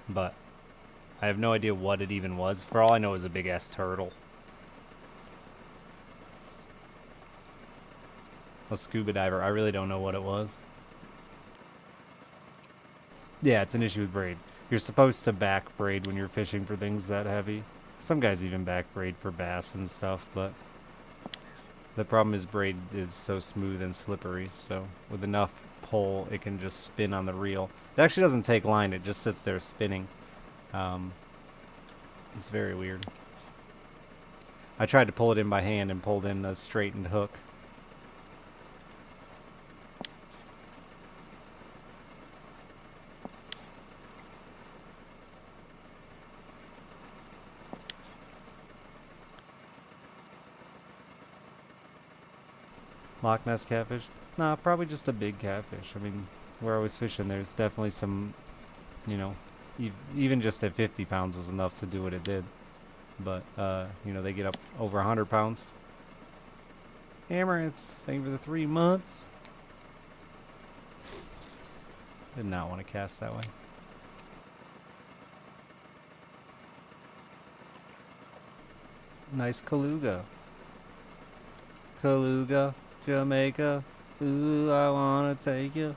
Speaker 1: But I have no idea what it even was. For all I know, it was a big ass turtle. A scuba diver. I really don't know what it was. Yeah, it's an issue with braid. You're supposed to back braid when you're fishing for things that heavy. Some guys even back braid for bass and stuff, but the problem is braid is so smooth and slippery, so with enough pull, it can just spin on the reel. It actually doesn't take line, it just sits there spinning. It's very weird. I tried to pull it in by hand and pulled in a straightened hook. Loch Ness catfish? Nah, probably just a big catfish. I mean, where I was fishing, there's definitely some, you know, even just at 50 pounds was enough to do what it did. But, you know, they get up over 100 pounds. Amaranth, thank you for the 3 months. Did not want to cast that way. Nice Kaluga. Kaluga, Jamaica. Ooh, I wanna take you.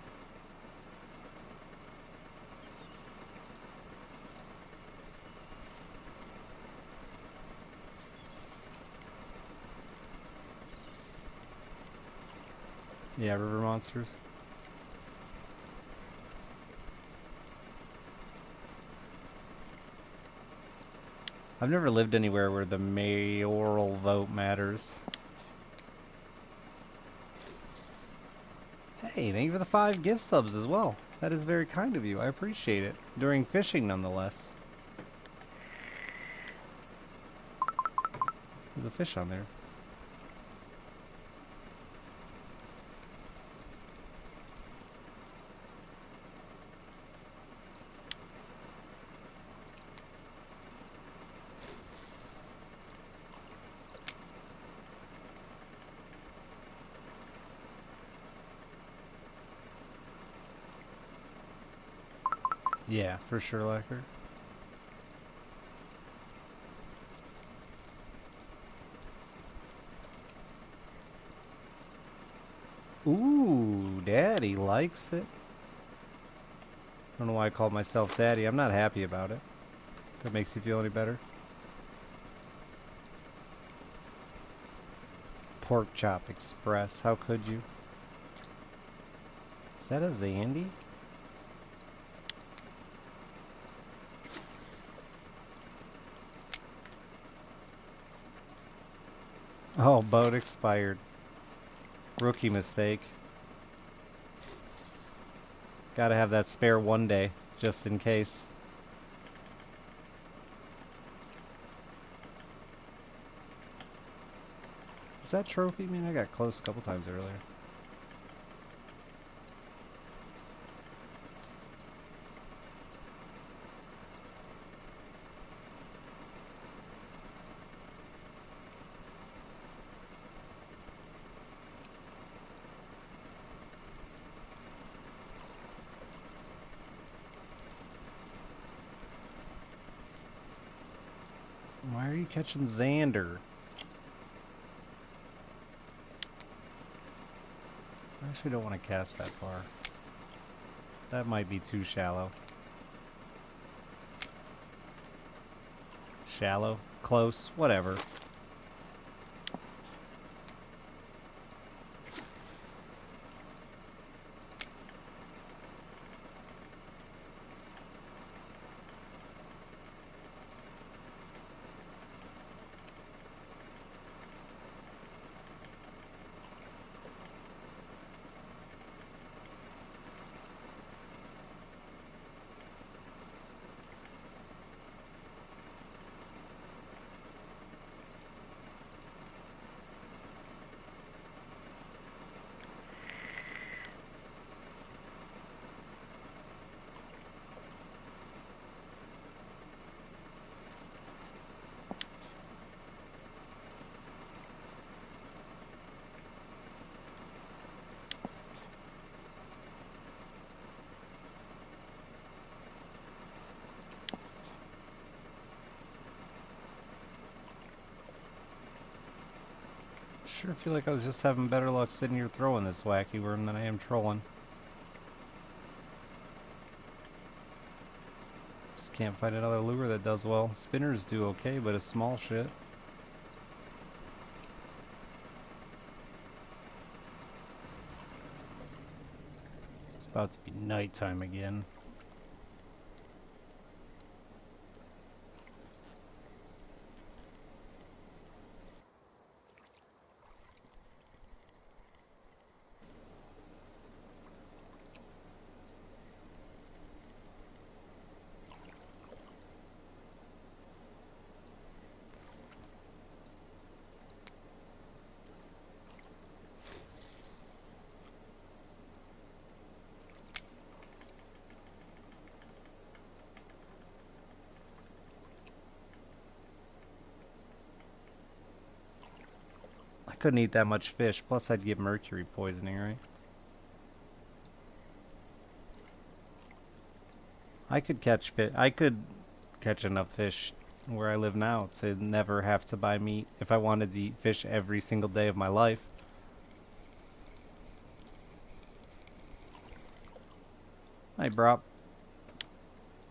Speaker 1: Yeah, river monsters. I've never lived anywhere where the mayoral vote matters. Hey, thank you for the 5 gift subs as well. That is very kind of you. I appreciate it. During fishing, nonetheless. There's a fish on there. Yeah, for sure, Lacquer. Ooh, Daddy likes it. I don't know why I called myself Daddy. I'm not happy about it. If that makes you feel any better. Pork Chop Express. How could you? Is that a Zandy? Oh, boat expired. Rookie mistake. Gotta have that spare one day, just in case. Is that trophy? Man, I got close a couple times earlier. catching Xander. I actually don't want to cast that far. That might be too shallow. Shallow? Close? Whatever. Sure feel like I was just having better luck sitting here throwing this wacky worm than I am trolling. Just can't find another lure that does well. Spinners do okay, but it's small shit. It's about to be nighttime again. I couldn't eat that much fish, plus I'd get mercury poisoning, right? I could catch enough fish where I live now to never have to buy meat if I wanted to eat fish every single day of my life. Hi, Brop.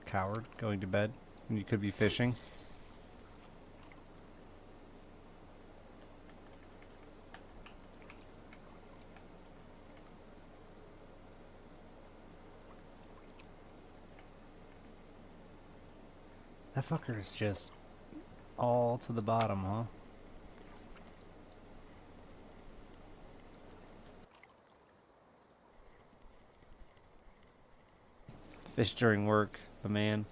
Speaker 1: Coward, going to bed. And you could be fishing. That fucker is just all to the bottom, huh? Fish during work, the man.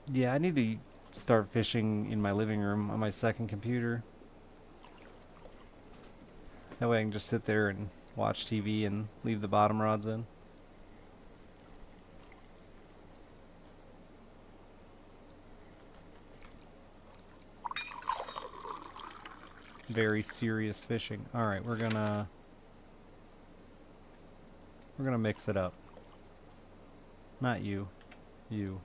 Speaker 1: Yeah, I need to start fishing in my living room on my second computer. That way I can just sit there and watch TV and leave the bottom rods in. Very serious fishing. Alright, we're gonna mix it up. Not you. You.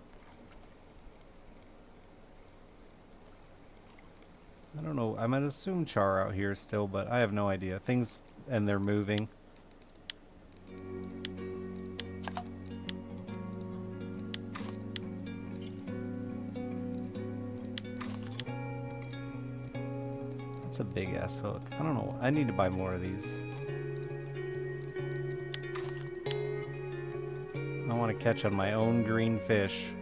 Speaker 1: I don't know. I might assume char out here still, but I have no idea. Things, and they're moving. That's a big ass hook. I don't know. I need to buy more of these. I want to catch on my own green fish.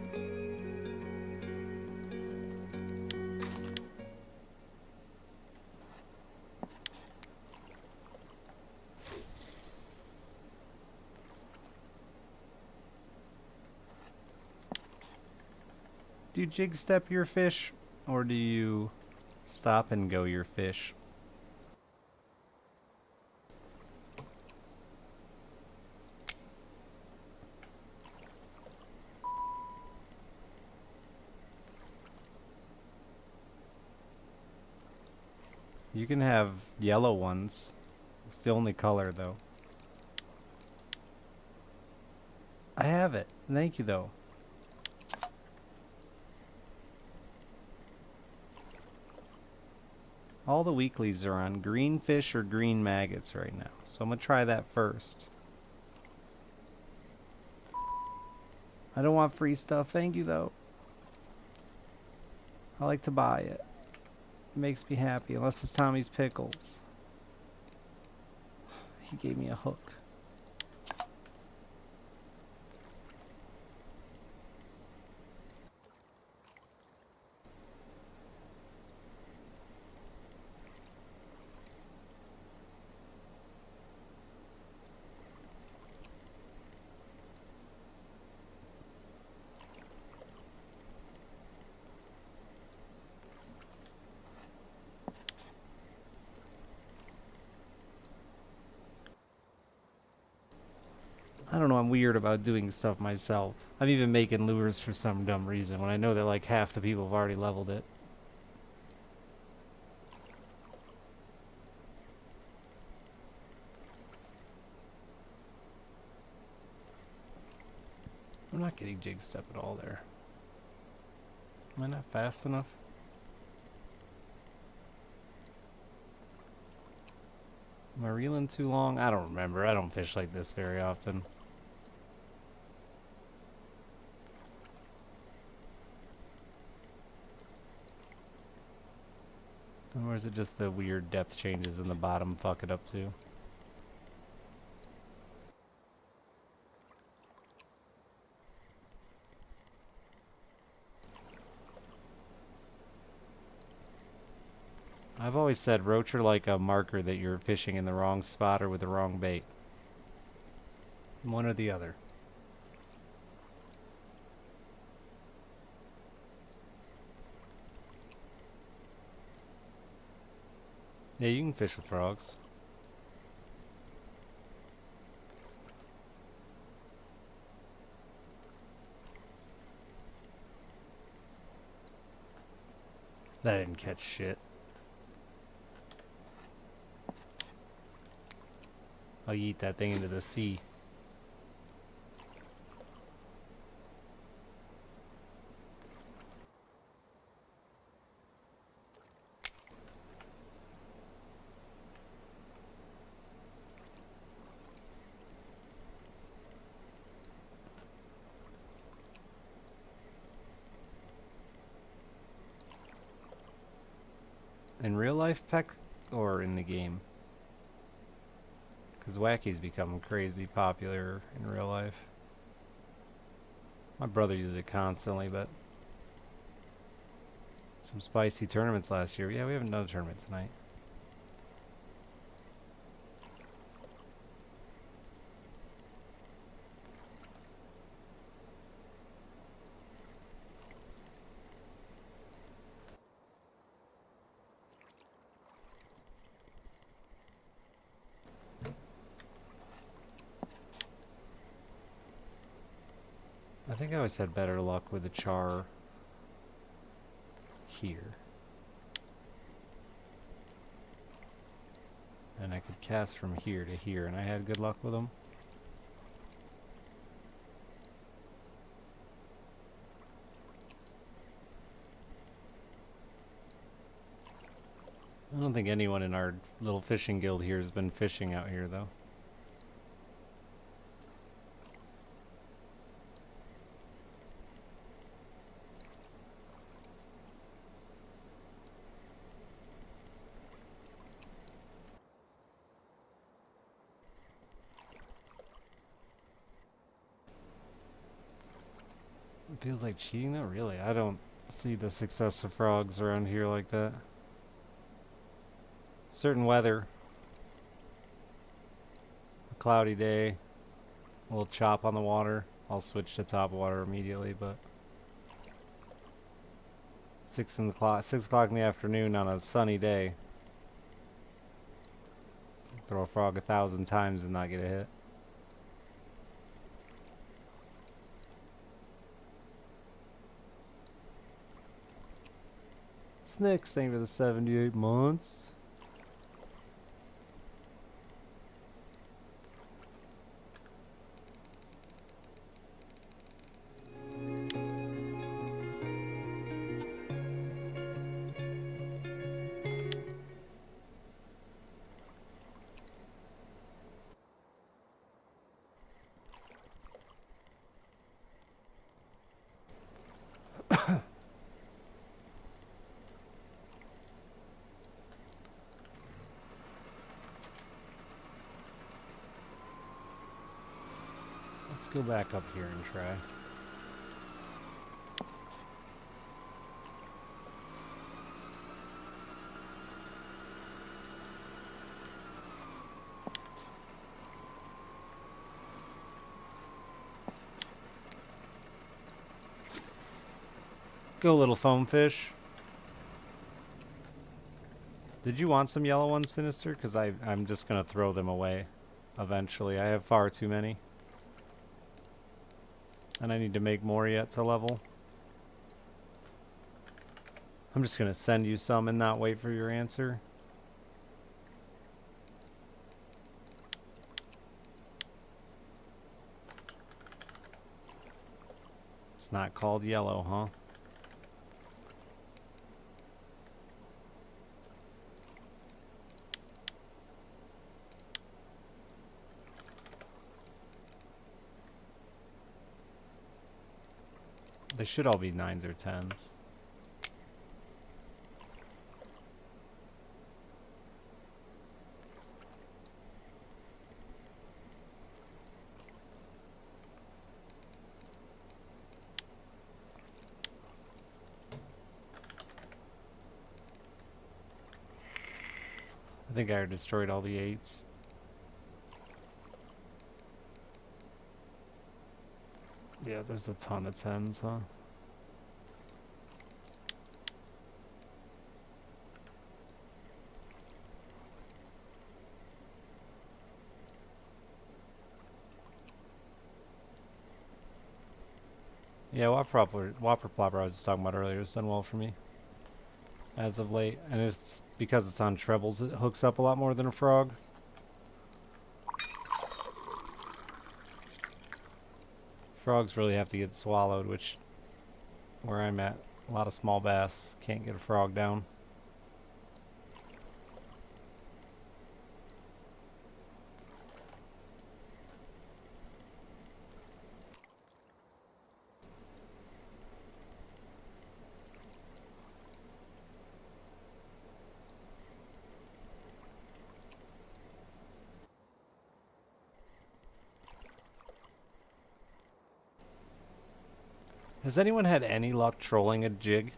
Speaker 1: Do you jig step your fish, or do you stop and go your fish? You can have yellow ones. It's the only color, though. I have it. Thank you, though. All the weeklies are on green fish or green maggots right now. So I'm going to try that first. I don't want free stuff. Thank you, though. I like to buy it. It makes me happy, unless it's Tommy's Pickles. He gave me a hook. I don't know, I'm weird about doing stuff myself. I'm even making lures for some dumb reason when I know that like half the people have already leveled it. I'm not getting jig step at all there. Am I not fast enough? Am I reeling too long? I don't remember. I don't fish like this very often. Or is it just the weird depth changes in the bottom fuck it up too? I've always said roach are like a marker that you're fishing in the wrong spot or with the wrong bait. One or the other. Yeah, you can fish with frogs. That didn't catch shit. I'll yeet that thing into the sea. In real life, Peck, or in the game? Because Wacky's become crazy popular in real life. My brother uses it constantly, but some spicy tournaments last year. Yeah, we haven't done a tournament tonight. I think I always had better luck with the char here. And I could cast from here to here, and I had good luck with them. I don't think anyone in our little fishing guild here has been fishing out here, though. It feels like cheating, though? Really? I don't see the success of frogs around here like that. Certain weather. A cloudy day. A little chop on the water. I'll switch to top water immediately, but 6 o'clock in the afternoon on a sunny day. Throw a frog 1,000 times and not get a hit. Snicks, thank you for the 78 months. Let's go back up here and try. Go, little foam fish. Did you want some yellow ones, Sinister? Because I'm just going to throw them away eventually. I have far too many. And I need to make more yet to level. I'm just going to send you some and not wait for your answer. It's not called yellow, huh? They should all be 9s or 10s. I think I destroyed all the 8s. Yeah, there's a ton of 10s, huh? Yeah, Whopper Plopper I was just talking about earlier has done well for me as of late. And it's because it's on trebles, it hooks up a lot more than a frog. Frogs really have to get swallowed, which, where I'm at, a lot of small bass can't get a frog down. Has anyone had any luck trolling a jig?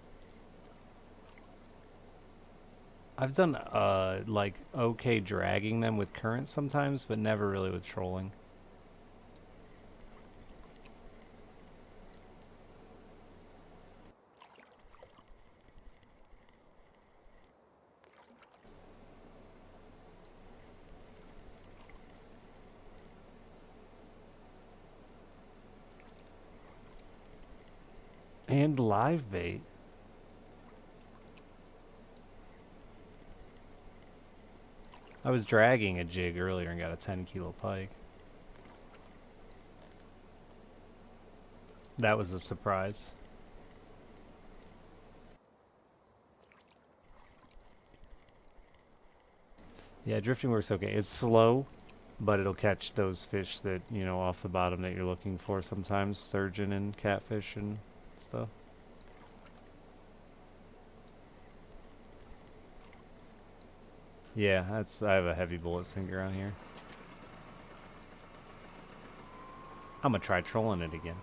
Speaker 1: I've done, like, okay dragging them with current sometimes, but never really with trolling. And live bait. I was dragging a jig earlier and got a 10-kilo pike. That was a surprise. Yeah, drifting works okay. It's slow, but it'll catch those fish that, you know, off the bottom that you're looking for sometimes. Sturgeon and catfish and stuff. Yeah, I have a heavy bullet sinker on here. I'm gonna try trolling it again.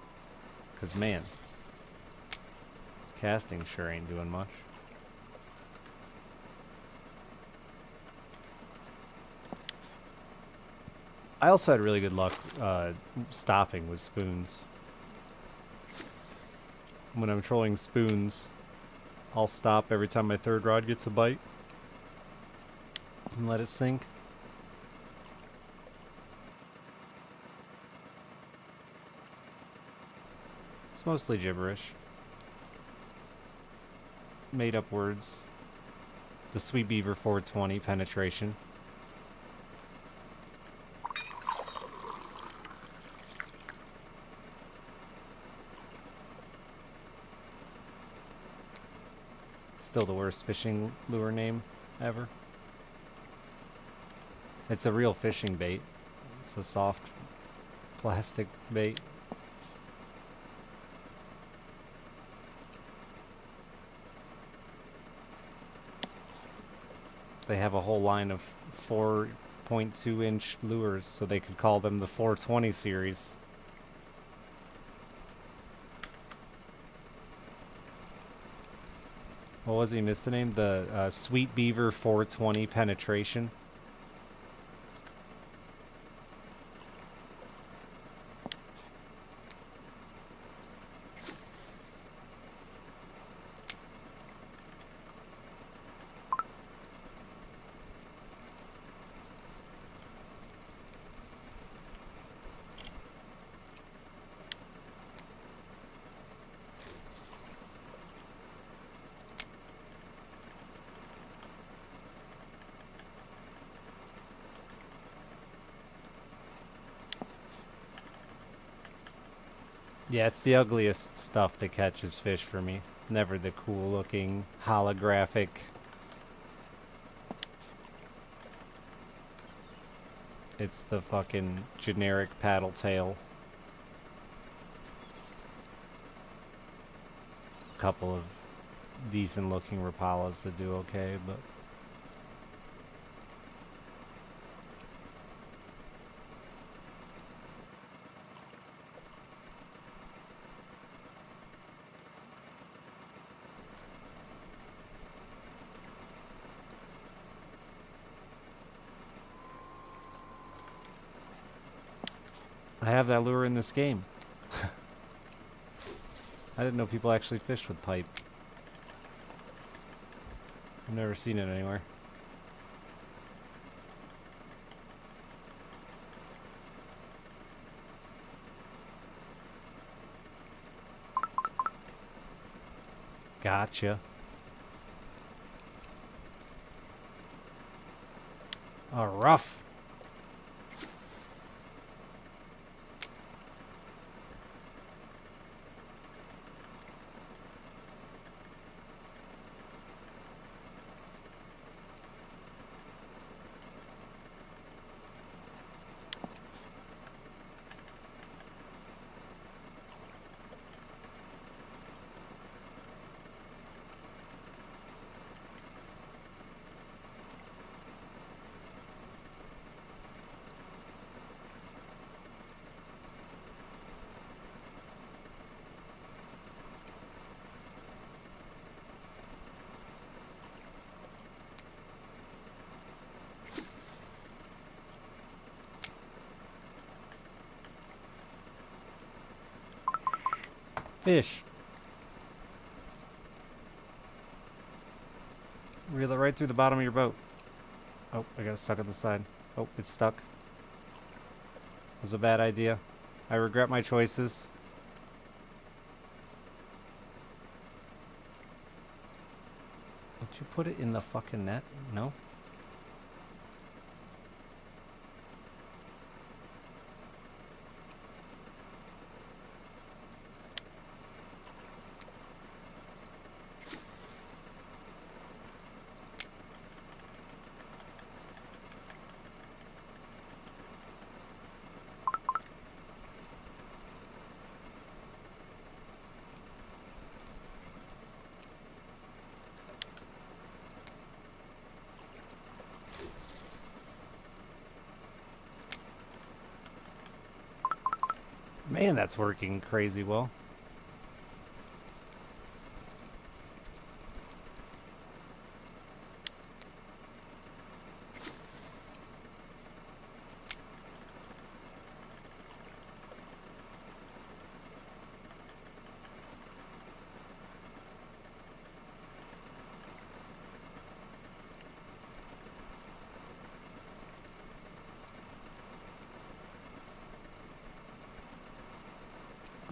Speaker 1: Cause man, casting sure ain't doing much. I also had really good luck stopping with spoons. When I'm trolling spoons, I'll stop every time my third rod gets a bite and let it sink. It's mostly gibberish. Made up words. The Sweet Beaver 420 penetration. Still the worst fishing lure name ever. It's a real fishing bait. It's a soft plastic bait. They have a whole line of 4.2-inch lures, so they could call them the 420 series. What was he missing name? The Sweet Beaver 420 penetration. Yeah, it's the ugliest stuff that catches fish for me. Never the cool looking holographic. It's the fucking generic paddle tail. Couple of decent looking Rapalas that do okay, but I have that lure in this game. I didn't know people actually fished with pipe. I've never seen it anywhere. Gotcha. Oh, rough. Fish. Reel it right through the bottom of your boat. Oh, I got stuck on the side. Oh, it's stuck. It was a bad idea. I regret my choices. Did you put it in the fucking net? No? Man, that's working crazy well.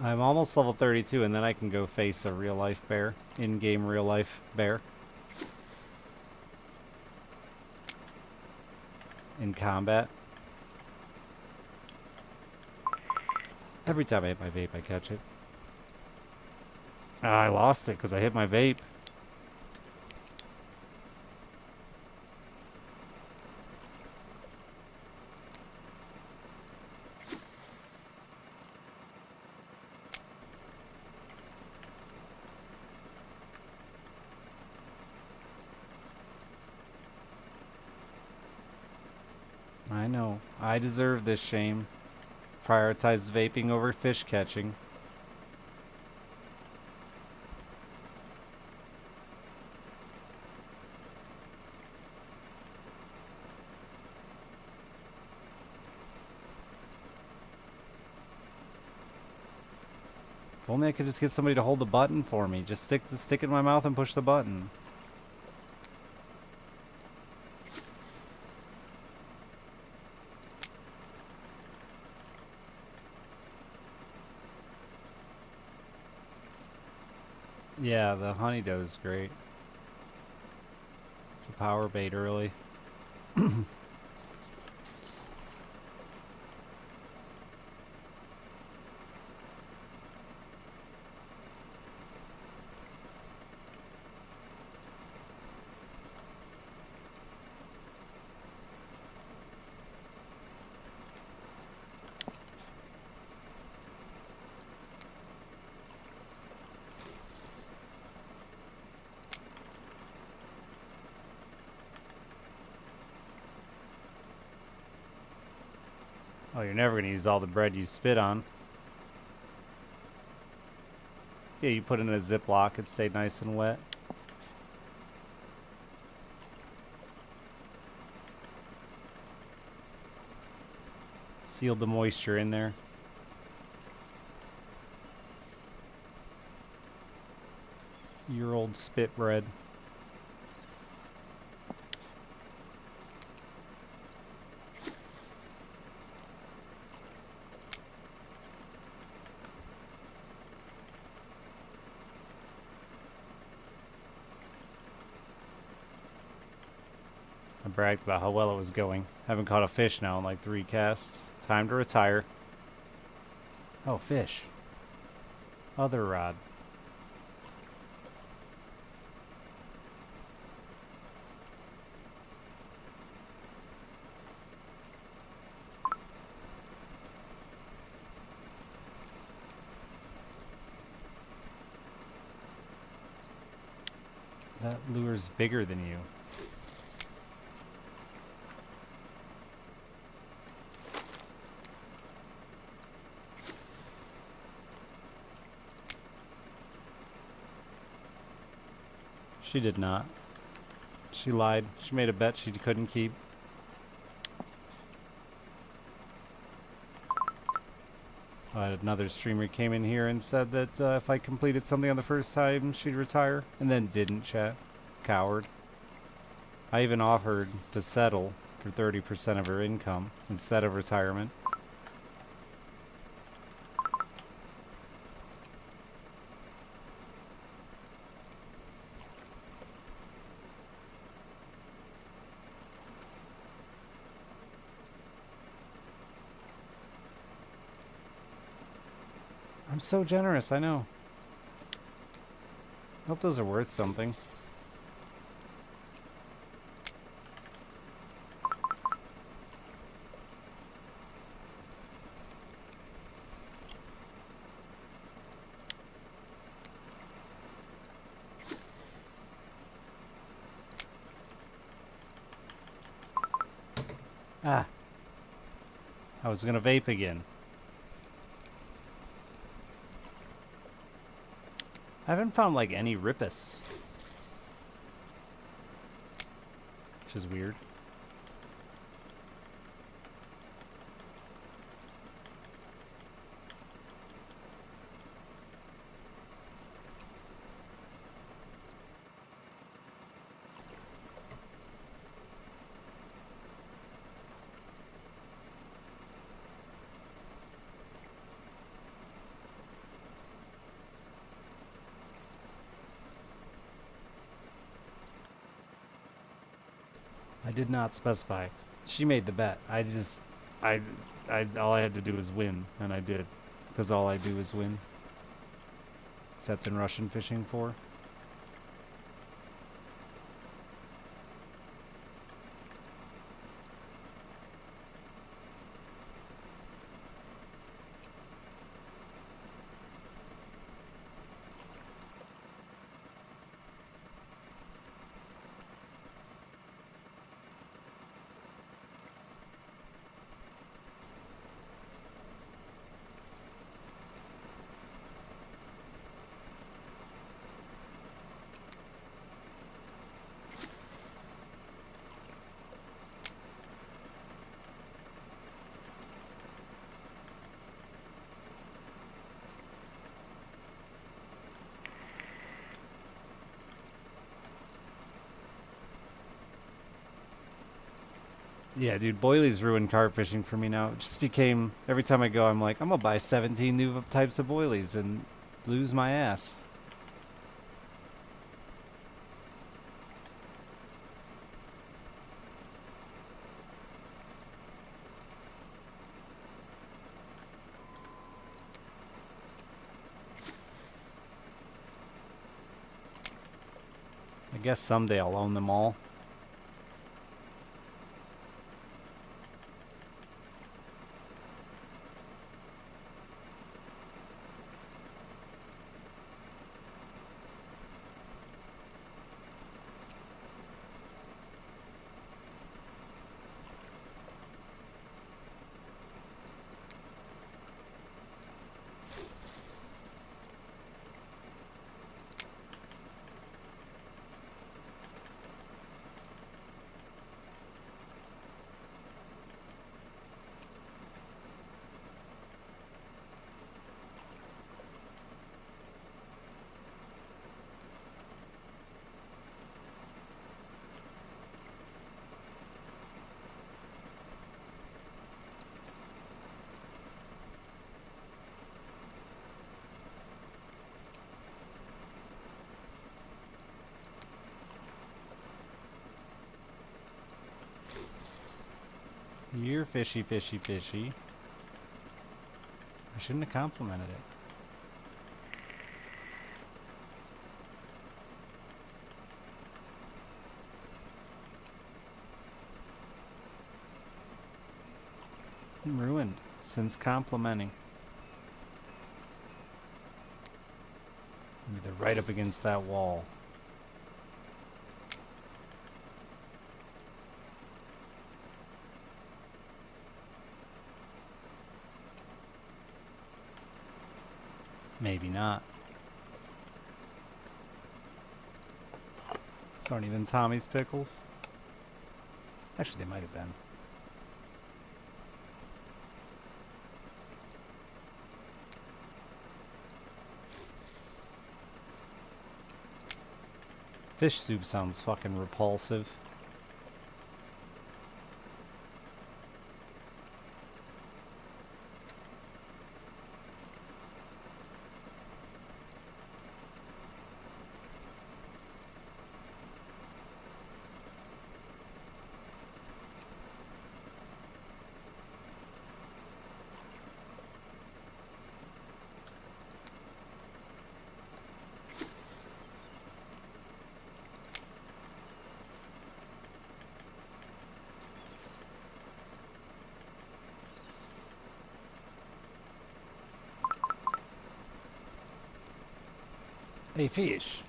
Speaker 1: I'm almost level 32, and then I can go face a real-life bear. In-game real-life bear. In combat. Every time I hit my vape, I catch it. I lost it because I hit my vape. I know. I deserve this shame. Prioritize vaping over fish catching. If only I could just get somebody to hold the button for me. Just stick it in my mouth and push the button. Yeah, the honey dough is great. It's a power bait early. Oh, you're never going to use all the bread you spit on. Yeah, you put it in a Ziploc, it stayed nice and wet. Sealed the moisture in there. Your old spit bread. I bragged about how well it was going. Haven't caught a fish now in like 3 casts. Time to retire. Oh, fish. Other rod. That lure's bigger than you. She did not. She lied. She made a bet she couldn't keep. Another streamer came in here and said that if I completed something on the first time, she'd retire. And then didn't, chat. Coward. I even offered to settle for 30% of her income instead of retirement. I'm so generous, I know. Hope those are worth something. Ah. I was gonna vape again. I haven't found like any ripus. Which is weird. I did not specify. She made the bet. All I had to do was win, and I did. Because all I do is win. Except in Russian fishing 4. Yeah, dude, boilies ruined carp fishing for me now. It just became every time I go, I'm like, I'm gonna buy 17 new types of boilies and lose my ass. I guess someday I'll own them all. You're fishy, fishy, fishy. I shouldn't have complimented it. I'm ruined since complimenting. Maybe they're right up against that wall. Maybe not. These aren't even Tommy's pickles. Actually, they might have been. Fish soup sounds fucking repulsive. Hey, fish.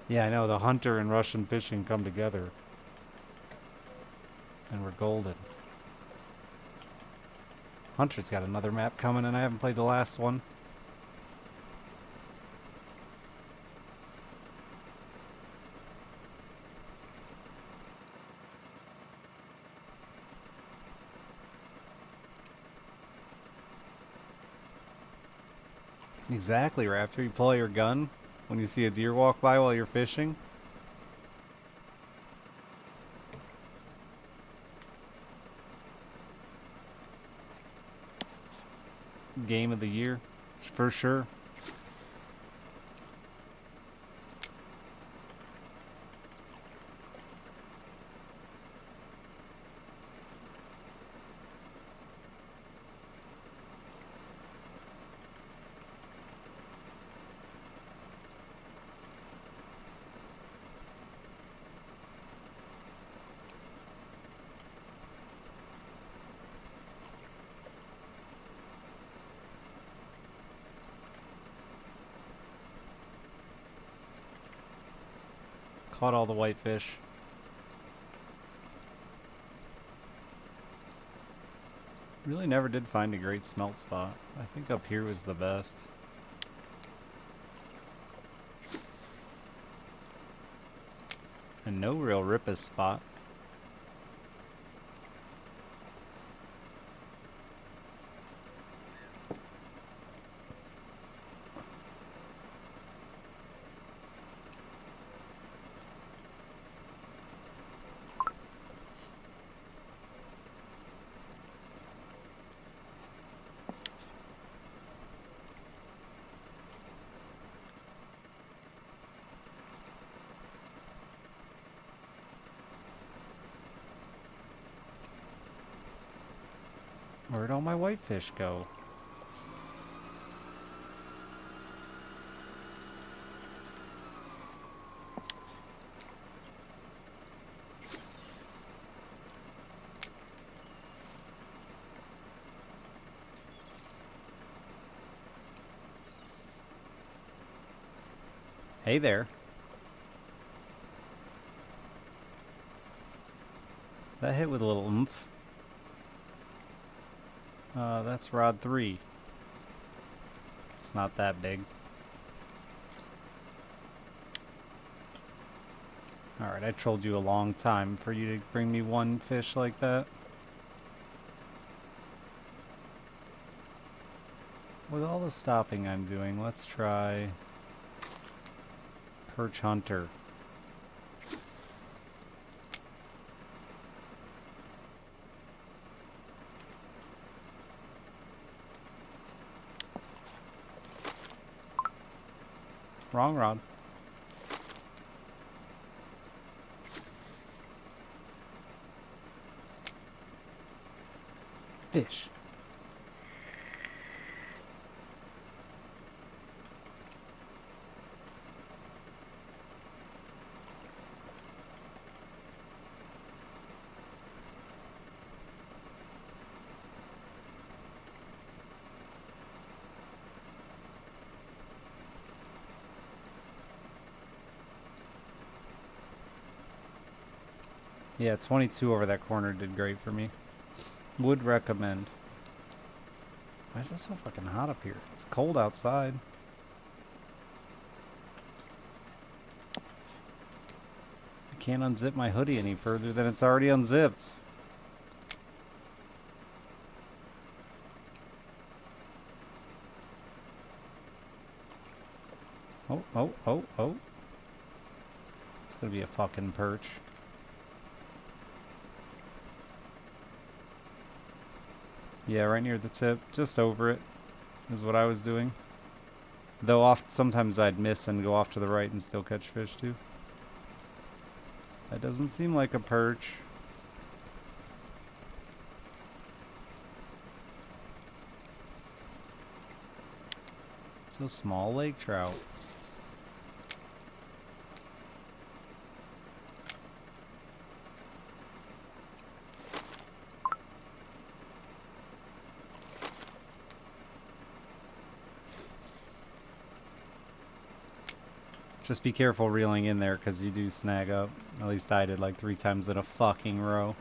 Speaker 1: Yeah, I know, the hunter and Russian fishing come together. And we're golden. Hunter's got another map coming and I haven't played the last one. Exactly, Raptor. You pull your gun when you see a deer walk by while you're fishing. Game of the year, for sure. Caught all the whitefish. Really never did find a great smelt spot. I think up here was the best. And no real rippus spot. Where'd all my whitefish go? Hey there. That hit with a little oomph. That's rod 3. It's not that big. Alright, I trolled you a long time for you to bring me one fish like that. With all the stopping I'm doing, let's try Perch Hunter. Wrong rod. Fish. Yeah, 22 over that corner did great for me. Would recommend. Why is it so fucking hot up here? It's cold outside. I can't unzip my hoodie any further than it's already unzipped. Oh, oh, oh, oh. It's gonna be a fucking perch. Yeah, right near the tip. Just over it is what I was doing. Though sometimes I'd miss and go off to the right and still catch fish too. That doesn't seem like a perch. It's a small lake trout. Just be careful reeling in there because you do snag up. At least I did like 3 times in a fucking row.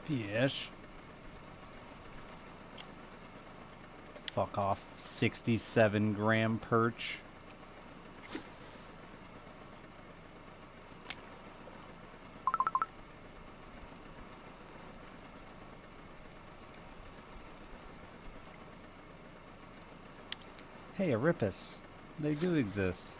Speaker 1: Fish. Fuck off. 67-gram perch. Hey, a ripus. They do exist.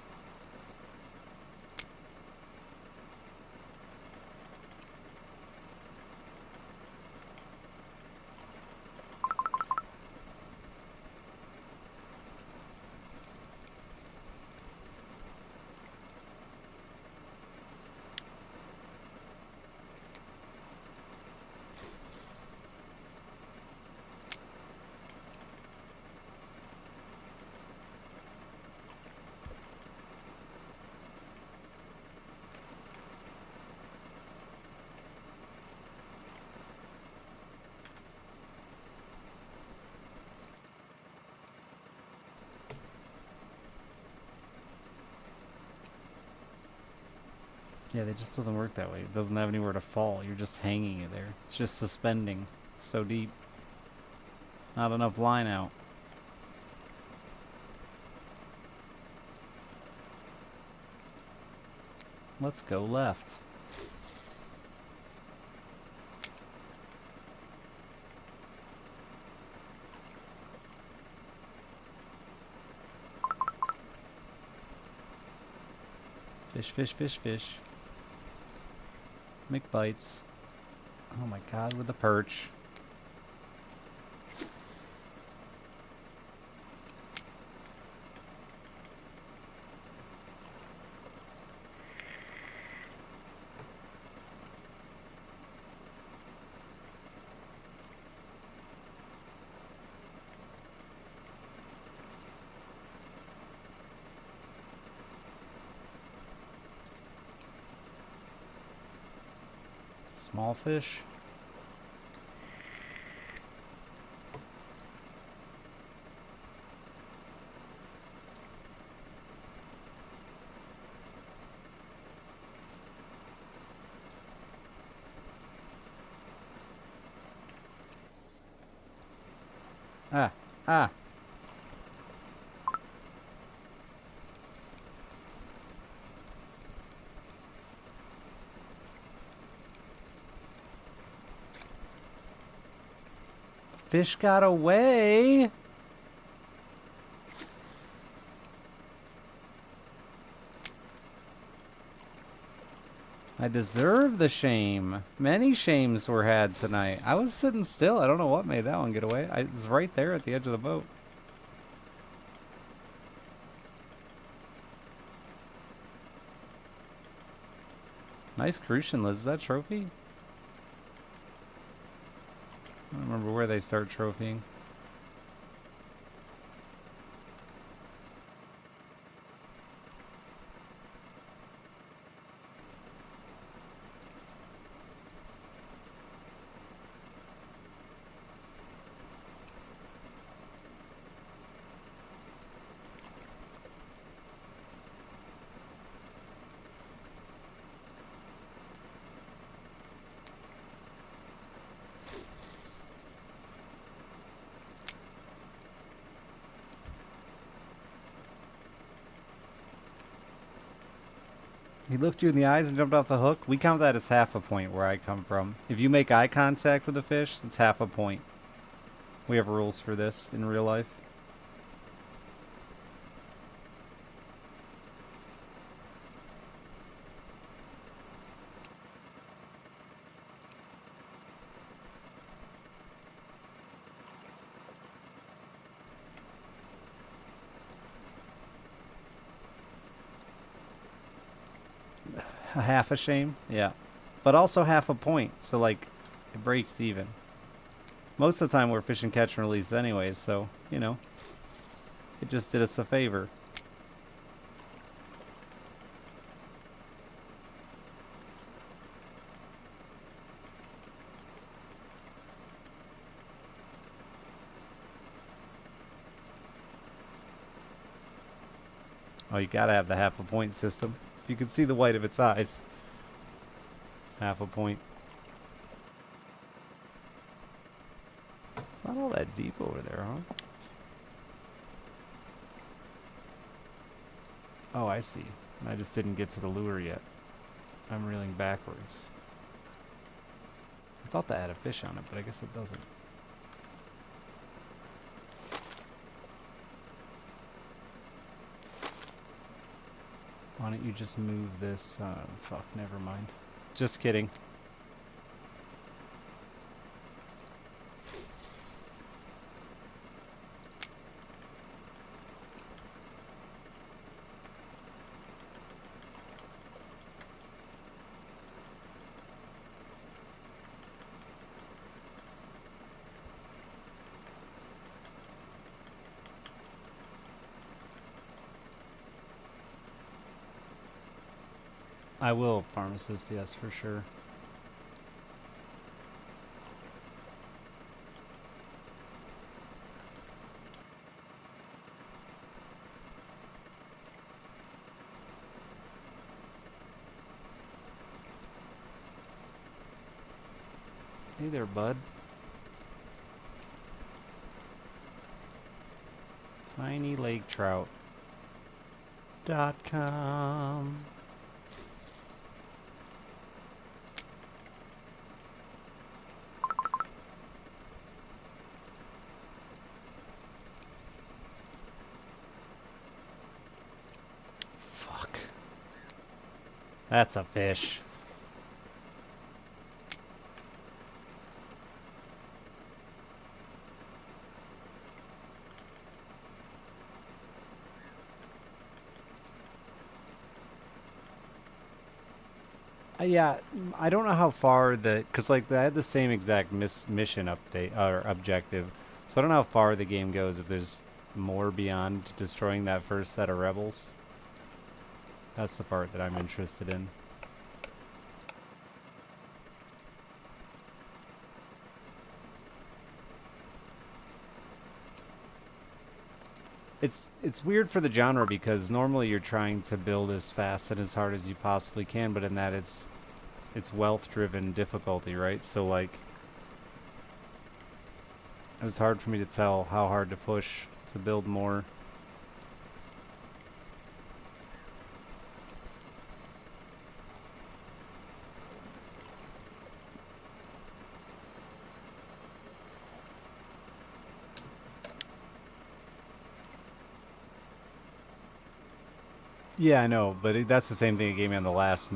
Speaker 1: Yeah, it just doesn't work that way. It doesn't have anywhere to fall. You're just hanging it there. It's just suspending. It's so deep. Not enough line out. Let's go left. Fish, fish, fish, fish. McBites. Oh my god, with the perch. Small fish. Ah, ah. Fish got away. I deserve the shame. Many shames were had tonight. I was sitting still. I don't know what made that one get away. I was right there at the edge of the boat. Nice crucian, Liz. Is that trophy? I don't remember where they start trophying. He looked you in the eyes and jumped off the hook. We count that as half a point where I come from. If you make eye contact with a fish, it's half a point. We have rules for this in real life. A half a shame? Yeah. But also half a point, so like, it breaks even. Most of the time we're fishing catch and release anyways, so, you know, it just did us a favor. Oh, you gotta have the half a point system. If you can see the white of its eyes. Half a point. It's not all that deep over there, huh? Oh, I see. I just didn't get to the lure yet. I'm reeling backwards. I thought that had a fish on it, but I guess it doesn't. Why don't you just move this? Fuck, never mind. Just kidding. I will, pharmacist, yes, for sure. Hey there, bud. TinyLakeTrout.com. That's a fish. Yeah, I don't know how far because like I had the same exact mission update or objective, so I don't know how far the game goes. If there's more beyond destroying that first set of rebels, that's the part that I'm interested in. It's weird for the genre because normally you're trying to build as fast and as hard as you possibly can, but in that it's wealth driven difficulty, right? So like it was hard for me to tell how hard to push to build more. Yeah, I know, but that's the same thing it gave me on the last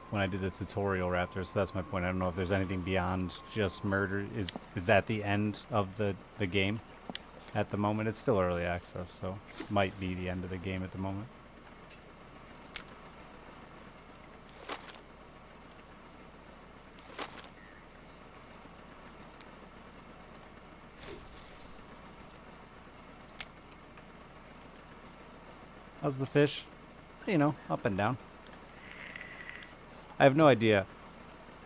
Speaker 1: when I did the tutorial Raptor. So that's my point. I don't know if there's anything beyond just murder. Is that the end of the game? At the moment, it's still early access, so might be the end of the game at the moment. How's the fish? You know, up and down. I have no idea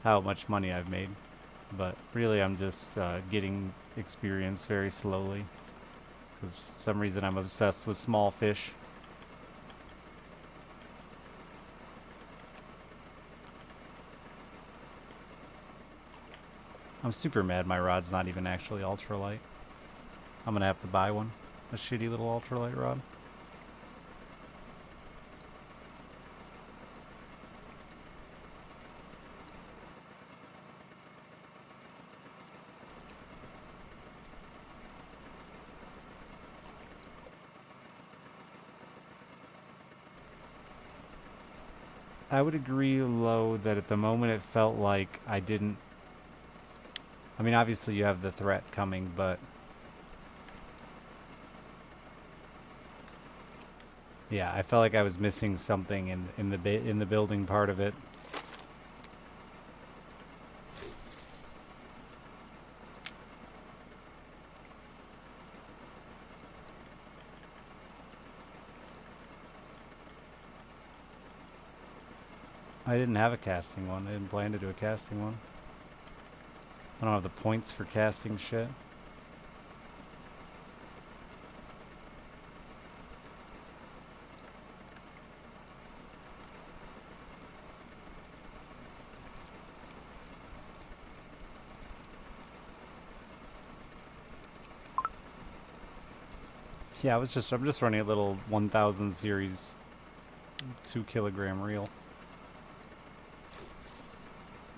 Speaker 1: how much money I've made, but really I'm just getting experience very slowly because for some reason I'm obsessed with small fish. I'm super mad my rod's not even actually ultralight. I'm gonna have to buy one. A shitty little ultralight rod. I would agree, Lo, that at the moment it felt like I didn't. I mean, obviously you have the threat coming, but yeah, I felt like I was missing something in the building part of it. I didn't have a casting one. I didn't plan to do a casting one. I don't have the points for casting shit. Yeah, I'm just running a little 1000 series 2 kilogram reel.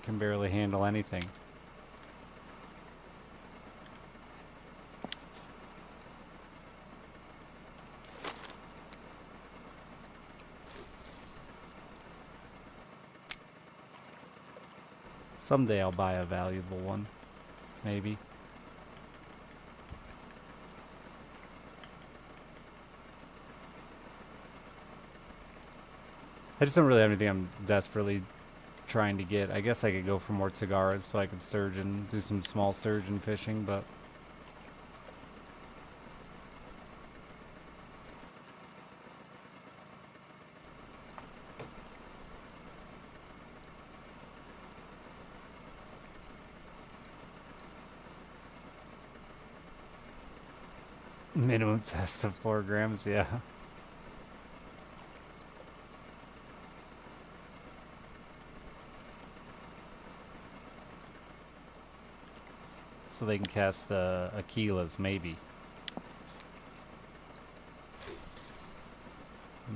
Speaker 1: Can barely handle anything. Someday I'll buy a valuable one. Maybe. I just don't really have anything I'm desperately trying to get. I guess I could go for more Tagaras so I could sturgeon, do some small sturgeon fishing, but minimum test of 4 grams, yeah. So they can cast Aquilas, maybe.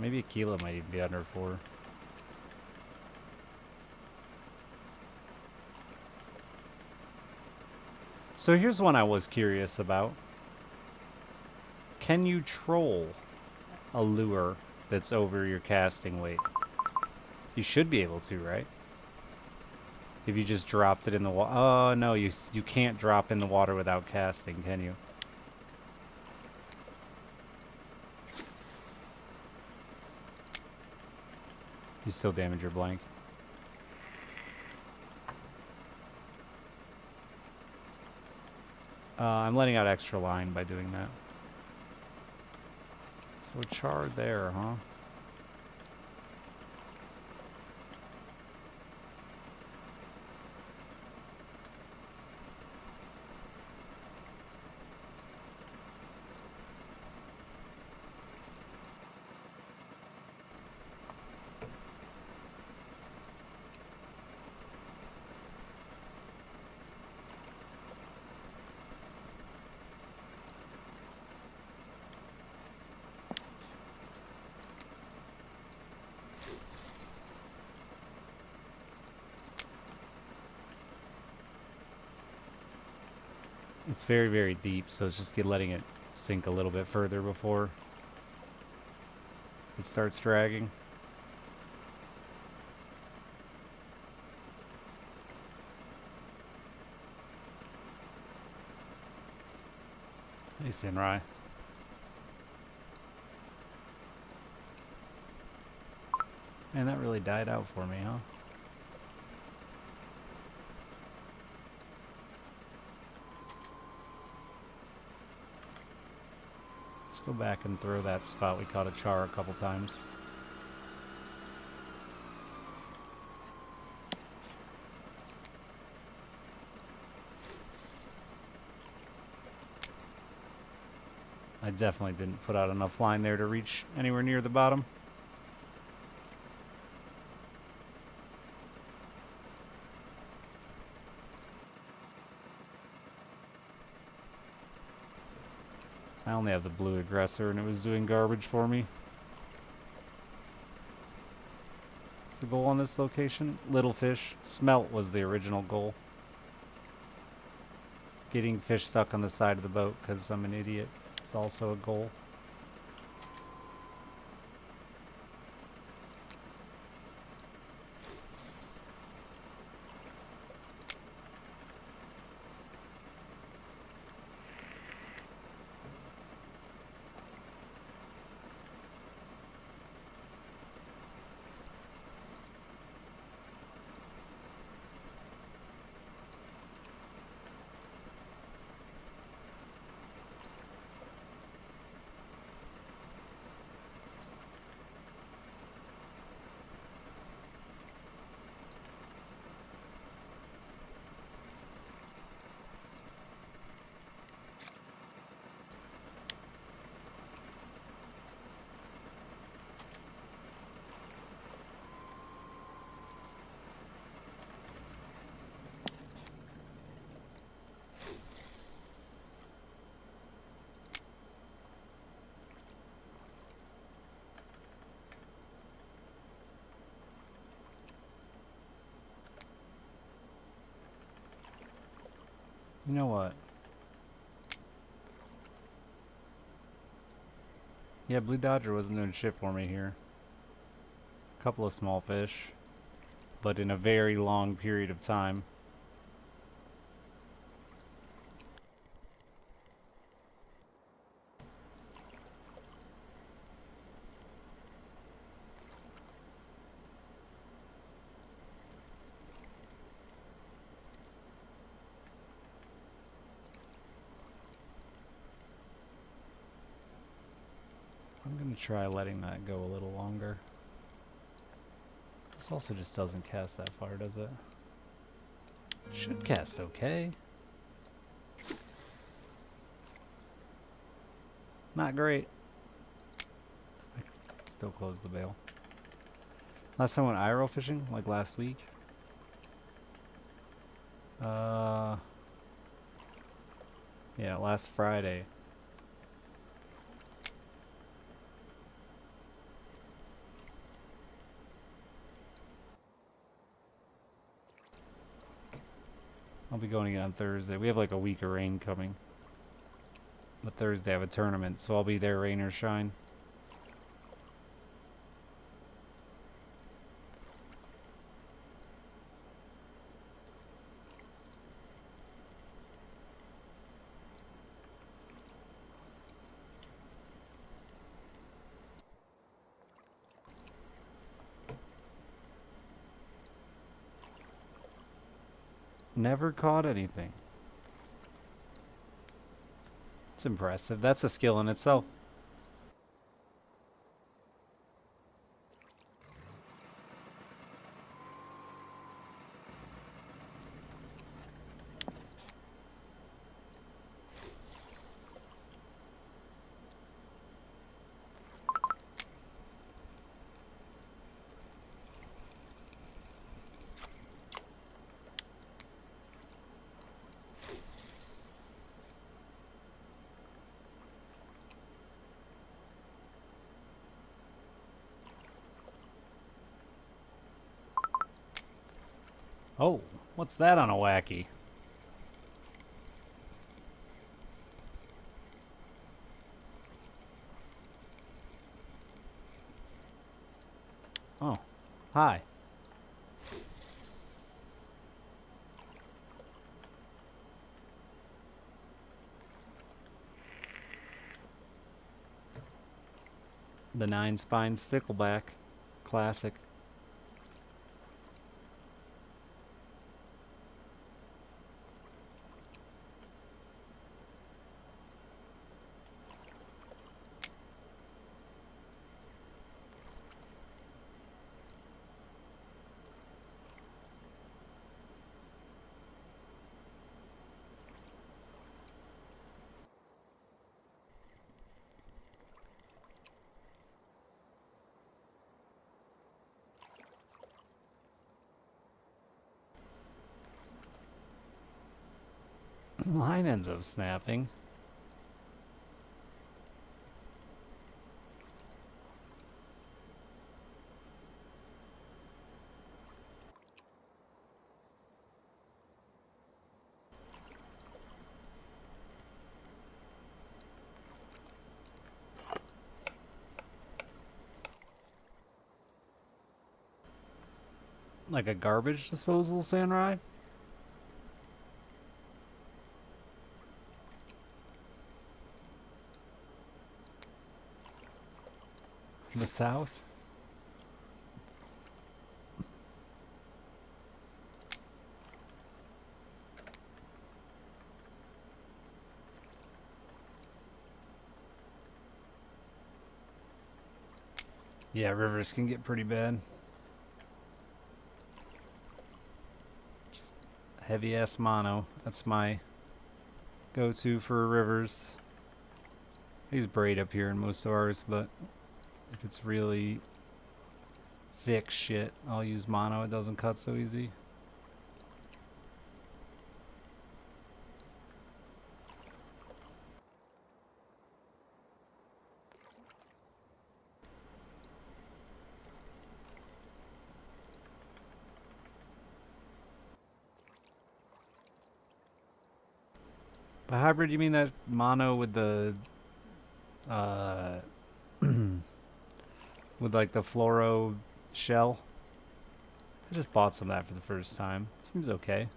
Speaker 1: Maybe Aquila might even be under 4. So here's one I was curious about. Can you troll a lure that's over your casting weight? You should be able to, right? If you just dropped it in the water. Oh, no, you can't drop in the water without casting, can you? You still damage your blank. I'm letting out extra line by doing that. So a char there, huh? It's very, very deep, so it's just letting it sink a little bit further before it starts dragging. Hey, Sinrai. Man, that really died out for me, huh? Let's go back and throw that spot. We caught a char a couple times. I definitely didn't put out enough line there to reach anywhere near the bottom. I only have the blue aggressor and it was doing garbage for me. What's the goal on this location? Little fish. Smelt was the original goal. Getting fish stuck on the side of the boat because I'm an idiot is also a goal. You know what? Yeah, Blue Dodger wasn't doing shit for me here. A couple of small fish, but in a very long period of time. I'm gonna try letting that go a little longer. This also just doesn't cast that far, does it? Should cast okay. Not great. I still close the bail. Last time I went IRL fishing, like last week. Yeah, last Friday. I'll be going again on Thursday. We have like a week of rain coming. But Thursday I have a tournament, so I'll be there rain or shine. Never caught anything. It's impressive. That's a skill in itself. Oh, what's that on a wacky? Oh, hi. The 9-spine stickleback. Classic. Mine ends up snapping. Like a garbage disposal, Samurai? The South? Yeah, rivers can get pretty bad. Just heavy ass mono. That's my go-to for rivers. I use braid up here in most of ours, but if it's really thick shit, I'll use mono. It doesn't cut so easy. By hybrid, you mean that mono with the, uh, with like the fluoro shell? I just bought some of that for the first time. It seems okay.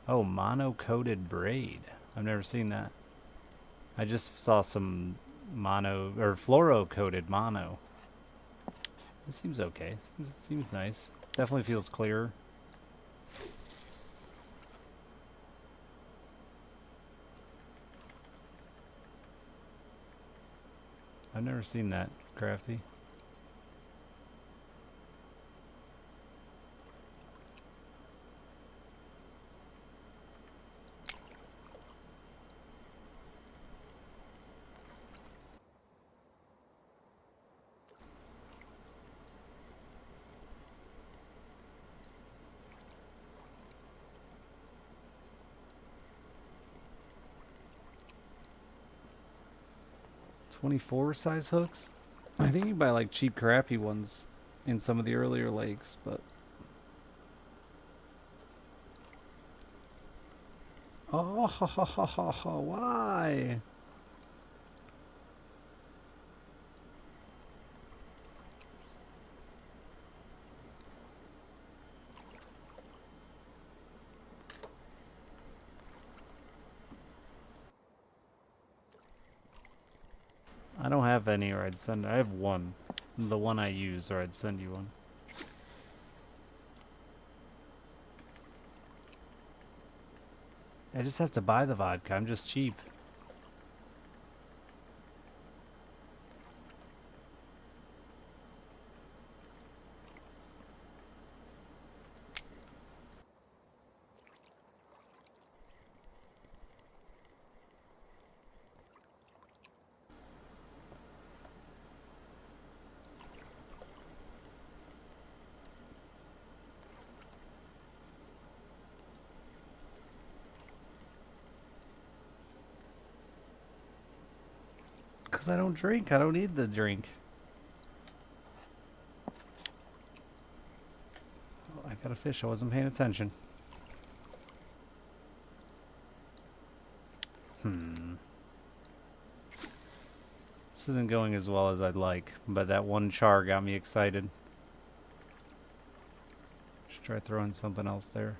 Speaker 1: Oh, mono-coated braid. I've never seen that. I just saw some mono, or fluoro-coated mono. It seems okay. Seems nice. Definitely feels clearer. I've never seen that, Crafty. .24 size hooks? I think you can buy like cheap crappy ones in some of the earlier lakes, but... Oh, why? I don't have any, or I'd send... I have one. The one I use, or I'd send you one. I just have to buy the vodka. I'm just cheap. Because I don't drink. I don't need the drink. Oh, I got a fish. I wasn't paying attention. This isn't going as well as I'd like, but that one char got me excited. Should try throwing something else there.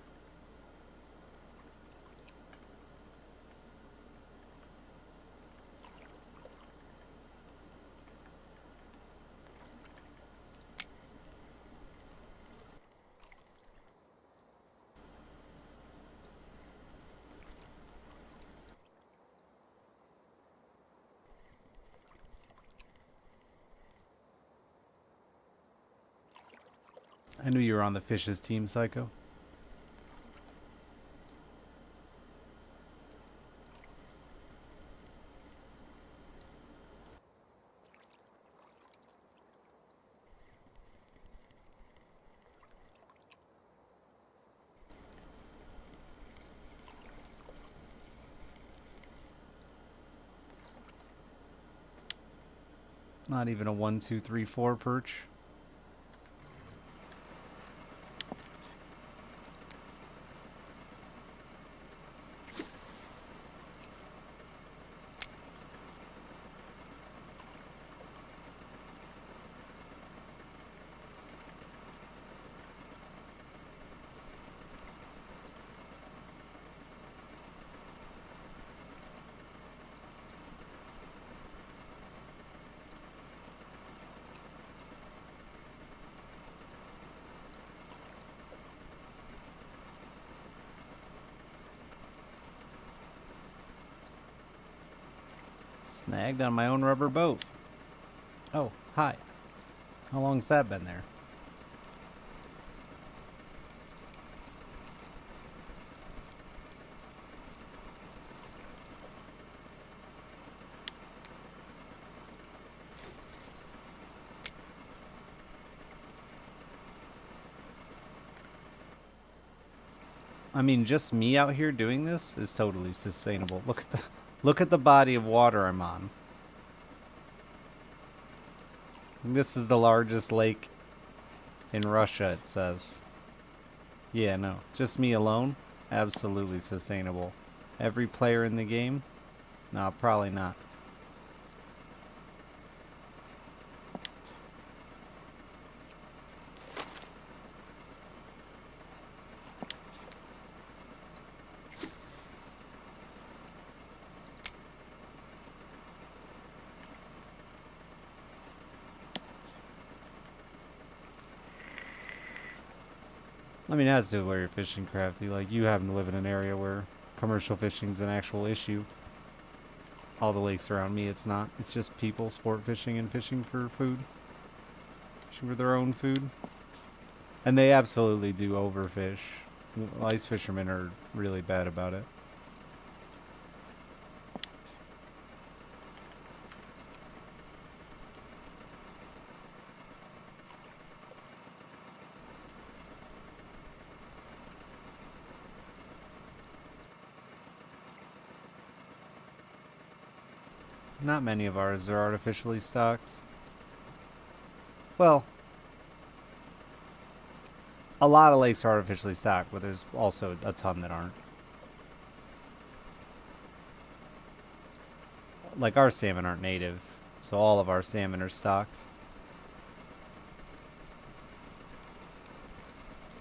Speaker 1: I knew you were on the fishes team, Psycho. Not even a 1, 2, 3, 4 perch. Snagged on my own rubber boat. Oh, hi. How long's that been there? I mean, just me out here doing this is totally sustainable. Look at the body of water I'm on. This is the largest lake in Russia, it says. Yeah, no, just me alone, absolutely sustainable. Every player in the game? No, probably not. I mean, as to where you're fishing, Crafty, like, you happen to live in an area where commercial fishing's an actual issue. All the lakes around me, it's not. It's just people sport fishing and fishing for food. Fishing for their own food. And they absolutely do overfish. Ice fishermen are really bad about it. Not many of ours are artificially stocked. Well, a lot of lakes are artificially stocked, but there's also a ton that aren't. Like, our salmon aren't native, so all of our salmon are stocked.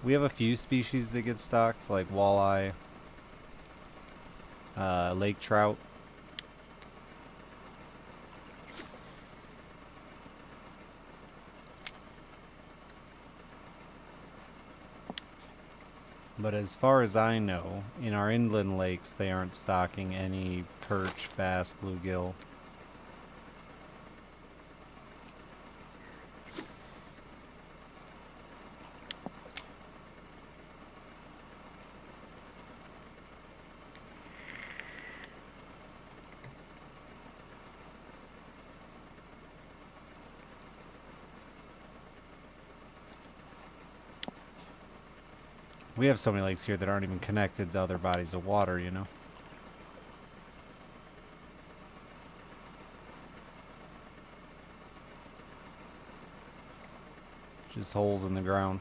Speaker 1: We have a few species that get stocked, like walleye, lake trout. But as far as I know, in our inland lakes, they aren't stocking any perch, bass, bluegill. We have so many lakes here that aren't even connected to other bodies of water, you know? Just holes in the ground.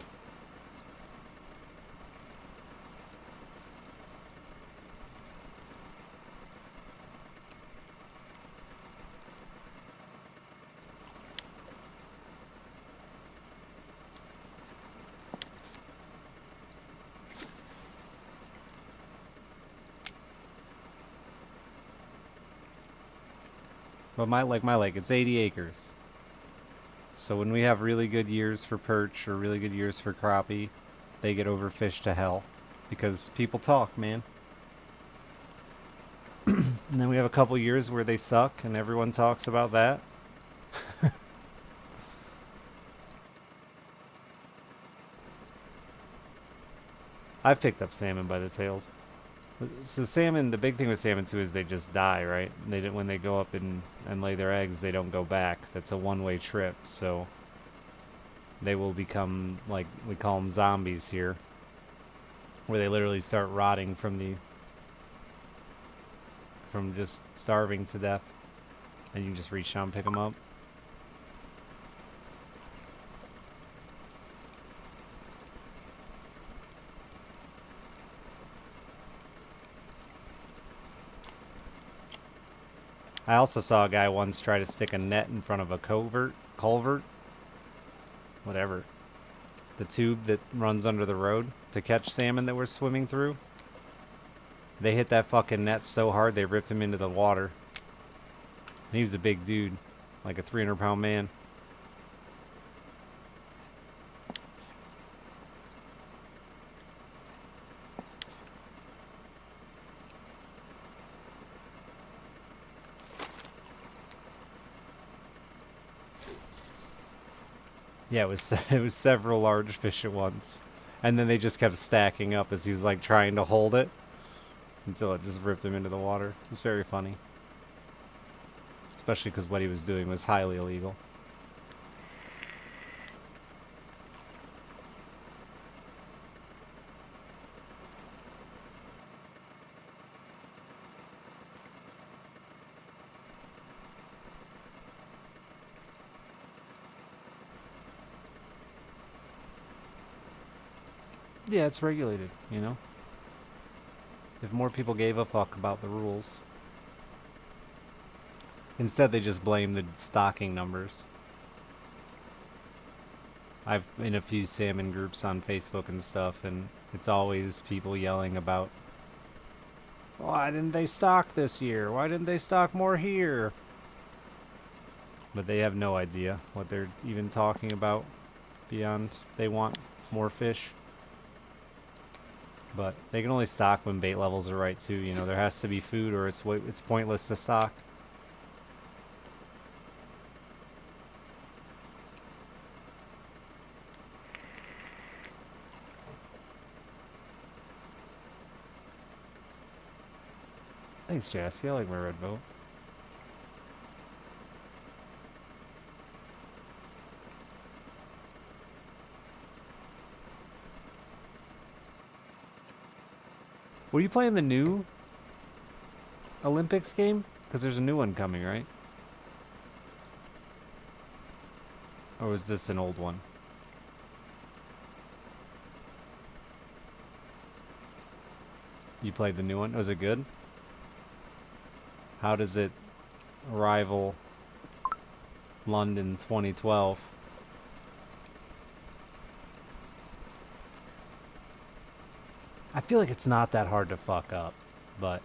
Speaker 1: But my lake, it's 80 acres. So when we have really good years for perch or really good years for crappie, they get overfished to hell because people talk, man. And then we have a couple years where they suck and everyone talks about that. I've picked up salmon by the tails. So salmon, the big thing with salmon too is they just die, right? They when they go up and lay their eggs, they don't go back. That's a one-way trip. So they will become, like, we call them zombies here, where they literally start rotting from just starving to death, and you just reach down and pick them up. I also saw a guy once try to stick a net in front of a culvert, whatever, the tube that runs under the road to catch salmon that were swimming through. They hit that fucking net so hard they ripped him into the water. And he was a big dude, like a 300-pound man. Yeah, it was several large fish at once, and then they just kept stacking up as he was like trying to hold it until it just ripped him into the water. It's very funny, especially because what he was doing was highly illegal. Yeah, it's regulated, you know? If more people gave a fuck about the rules. Instead, they just blame the stocking numbers. I've in a few salmon groups on Facebook and stuff, and it's always people yelling about, why didn't they stock this year? Why didn't they stock more here? But they have no idea what they're even talking about beyond they want more fish. But they can only stock when bait levels are right too. You know, there has to be food or it's pointless to stock. Thanks, Jassy. I like my red boat. Were you playing the new Olympics game? Because there's a new one coming, right? Or was this an old one? You played the new one? Was it good? How does it rival London 2012? I feel like it's not that hard to fuck up, but...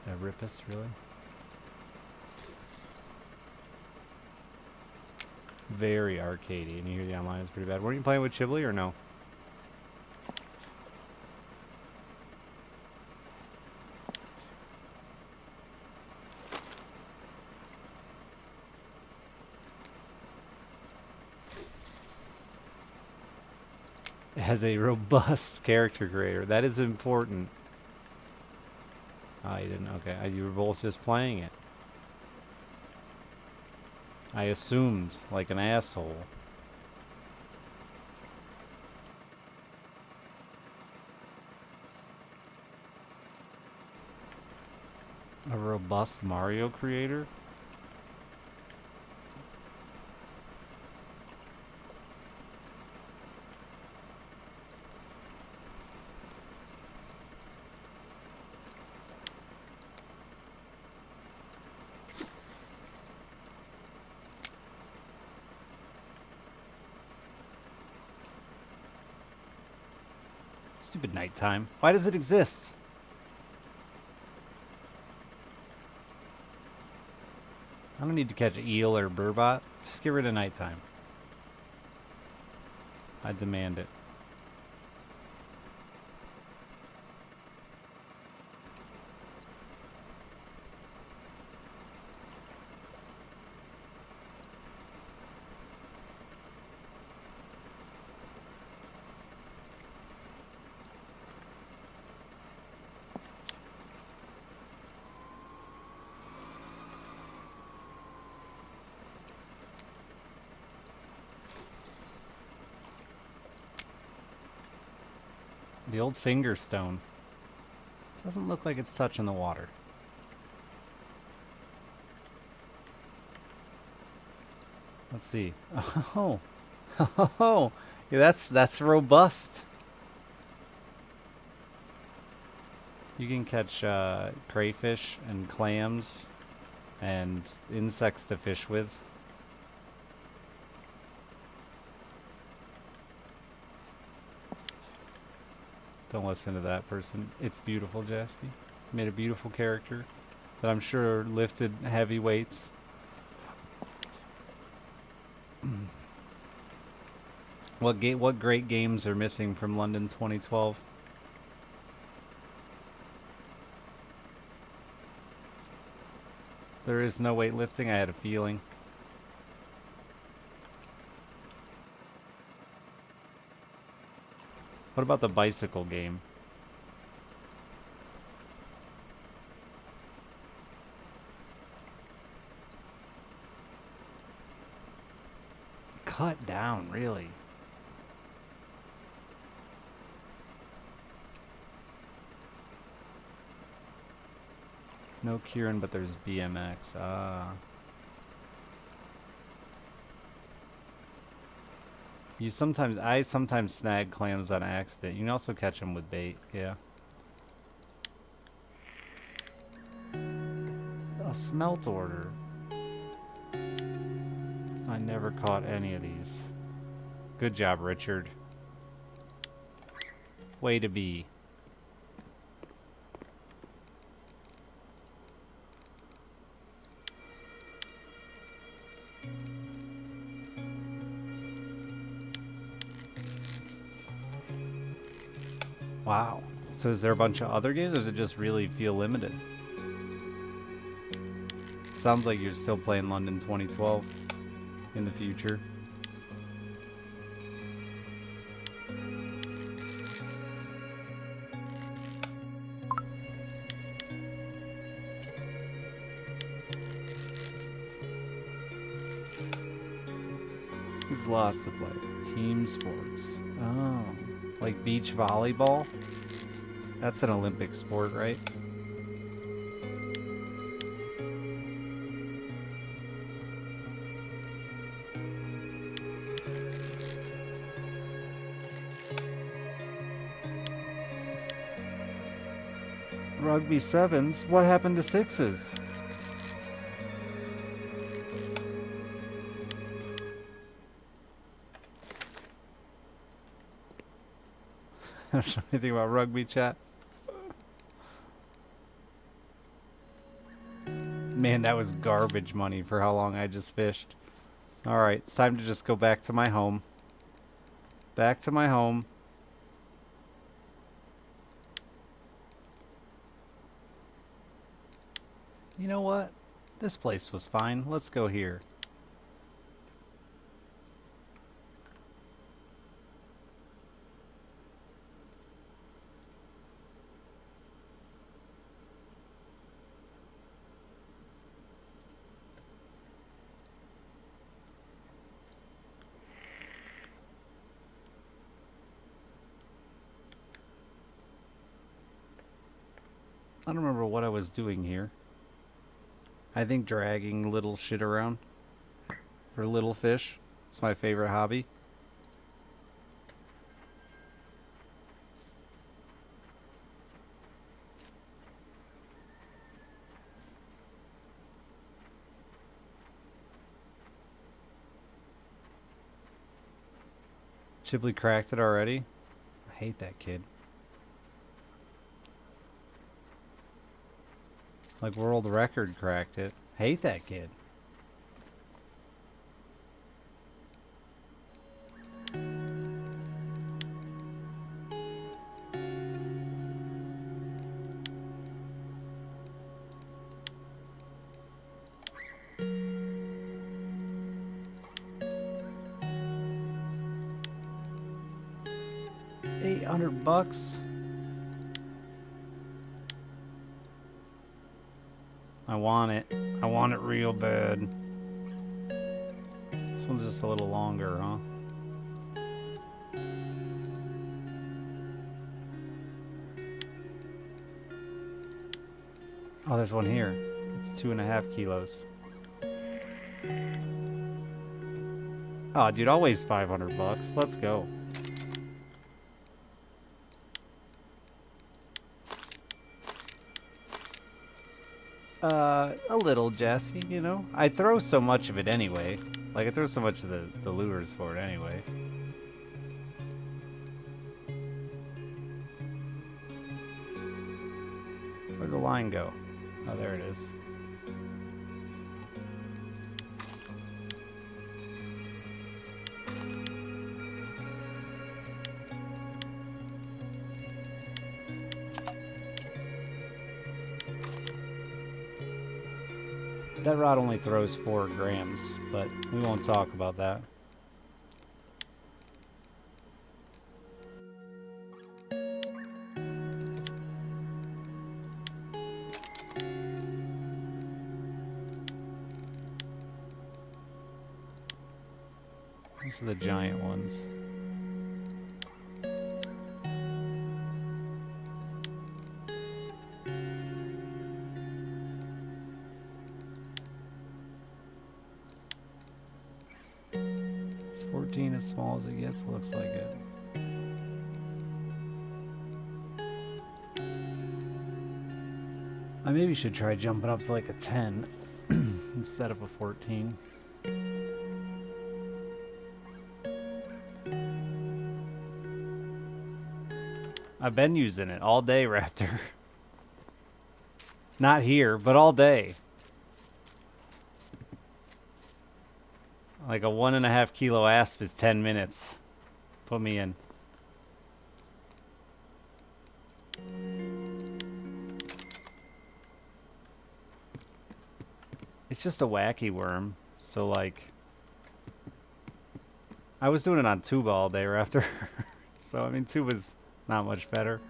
Speaker 1: A Rippus, really? Very arcadey, and you hear the online is pretty bad. Weren't you playing with Chiblee or no? has a robust character creator. That is important. Oh, you didn't? Okay. You were both just playing it. I assumed, like an asshole. A robust Mario creator? Stupid nighttime. Why does it exist? I don't need to catch eel or burbot. Just get rid of nighttime. I demand it. The old finger stone. Doesn't look like it's touching the water. Let's see. Oh, oh, yeah, that's robust. You can catch crayfish and clams and insects to fish with. Don't listen to that person. It's beautiful, Jasky. Made a beautiful character that I'm sure lifted heavy weights. What great games are missing from London 2012? There is no weightlifting. I had a feeling. What about the bicycle game? Cut down, really? No Kieran, but there's BMX. I sometimes snag clams on accident. You can also catch them with bait, yeah. A smelt order. I never caught any of these. Good job, Richard. Way to be. Wow. So is there a bunch of other games, or does it just really feel limited? Sounds like you're still playing London 2012 in the future. Who's lost the play? Team sports. Oh. Like beach volleyball? That's an Olympic sport, right? Rugby sevens? What happened to sixes? I don't know anything about rugby, chat. Man, that was garbage money for how long I just fished. Alright, it's time to just go back to my home. Back to my home. You know what? This place was fine. Let's go here. I don't remember what I was doing here. I think dragging little shit around for little fish. It's my favorite hobby. Chibley cracked it already. I hate that kid. Like world record cracked it. Hate that kid. $800. I want it. I want it real bad. This one's just a little longer, huh? Oh, there's one here. It's 2.5 kilos. Oh, dude, I'll waste $500. Let's go. A little, Jesse, you know? I throw so much of it anyway. Like, I throw so much of the lures for it anyway. Where'd the line go? Oh, there it is. That rod only throws 4 grams, but we won't talk about that. These are the giant ones. Is 14 as small as it gets? Looks like it. I maybe should try jumping up to like a 10 instead of a 14. I've been using it all day, Raptor. Not here, but all day. Like a 1.5 kilo asp is 10 minutes. Put me in. It's just a wacky worm. So like, I was doing it on tuba all day, Raptor. So I mean, tuba's not much better.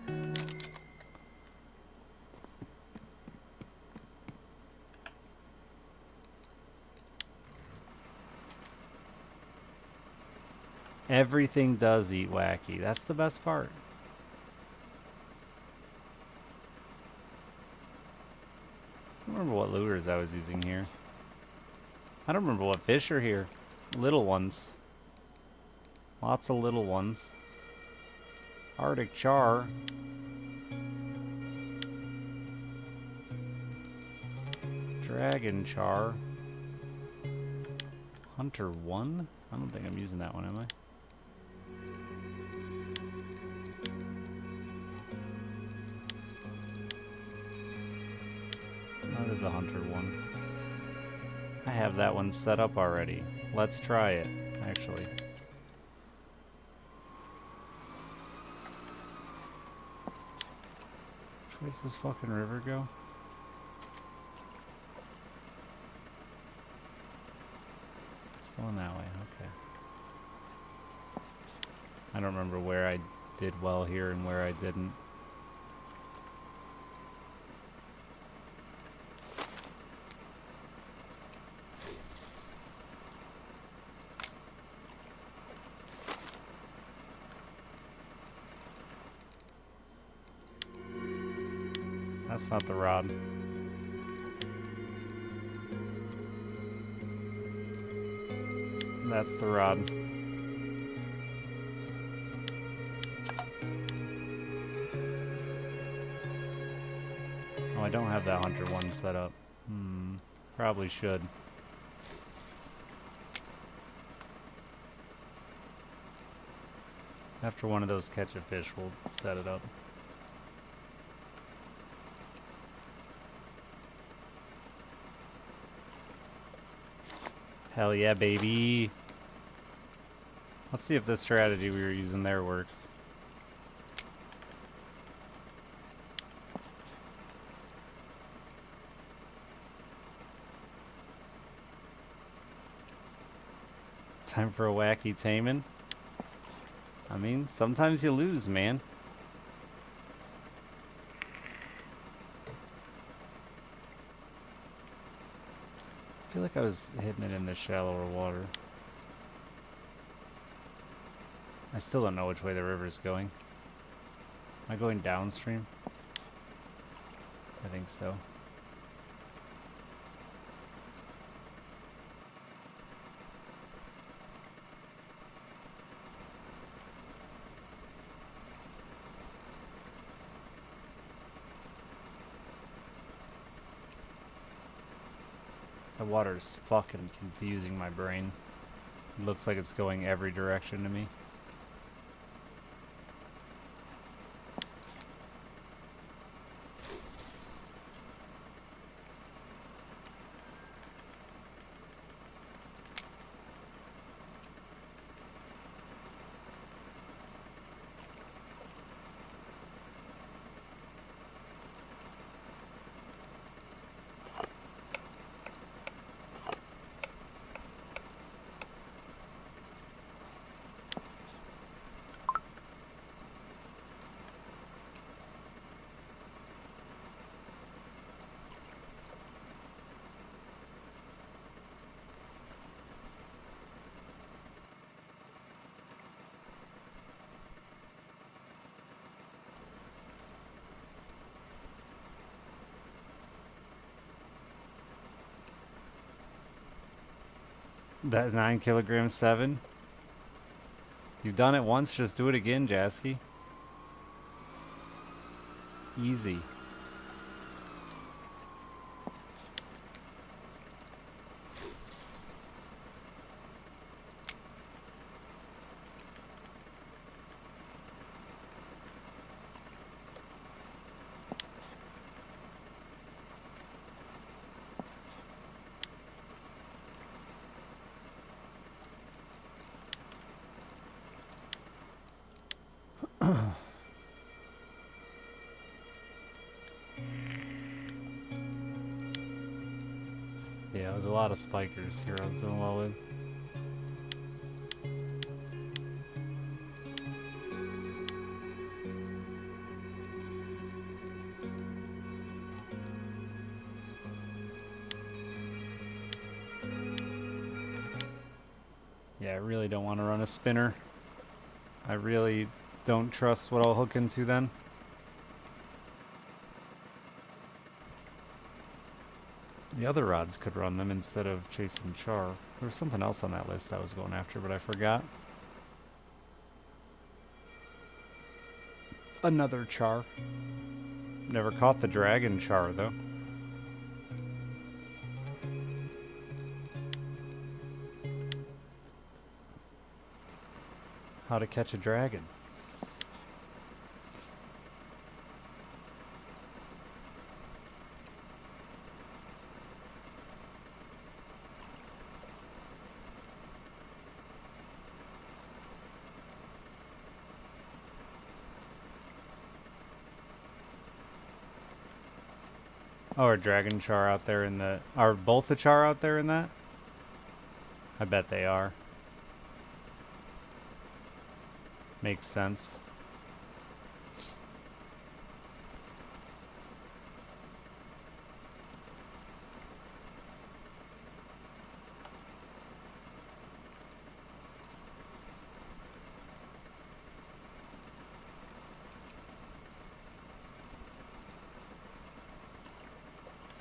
Speaker 1: Everything does eat wacky. That's the best part. I don't remember what lures I was using here. I don't remember what fish are here. Little ones. Lots of little ones. Arctic char. Dragon char. Hunter 1? I don't think I'm using that one, am I? That is a Hunter 1. I have that one set up already. Let's try it, actually. Which way does this fucking river go? It's going that way, okay. I don't remember where I did well here and where I didn't. That's not the rod. That's the rod. Oh, I don't have that hunter one set up. Probably should. After one of those catch a fish, we'll set it up. Hell yeah, baby. Let's see if this strategy we were using there works. Time for a wacky taming. I mean, sometimes you lose, man. I feel like I was hitting it in the shallower water. I still don't know which way the river's going. Am I going downstream? I think so. The water's fucking confusing my brain. It looks like it's going every direction to me. That 9 kilogram 7? You've done it once, just do it again, Jasky. Easy. Yeah, there's a lot of spikers here I was doing well with. Yeah, I really don't want to run a spinner. I really don't trust what I'll hook into then. The other rods could run them instead of chasing char. There was something else on that list I was going after, but I forgot. Another char. Never caught the dragon char, though. How to catch a dragon. Oh, are dragon char out there in the... Are both the char out there in that? I bet they are. Makes sense.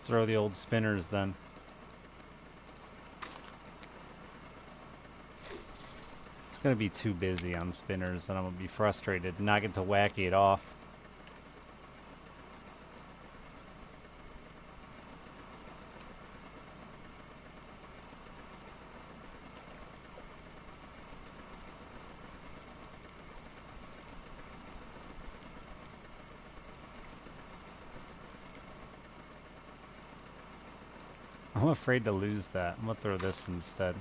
Speaker 1: throw the old spinners then. It's gonna be too busy on spinners and I'm gonna be frustrated and not get to wacky it off. I'm afraid to lose that. I'm gonna throw this instead.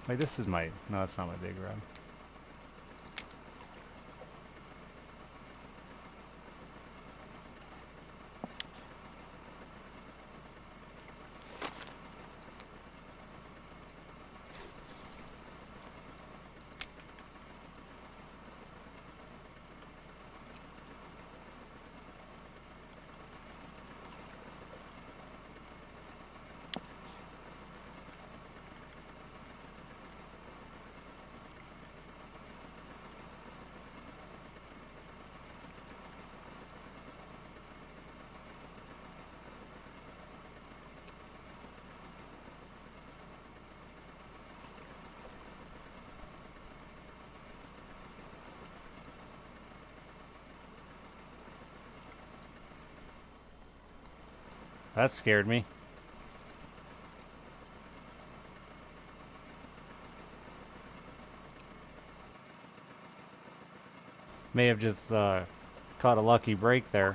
Speaker 1: Wait, this is my... No, it's not my big rod. That scared me. May have just caught a lucky break there.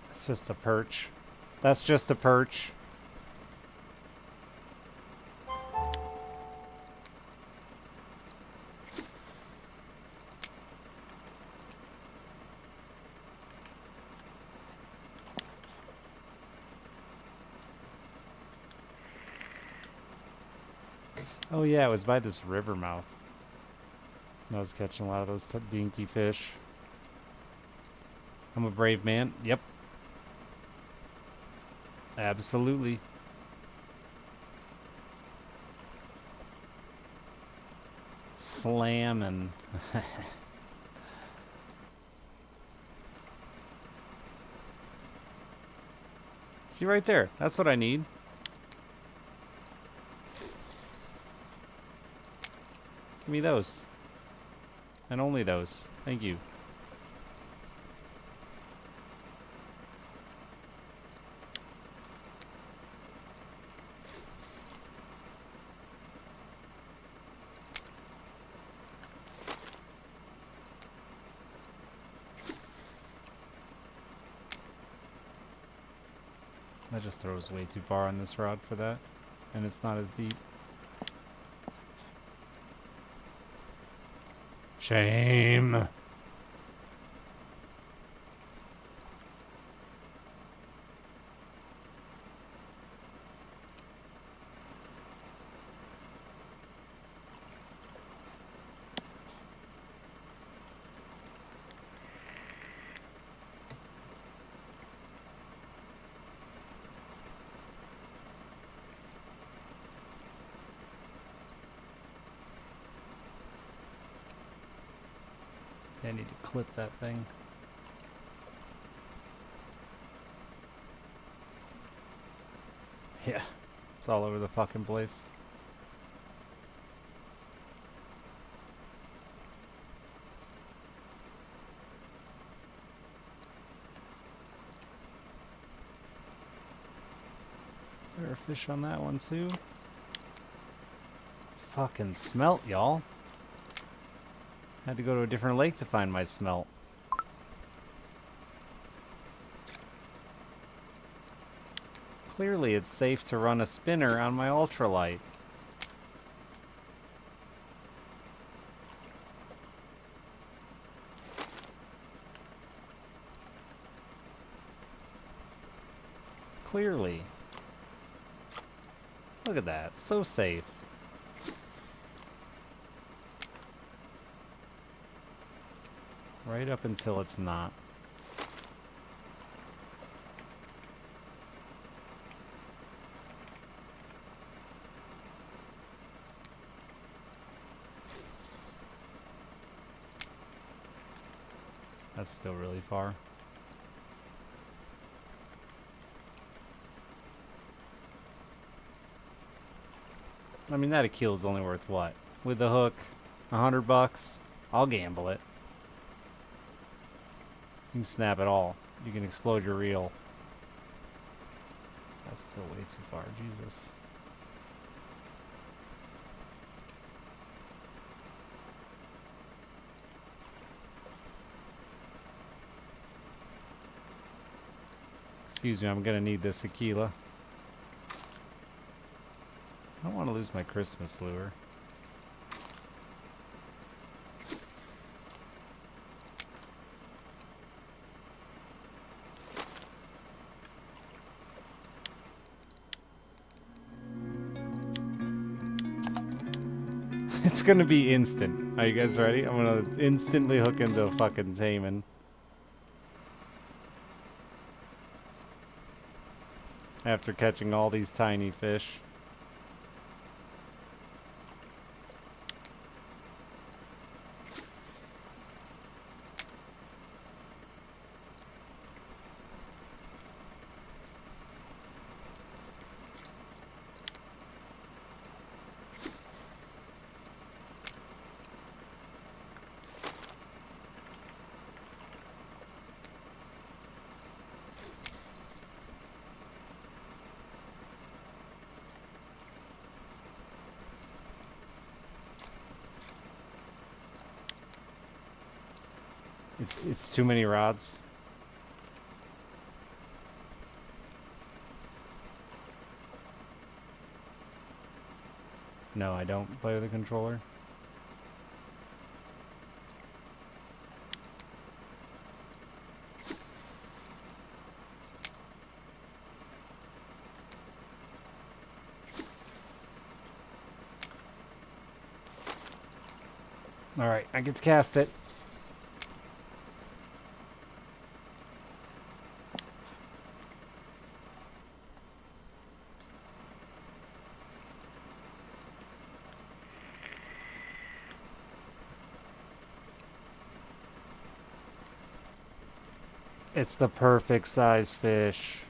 Speaker 1: It's just a perch. That's just a perch. Oh yeah, it was by this river mouth. I was catching a lot of those dinky fish. I'm a brave man. Yep. Absolutely. Slamming. See right there. That's what I need. Give me those. And only those. Thank you. That just throws way too far on this rod for that. And it's not as deep. Shame. I need to clip that thing. Yeah, it's all over the fucking place. Is there a fish on that one too? Fucking smelt, y'all. Had to go to a different lake to find my smelt. Clearly it's safe to run a spinner on my ultralight. Clearly. Look at that, so safe. Right up until it's not. That's still really far. I mean, that Akil is only worth what? With the hook, $100? I'll gamble it. You can snap it all. You can explode your reel. That's still way too far. Jesus. Excuse me, I'm gonna need this Aquila. I don't want to lose my Christmas lure. It's gonna be instant. Are you guys ready? I'm gonna instantly hook into a fucking Taiman. After catching all these tiny fish. It's too many rods. No, I don't play with a controller. Alright, I get to cast it. It's the perfect size fish.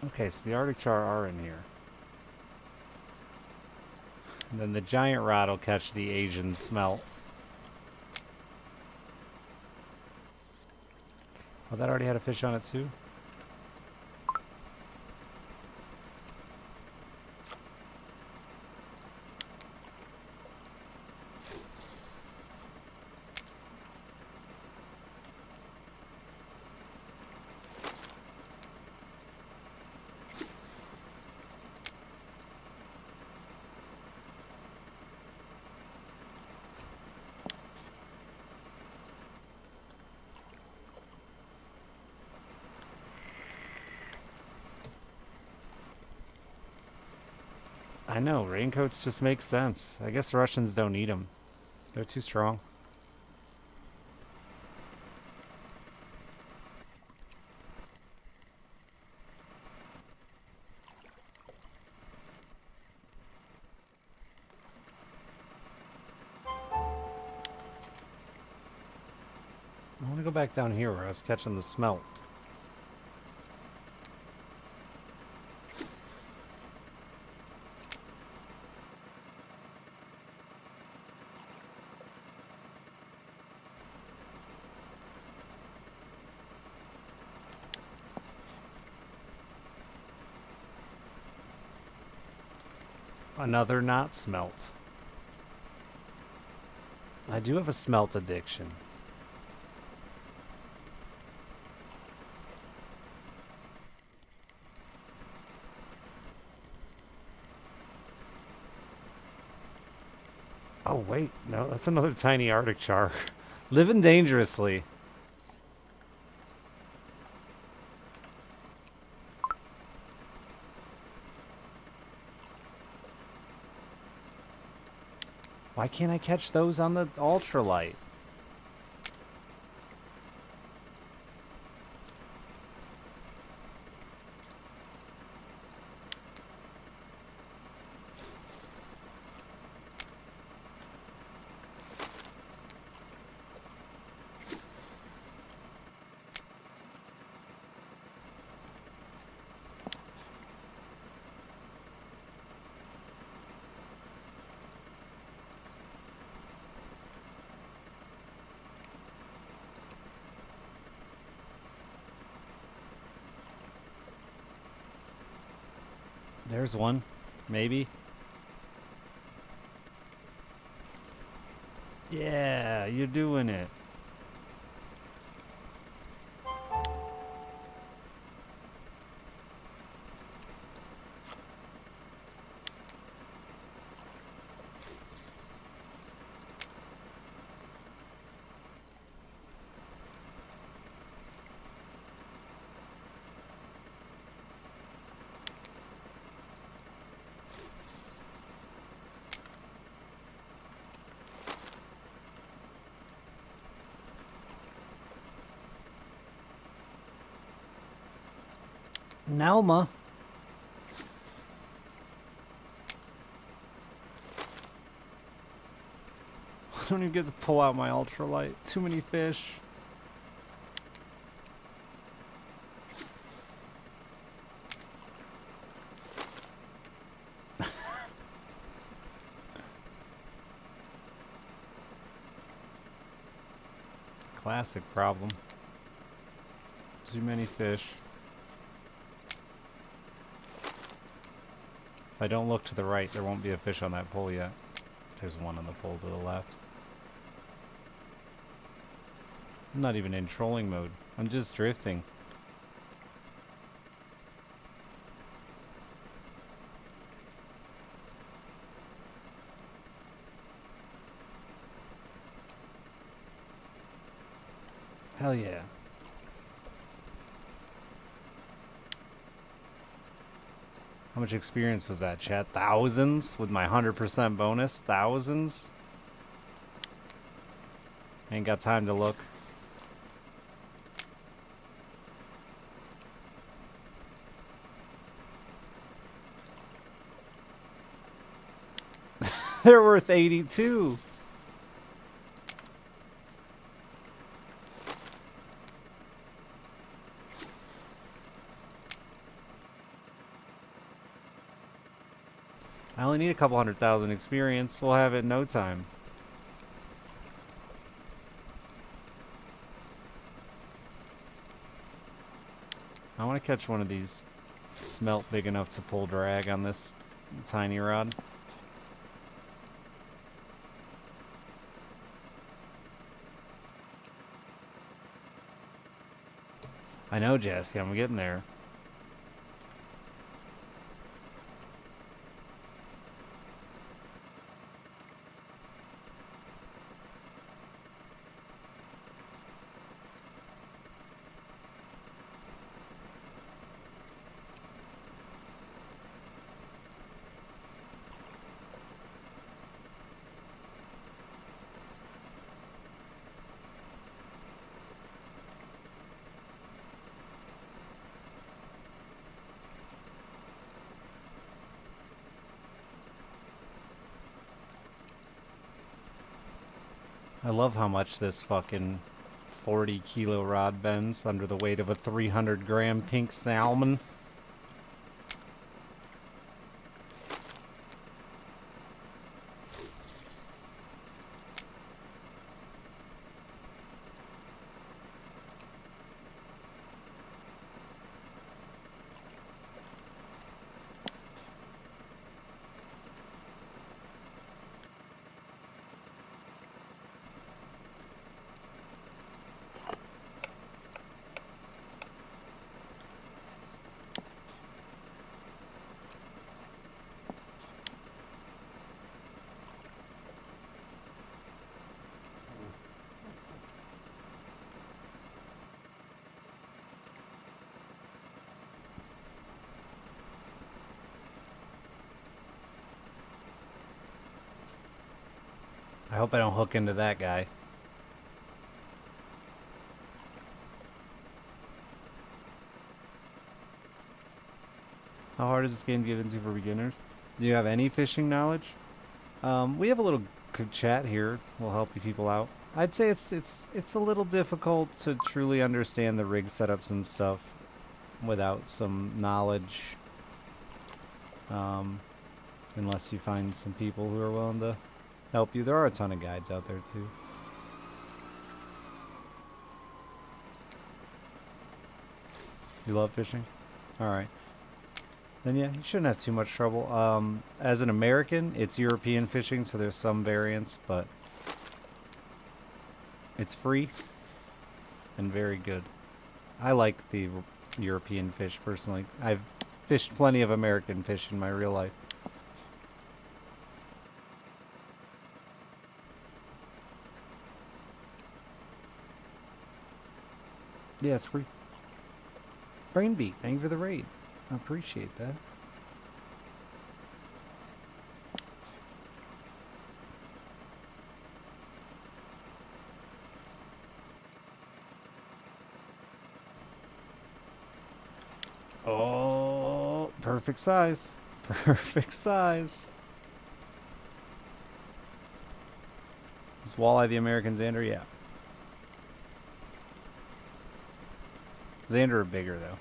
Speaker 1: Okay, so the Arctic char are in here. And then the giant rod will catch the Asian smelt. Oh, that already had a fish on it too? I know, raincoats just make sense. I guess Russians don't need them. They're too strong. I want to go back down here where I was catching the smelt. Another not smelt. I do have a smelt addiction. Oh, wait. No, that's another tiny Arctic char. Living dangerously. Why can't I catch those on the ultralight? There's one. Maybe. Yeah, you're doing it. Nelma. I don't even get to pull out my ultralight. Too many fish. Classic problem. Too many fish. If I don't look to the right, there won't be a fish on that pole yet. There's one on the pole to the left. I'm not even in trolling mode. I'm just drifting. Hell yeah. How much experience was that, chat? Thousands? With my 100% bonus? Thousands? Ain't got time to look. They're worth 82. I only need a couple 100,000 experience. We'll have it in no time. I want to catch one of these smelt big enough to pull drag on this tiny rod. I know, Jesse. I'm getting there. I love how much this fucking 40 kilo rod bends under the weight of a 300 gram pink salmon. I hope I don't hook into that guy. How hard is this game to get into for beginners? Do you have any fishing knowledge? We have a little chat here. We'll help you people out. I'd say it's a little difficult to truly understand the rig setups and stuff without some knowledge. Unless you find some people who are willing to help you. There are a ton of guides out there too. You love fishing? Alright. Then yeah, you shouldn't have too much trouble. As an American, it's European fishing, so there's some variance, but it's free and very good. I like the European fish personally. I've fished plenty of American fish in my real life. Yeah, it's free. Brainbeat, thank you for the raid. I appreciate that. Oh, perfect size. Perfect size. Is walleye the American Xander? Yeah. Xander are bigger though.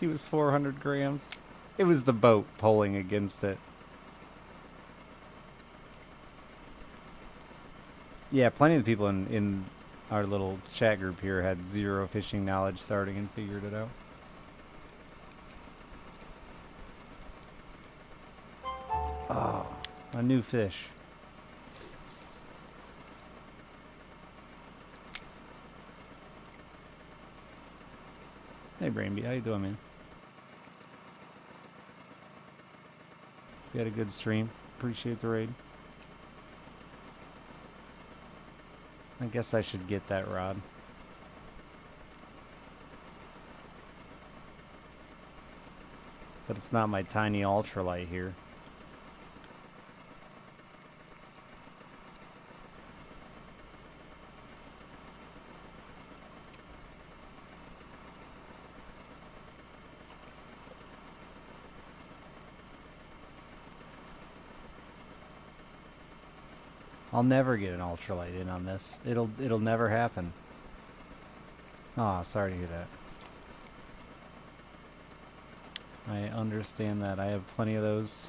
Speaker 1: He was 400 grams. It was the boat pulling against it. Yeah, plenty of the people in our little chat group here had zero fishing knowledge starting and figured it out. Oh, a new fish. Hey Brainbeat, how you doing, man? We had a good stream. Appreciate the raid. I guess I should get that rod. But it's not my tiny ultralight here. I'll never get an ultralight in on this. It'll never happen. Oh, sorry to hear that. I understand that. I have plenty of those.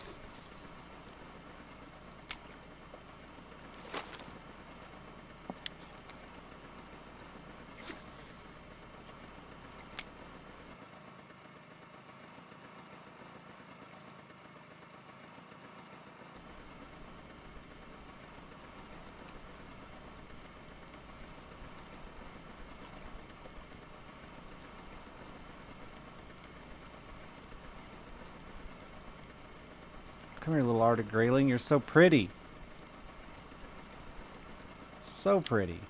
Speaker 1: Come here, little Arctic grayling. You're so pretty. So pretty.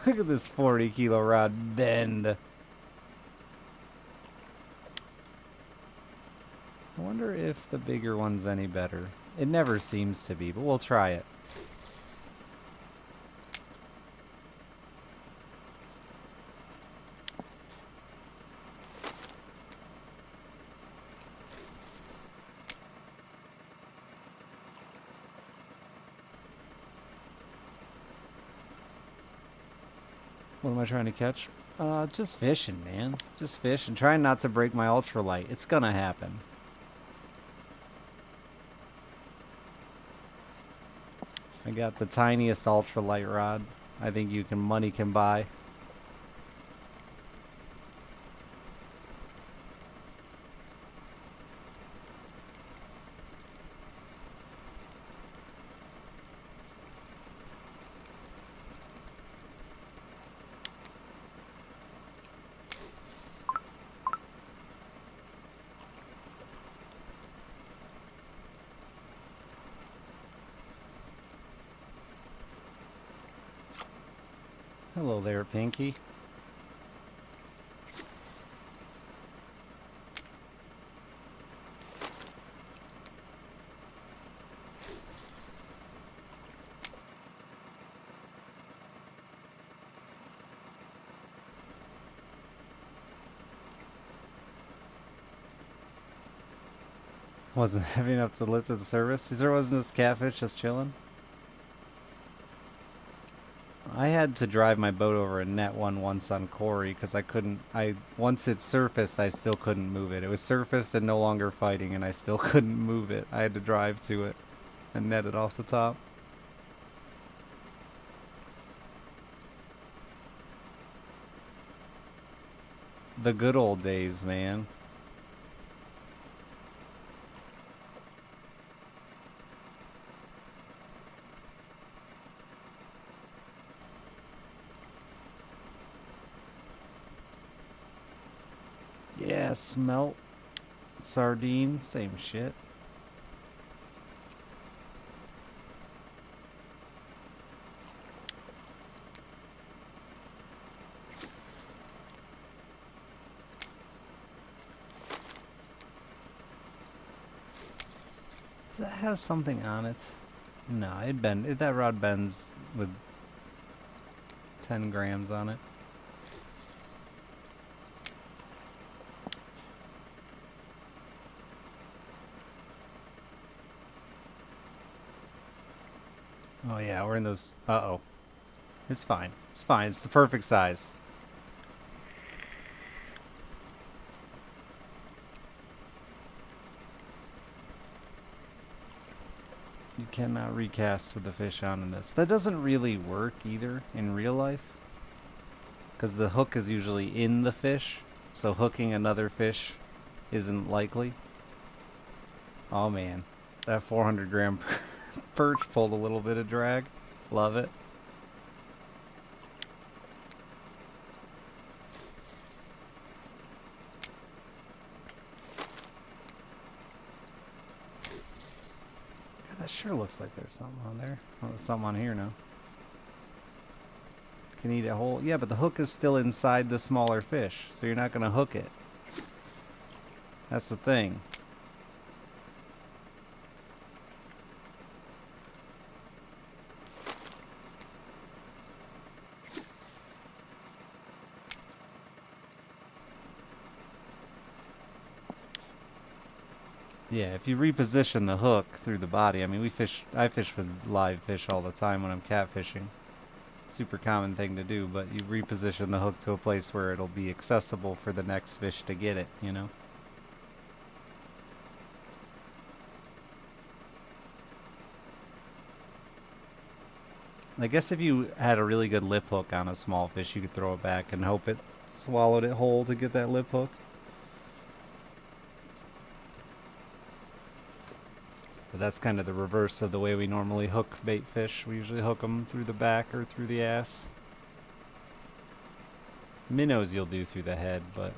Speaker 1: Look at this 40-kilo rod bend. I wonder if the bigger one's any better. It never seems to be, but we'll try it. What am I trying to catch? Just fishing, man. Just fishing. Trying not to break my ultralight. It's gonna happen. I got the tiniest ultralight rod I think money can buy. Hello there, Pinky. Wasn't heavy enough to lift at the surface. There wasn't this catfish just chilling. I had to drive my boat over a net one once on Corey because I couldn't. Once it surfaced, I still couldn't move it. It was surfaced and no longer fighting, and I still couldn't move it. I had to drive to it and net it off the top. The good old days, man. Yeah, smelt sardine, same shit. Does that have something on it? No, that rod bends with 10 grams on it. Oh yeah, we're in those. Uh-oh. It's fine. It's fine. It's the perfect size. You cannot recast with the fish on in this. That doesn't really work either in real life. Because the hook is usually in the fish. So hooking another fish isn't likely. Oh man. That 400 gram perch pulled a little bit of drag. Love it. God, that sure looks like there's something on there. Oh, there's something on here now. Can eat a whole. Yeah, but the hook is still inside the smaller fish, so you're not gonna hook it. That's the thing. Yeah, if you reposition the hook through the body, I mean, I fish with live fish all the time when I'm catfishing. Super common thing to do, but you reposition the hook to a place where it'll be accessible for the next fish to get it, you know? I guess if you had a really good lip hook on a small fish, you could throw it back and hope it swallowed it whole to get that lip hook. But that's kind of the reverse of the way we normally hook bait fish. We usually hook them through the back or through the ass. Minnows you'll do through the head, but...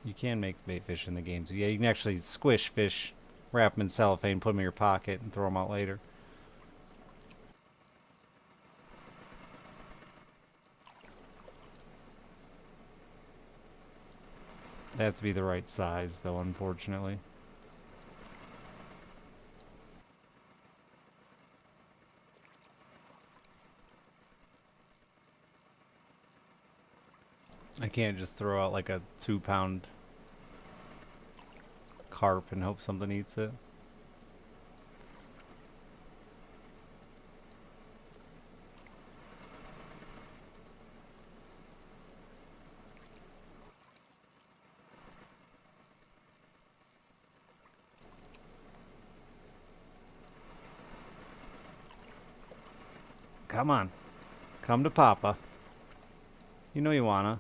Speaker 1: You can make bait fish in the games. Yeah, you can actually squish fish, wrap them in cellophane, put them in your pocket, and throw them out later. They have to be the right size, though, unfortunately. I can't just throw out like a 2-pound carp and hope something eats it. Come on. Come to Papa. You know you wanna.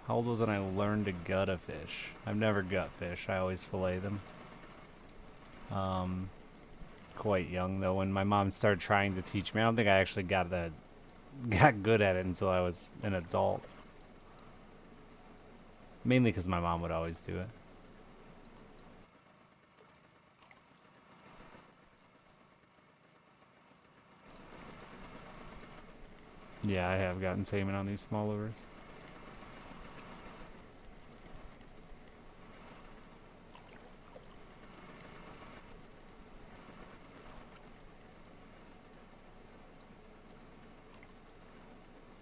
Speaker 1: How old was when I learned to gut a fish? I've never gut fish. I always fillet them. Quite young though. When my mom started trying to teach me, I don't think I actually got good at it until I was an adult. Mainly because my mom would always do it. Yeah, I have gotten salmon on these small lures.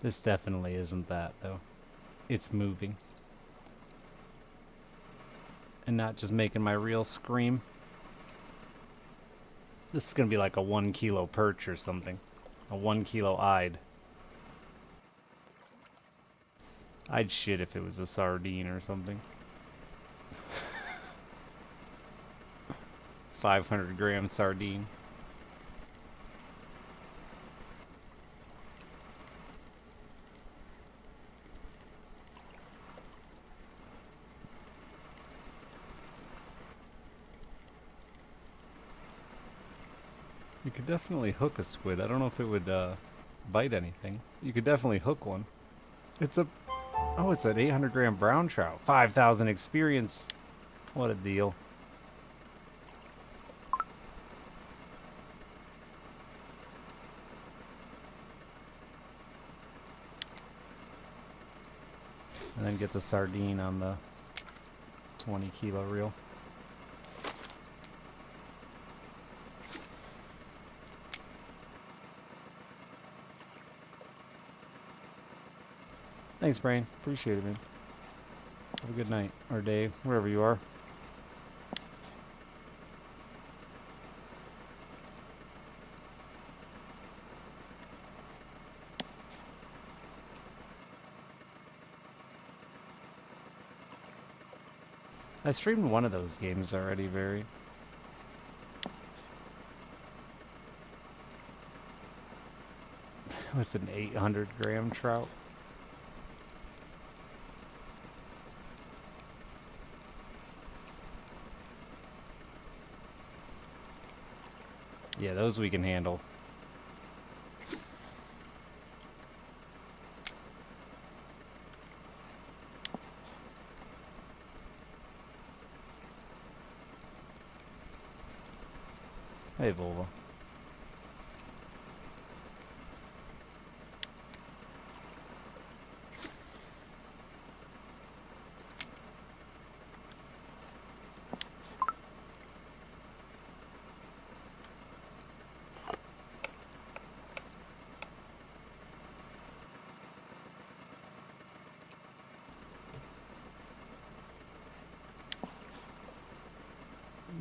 Speaker 1: This definitely isn't that, though. It's moving. And not just making my reel scream. This is gonna be like a 1 kilo perch or something. A 1 kilo eyed. I'd shit if it was a sardine or something. 500-gram sardine. You could definitely hook a squid. I don't know if it would bite anything. You could definitely hook one. It's a... Oh, it's an 800-gram brown trout. 5,000 experience. What a deal. And then get the sardine on the 20 kilo reel. Thanks, Brain. Appreciate it, man. Have a good night. Or day, wherever you are. I streamed one of those games already, Very. It was an 800-gram trout. Yeah, those we can handle. Hey, Volvo.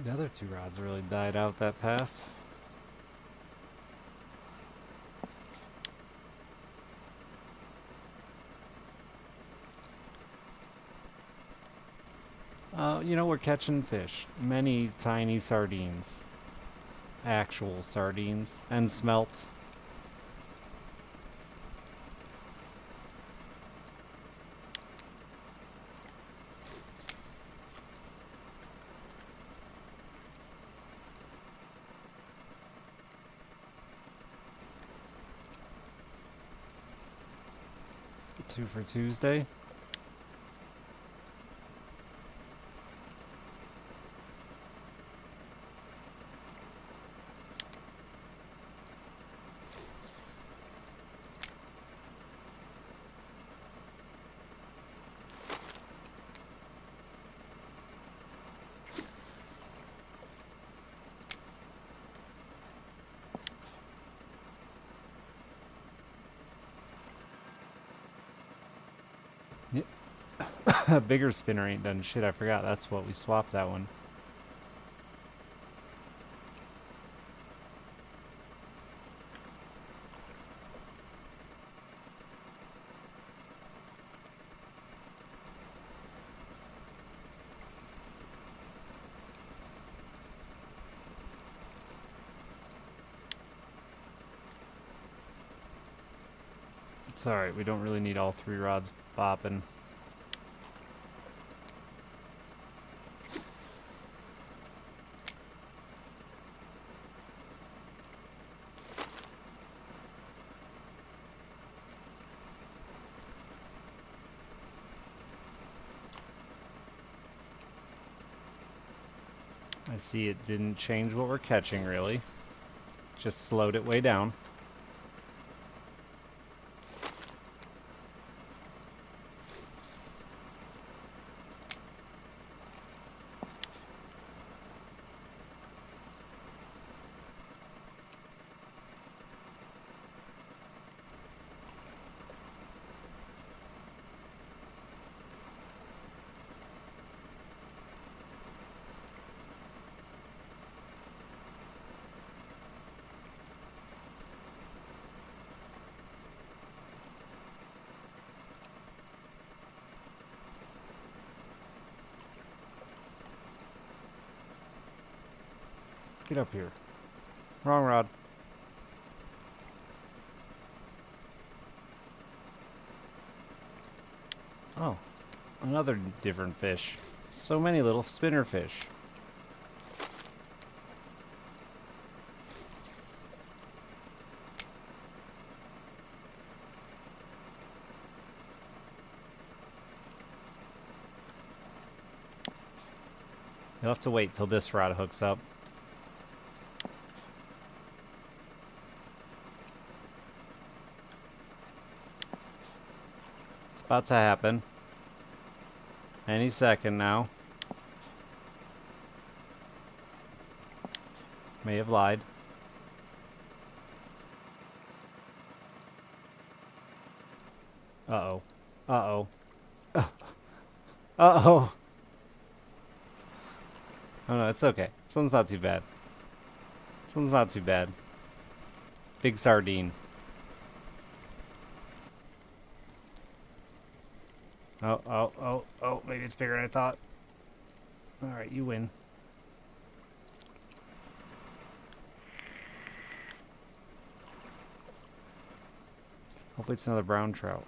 Speaker 1: The other two rods really died out that pass. You know, we're catching fish. Many tiny sardines. Actual sardines. And smelt. Two for Tuesday. A bigger spinner ain't done shit. I forgot. That's what we swapped that one. It's alright. We don't really need all three rods bopping. I see it didn't change what we're catching, really. Just slowed it way down. Get up here. Wrong rod. Oh, another different fish. So many little spinner fish. You'll have to wait till this rod hooks up. It's about to happen. Any second now. May have lied. Uh-oh. Uh-oh. Uh-oh. Oh no, it's okay. This one's not too bad. This one's not too bad. Big sardine. Oh, maybe it's bigger than I thought. Alright, you win. Hopefully it's another brown trout.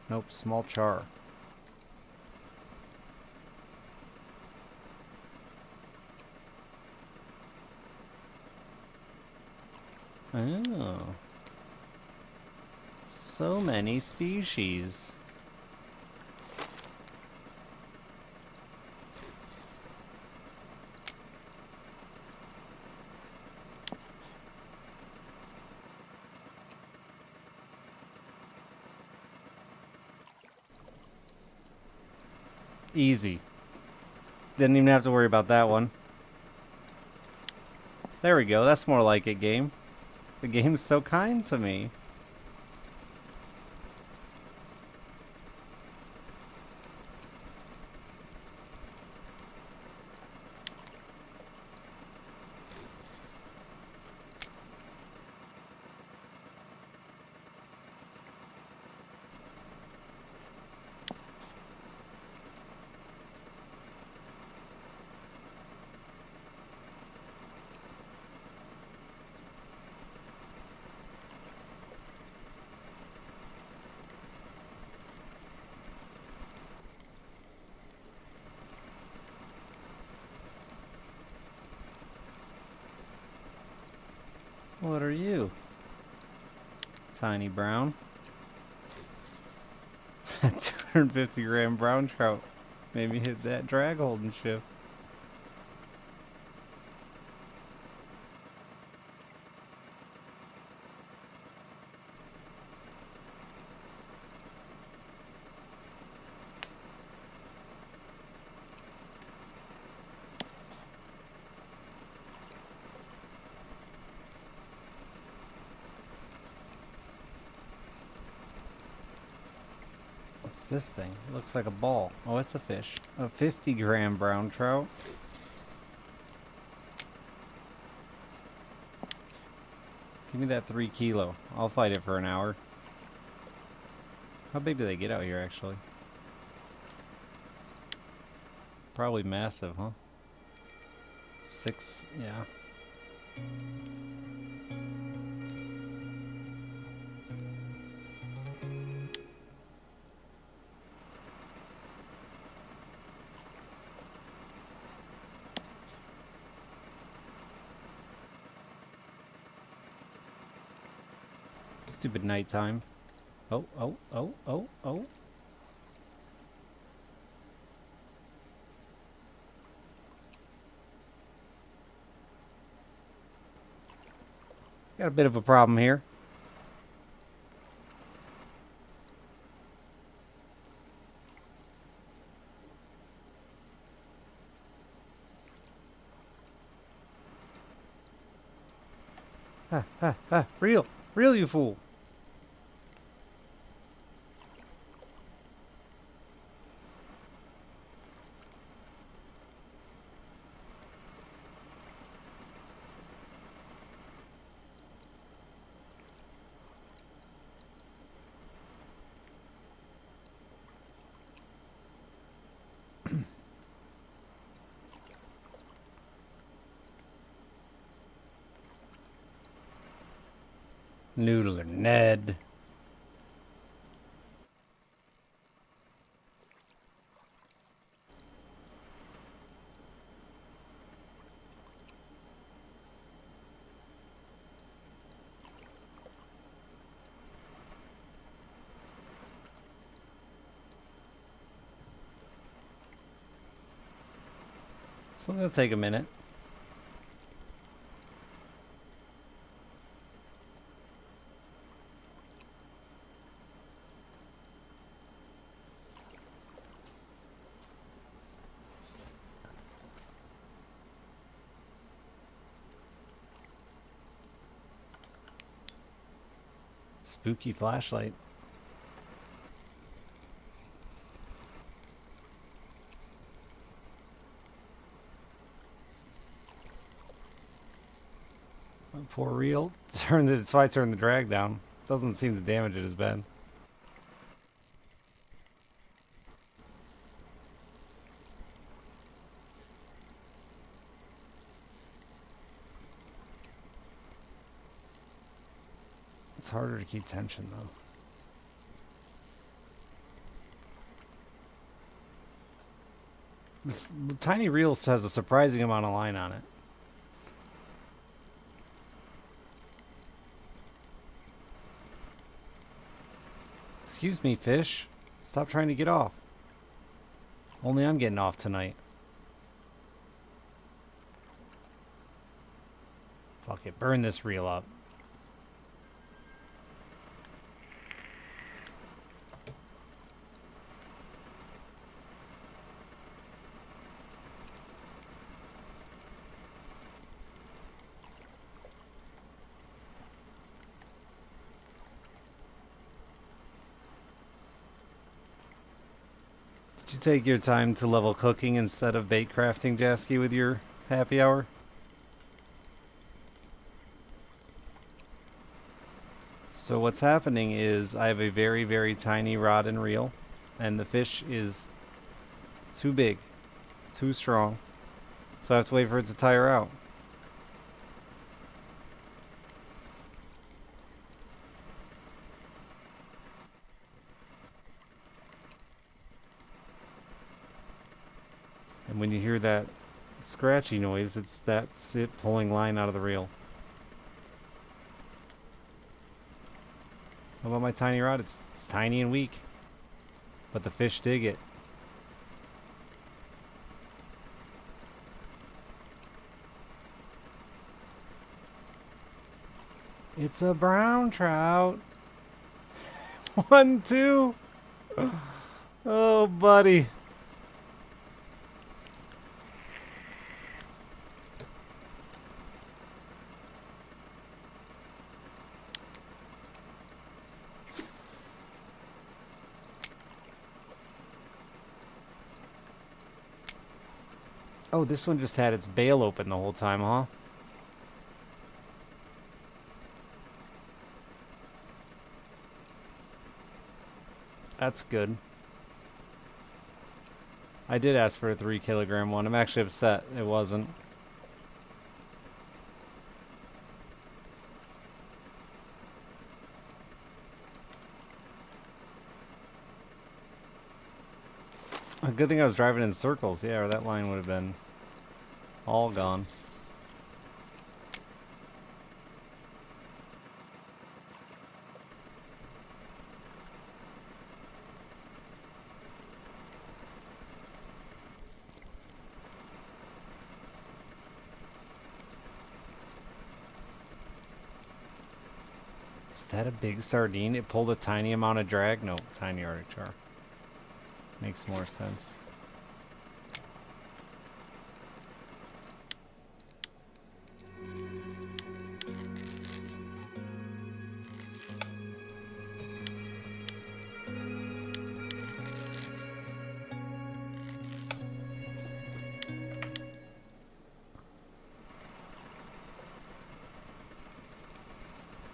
Speaker 1: Nope, small char. Oh. So many species. Easy. Didn't even have to worry about that one. There we go. That's more like it, game. The game's so kind to me. What are you? Tiny brown. 250 gram brown trout made me hit that drag holding shift. What's this thing? It looks like a ball. Oh, it's a fish. A 50 gram brown trout. Give me that 3 kilo. I'll fight it for an hour. How big do they get out here, actually? Probably massive, huh? 6, yeah. Stupid nighttime. Oh, oh, oh, oh, oh. Got a bit of a problem here. Ha, ha, ha. Reel. Reel, you fool. Noodle or Ned. So it'll take a minute. Spooky flashlight. Poor reel. That's why I turned the drag down. Doesn't seem to damage it as bad. It's harder to keep tension though. This tiny reel has a surprising amount of line on it. Excuse me, fish. Stop trying to get off. Only I'm getting off tonight. Fuck it. Burn this reel up. Did you take your time to level cooking instead of bait crafting, Jasky, with your happy hour? So what's happening is I have a very, very tiny rod and reel, and the fish is too big, too strong. So I have to wait for it to tire out. And when you hear that scratchy noise, that's it pulling line out of the reel. How about my tiny rod? It's tiny and weak, but the fish dig it. It's a brown trout. 1, 2. Oh, buddy. Oh, this one just had its bail open the whole time, huh? That's good. I did ask for a 3 kilogram one. I'm actually upset it wasn't. A good thing I was driving in circles. Yeah, or that line would have been all gone. that a big sardine? It pulled a tiny amount of drag? No, tiny Arctic char. Makes more sense.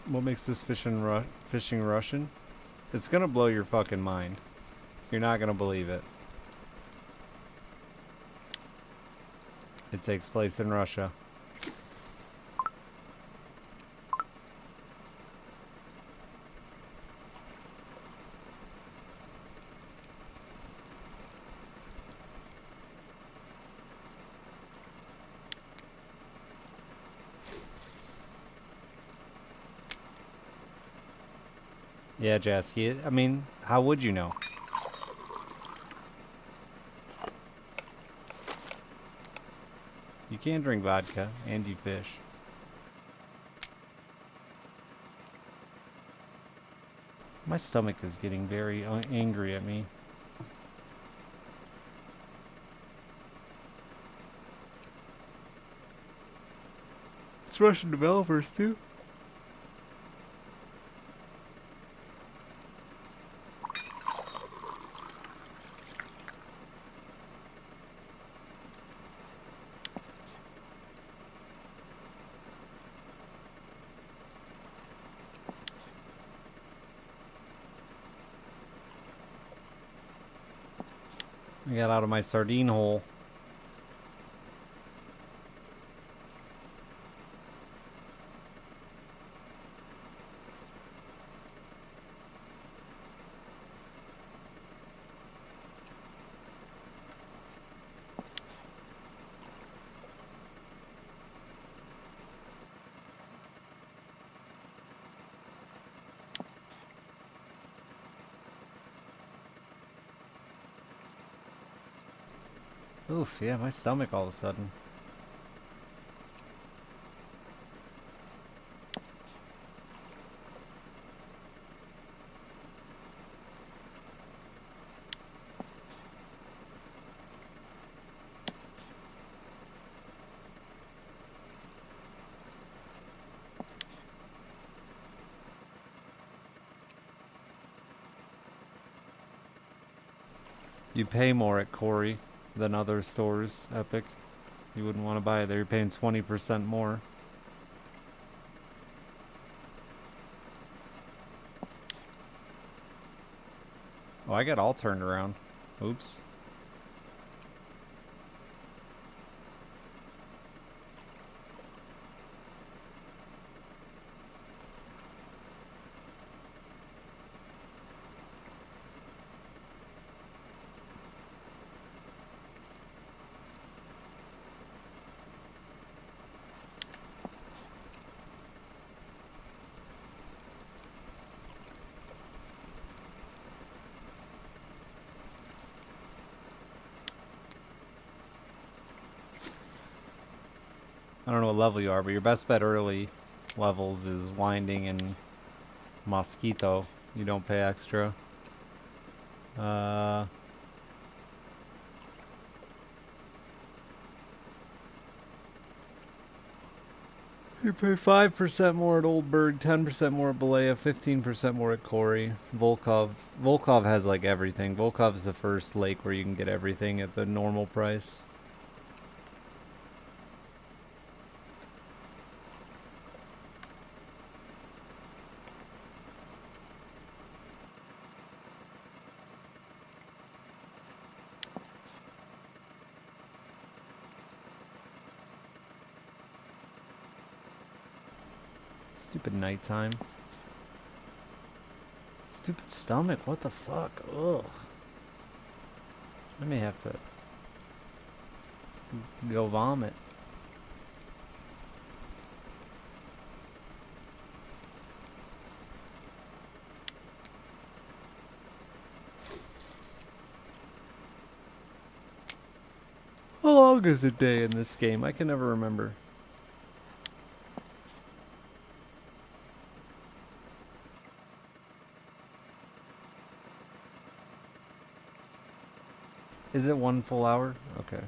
Speaker 1: What makes this fishing Russian? It's gonna blow your fucking mind. You're not gonna believe it. It takes place in Russia. Yeah, Jasky. I mean, how would you know? You can drink vodka and you fish. My stomach is getting very angry at me. It's Russian developers too. I got out of my sardine hole. Oof, yeah, my stomach all of a sudden. You pay more at Corey than other stores, Epic. You wouldn't want to buy it there. You're paying 20% more. Oh, I got all turned around. Oops. I don't know what level you are, but your best bet early levels is Winding and Mosquito. You don't pay extra. You pay 5% more at Oldberg, 10% more at Balea, 15% more at Corey. Volkov has like everything. Volkov's the first lake where you can get everything at the normal price. Stupid nighttime. Stupid stomach, what the fuck? Ugh. I may have to go vomit. How long is a day in this game? I can never remember. Is it 1 full hour? Okay.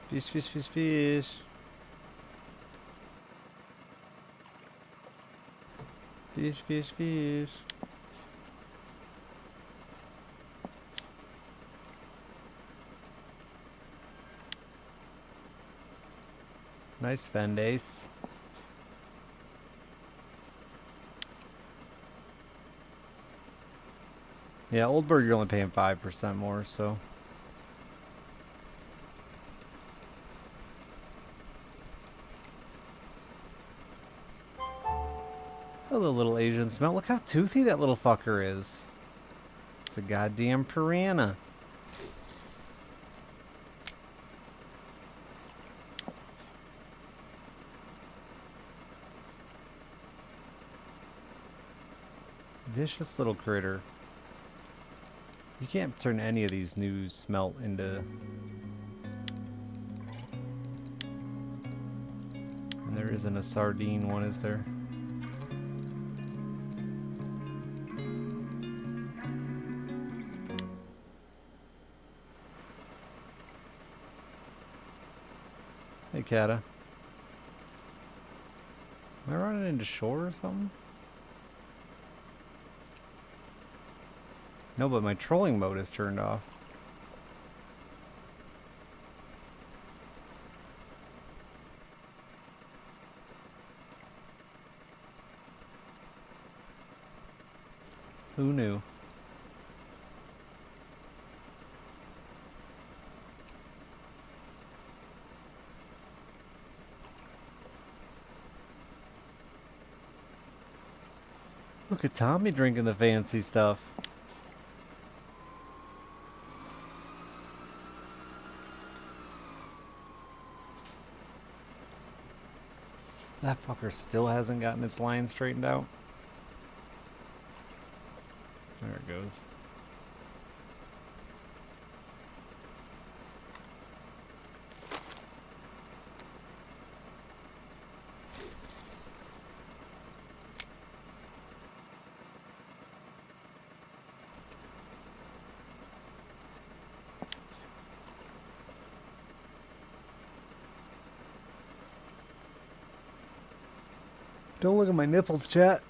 Speaker 1: Fish, fish, fish, fish. Fish, fish, fish. Nice Fendace. Yeah, Oldberg you're only paying 5% more, so. Hello, little Asian smell. Look how toothy that little fucker is. It's a goddamn piranha. Vicious little critter. You can't turn any of these new smelt into... And there isn't a sardine one, is there? Hey, Kata. Am I running into shore or something? No, but my trolling mode is turned off. Who knew? Look at Tommy drinking the fancy stuff. That fucker still hasn't gotten its line straightened out. There it goes. Don't look at my nipples, chat.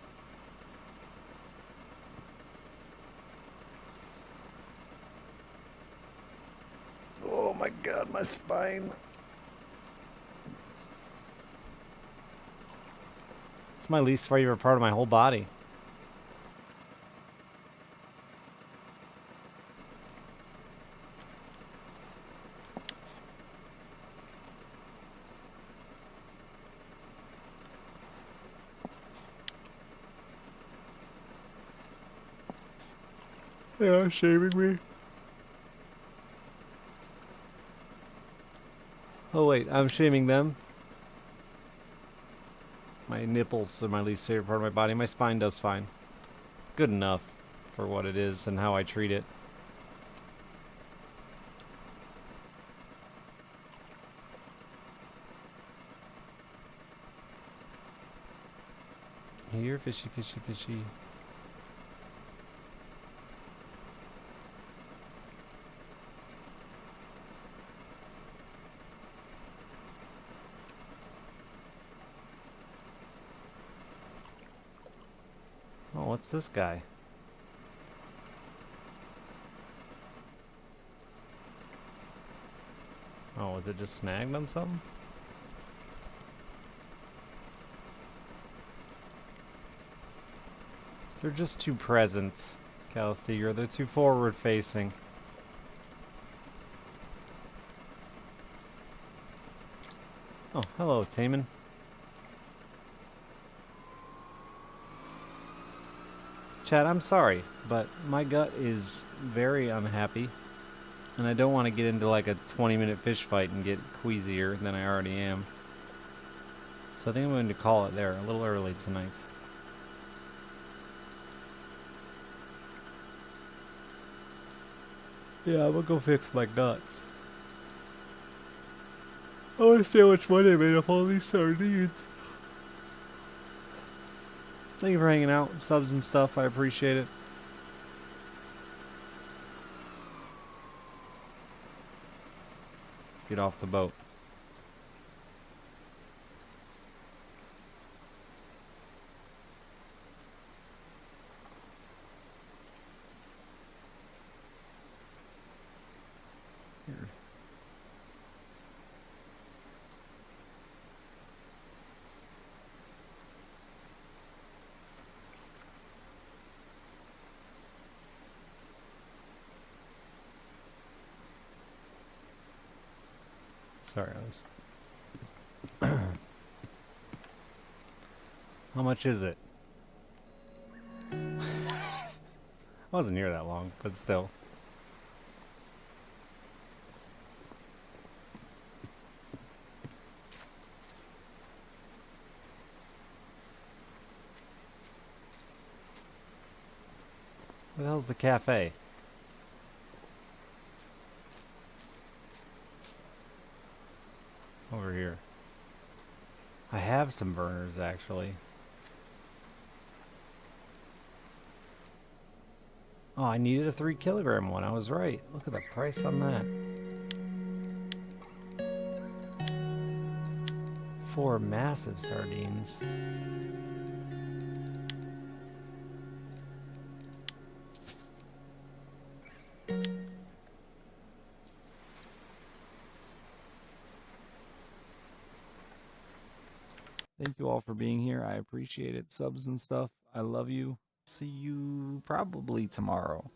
Speaker 1: Oh my god, my spine. It's my least favorite part of my whole body. Yeah, shaming me. Oh wait, I'm shaming them. My nipples are my least favorite part of my body. My spine does fine. Good enough for what it is and how I treat it. Here, fishy, fishy, fishy. Oh, what's this guy? Oh, was it just snagged on something? They're just too present, Calisteger. They're too forward facing. Oh, hello, Taman. Chad, I'm sorry, but my gut is very unhappy, and I don't want to get into like a 20-minute fish fight and get queasier than I already am. So I think I'm going to call it there a little early tonight. Yeah, I'm gonna go fix my guts. I wanna see how much money I made off all these sardines. Thank you for hanging out, subs and stuff. I appreciate it. Get off the boat. Here. Sorry, I was. How much is it? I wasn't here that long, but still. Where the hell's the cafe? Over here. I have some burners, actually. Oh, I needed a 3 kilogram one. I was right. Look at the price on that. 4 massive sardines. Thank you all for being here. I appreciate it. Subs and stuff. I love you. See you probably tomorrow.